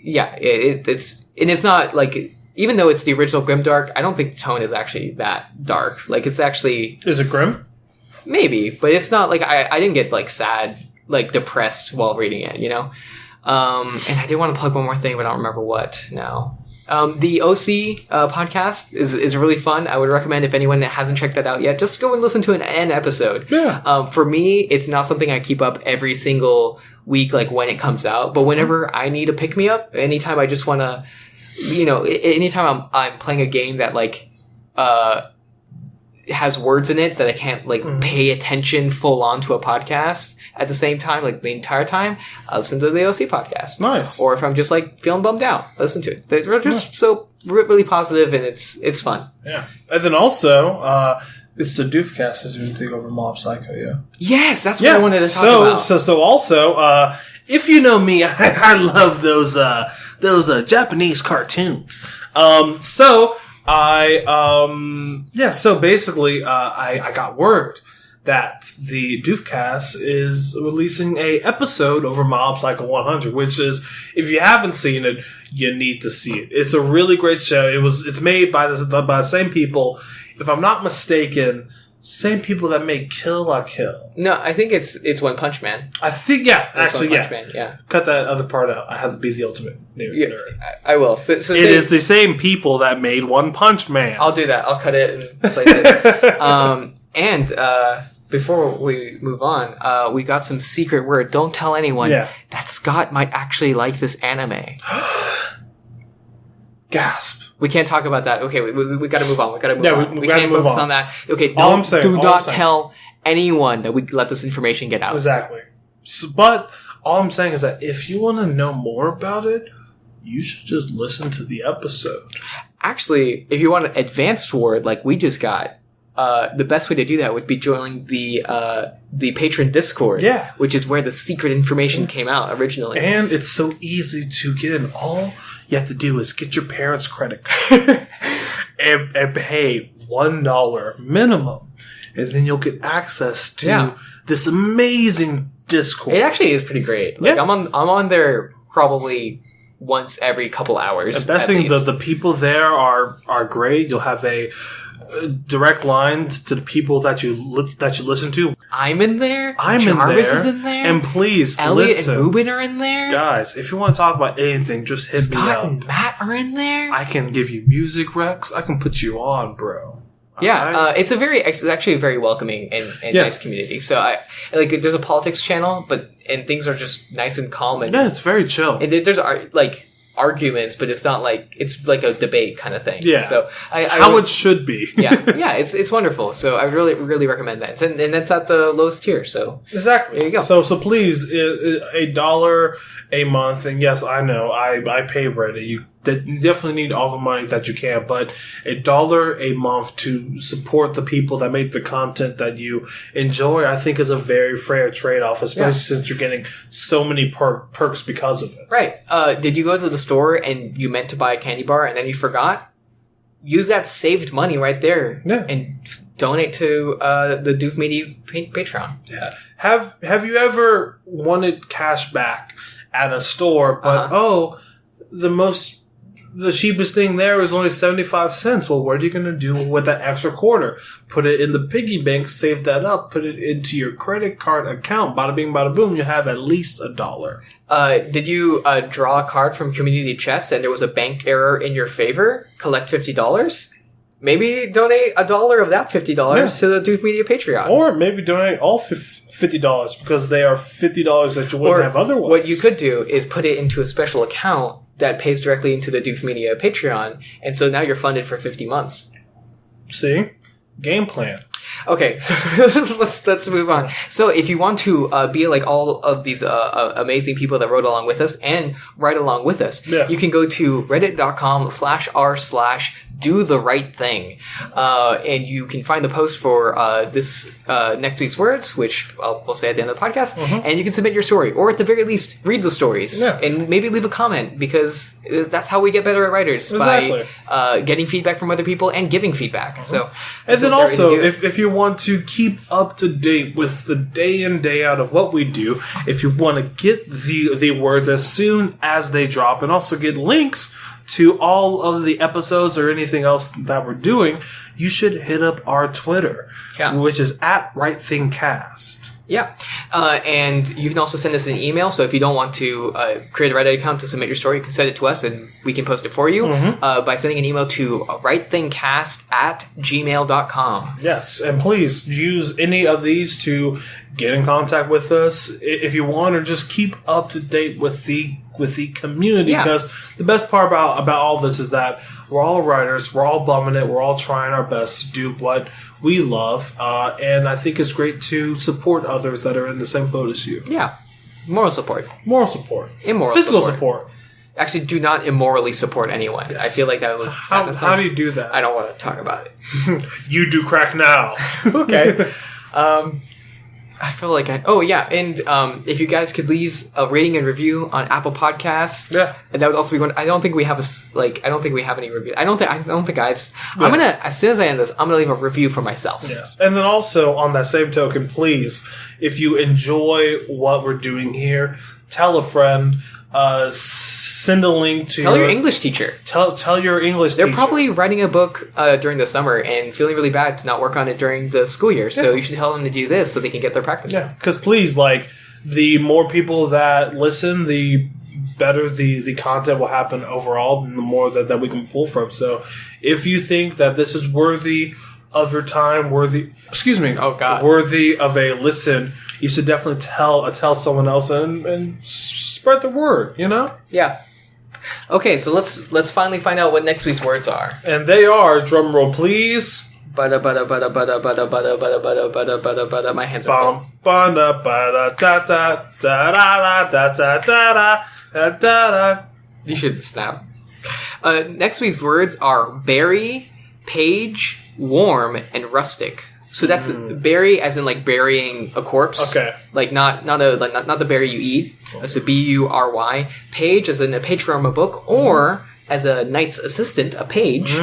yeah, it's not like, even though it's the original Grimdark, I don't think the tone is actually that dark. Like, it's actually... Is it grim? Maybe, but it's not like I didn't get like sad, like depressed while reading it, And I did want to plug one more thing, but I don't remember what now. The OC podcast is really fun. I would recommend, if anyone that hasn't checked that out yet, just go and listen to an episode. Yeah. For me, it's not something I keep up every single week, like when it comes out. But whenever I need a pick me up, anytime I just want to, anytime I'm playing a game that like has words in it that I can't like pay attention full on to a podcast at the same time, like the entire time, I listen to the OC podcast. Nice. Or if I'm just like feeling bummed out, I listen to it. They're just so really positive, and it's fun. Yeah. And then also, it's the Doofcast is doing thing over Mob Psycho, yeah. Yes, that's what I wanted to talk about. So also, if you know me, I love those Japanese cartoons. So basically, I got word that the Doofcast is releasing a episode over Mob Psycho 100, which is, if you haven't seen it, you need to see it. It's a really great show. It's made by the same people, if I'm not mistaken, same people that made Kill La Kill. No, I think it's One Punch Man. I think, yeah, actually, One Punch Man, yeah. Cut that other part out. I have to be the ultimate nerd. I will. So it is the same people that made One Punch Man. I'll do that. I'll cut it and place it. And before we move on, we got some secret word. Don't tell anyone that Scott might actually like this anime. Gasp. We can't talk about that. Okay, we got to move on. We can't move focus on that. Okay, do not tell anyone that we let this information get out. Exactly. So, but all I'm saying is that if you want to know more about it, you should just listen to the episode. Actually, if you want an advanced word like we just got, the best way to do that would be joining the patron Discord, which is where the secret information came out originally. And it's so easy to get in. All you have to do is get your parents' credit card and pay $1 minimum, and then you'll get access to this amazing Discord. It actually is pretty great. Like I'm on there probably once every couple hours. The best thing, the people there are great. You'll have a direct lines to the people that you listen to. I'm in there. Jarvis in there. is in there. And please, Elliot listen. and Ruben are in there. Guys, if you want to talk about anything, just hit me up. Scott and Matt are in there. I can give you music recs. I can put you on, bro. Yeah, it's actually a very welcoming and nice community. So there's a politics channel, and things are just nice and calm. And it's very chill. And there's arguments, but it's not it's like a debate kind of thing. Yeah. So how it should be. yeah, it's wonderful. So I really, really recommend that. And that's at the lowest tier. So exactly. There you go. So please, $1 a month, and yes, I know I pay Reddit. You definitely need all the money that you can, but $1 a month to support the people that make the content that you enjoy, I think is a very fair trade-off, especially since you're getting so many perks because of it. Right. Did you go to the store and you meant to buy a candy bar and then you forgot? Use that saved money right there and donate to the Doof Media Patreon. Yeah. Have you ever wanted cash back at a store, but the cheapest thing there is only 75 cents. Well, what are you going to do with that extra quarter? Put it in the piggy bank, save that up, put it into your credit card account. Bada bing, bada boom, you have at least $1. Did you draw a card from Community Chest and there was a bank error in your favor? Collect $50? Maybe donate $1 of that $50 to the Doof Media Patreon. Or maybe donate all $50 because they are $50 that you wouldn't have otherwise. What you could do is put it into a special account that pays directly into the Doof Media Patreon, and so now you're funded for 50 months. See? Game plan. Okay, so let's move on. So if you want to be like all of these amazing people that wrote along with us and write along with us, you can go to reddit.com/r/do-the-right-thing. And you can find the post for this next week's words, which we'll say at the end of the podcast. And you can submit your story, or at the very least, read the stories. And maybe leave a comment, because that's how we get better at writers, by getting feedback from other people and giving feedback. So, and then also, if you want to keep up to date with the day in, day out of what we do, if you want to get the words as soon as they drop, and also get links to all of the episodes or anything else that we're doing, you should hit up our Twitter, which is @RightThingCast. Yeah. And you can also send us an email. So if you don't want to create a Reddit account to submit your story, you can send it to us and we can post it for you by sending an email to rightthingcast@gmail.com. Yes. And please use any of these to get in contact with us if you want, or just keep up to date with the community, because the best part about all this is that we're all writers, we're all bumming it, we're all trying our best to do what we love, and I think it's great to support others that are in the same boat as you. Yeah. Moral support. Immoral physical support. Actually, do not immorally support anyone. Yes. I feel like that would... How do you do that? I don't want to talk about it. You do crack now. Okay. I feel like and if you guys could leave a rating and review on Apple Podcasts, and that would also be one. I don't think we have any review. I'm gonna, as soon as I end this, I'm gonna leave a review for myself. Yes, and then also on that same token, please, if you enjoy what we're doing here, tell a friend. Send a link to your English teacher. Tell your English teacher. They're probably writing a book during the summer and feeling really bad to not work on it during the school year. So you should tell them to do this so they can get their practice. Yeah, because please, the more people that listen, the better the content will happen overall, and the more that we can pull from. So if you think that this is worthy of your time, worthy of a listen, you should definitely tell someone else and spread the word, Yeah. Okay, so let's finally find out what next week's words are. And they are, drum roll please. My hands are full. You should snap. Next week's words are berry, page, warm, and rustic. So that's bury as in burying a corpse. Okay. Not the berry you eat. So BURY. Page as in a page from a book, or as a knight's assistant, a page.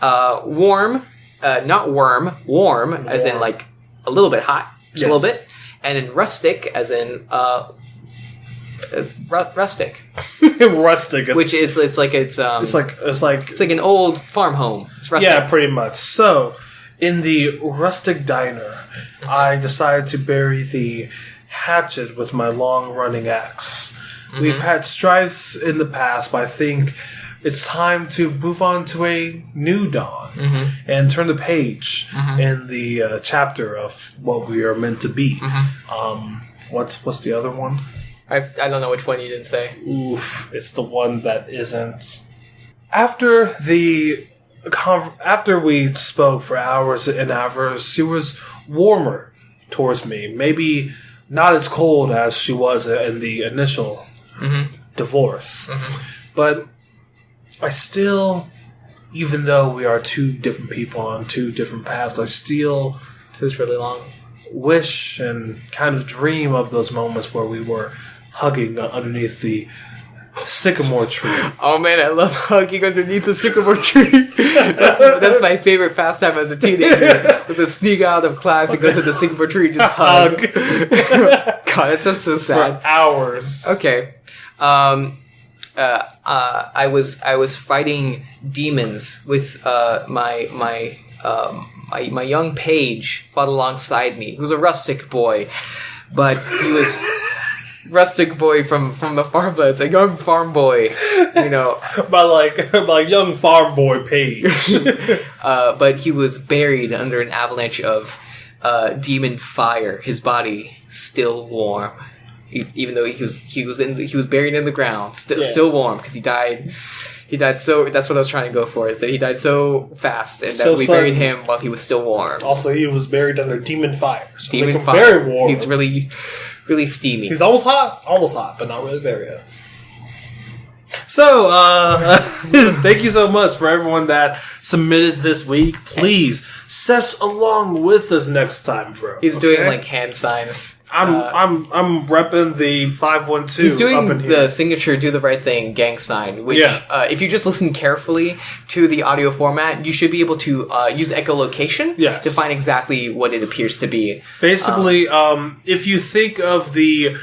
Warm, not worm, warm as in a little bit hot. Just a little bit. And then rustic as in Rustic. Rustic. Which is it's like an old farm home. It's rustic. Yeah, pretty much. So, in the rustic diner, I decided to bury the hatchet with my long-running axe. Mm-hmm. We've had strifes in the past, but I think it's time to move on to a new dawn and turn the page in the chapter of what we are meant to be. What's the other one? I don't know which one you didn't say. Oof, it's the one that isn't. After we spoke for hours and hours, she was warmer towards me. Maybe not as cold as she was in the initial divorce. But I still, even though we are two different people on two different paths, I still It's really long. Wish and kind of dream of those moments where we were hugging underneath the sycamore tree. Oh man, I love hugging underneath the sycamore tree. That's my favorite pastime as a teenager. Was to sneak out of class and go to the sycamore tree and just hug. God, that sounds so sad. For hours. Okay. I was fighting demons with my young page fought alongside me. He was a rustic boy, but he was rustic boy from the farmlands, a young farm boy, you know. my young farm boy page. But he was buried under an avalanche of demon fire. His body still warm. Even though he was buried in the ground, still warm because he died. He died so. That's what I was trying to go for. Is that he died so fast, and that we buried him while he was still warm. Also, he was buried under demon fire. So demon fire. Very warm. He's really, really steamy. He's almost hot, but not really very hot. So, thank you so much for everyone that submitted this week. Please set along with us next time, bro. He's doing like hand signs. I'm repping the 512. He's doing up in here. the signature "Do the Right Thing" gang sign. Which, if you just listen carefully to the audio format, you should be able to use echolocation to find exactly what it appears to be. Basically, if you think of the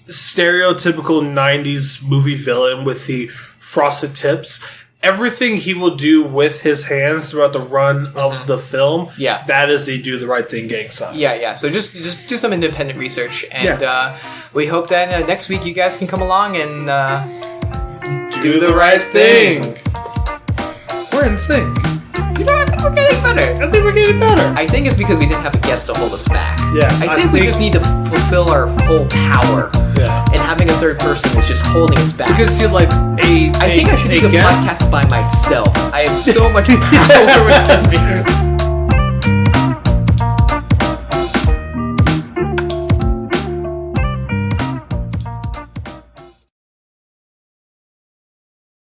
stereotypical 90s movie villain with the frosted tips, everything he will do with his hands throughout the run of the film, that is the Do the Right Thing gang sign. Yeah. So just do some independent research, and we hope that next week you guys can come along and do the right thing. We're in sync. You know, I think we're getting better. I think it's because we didn't have a guest to hold us back. Yes, I think we just need to fulfill our whole power. Yeah. And having a third person is just holding us back. Because you're like I think I should do the podcast by myself. I have so much power within me.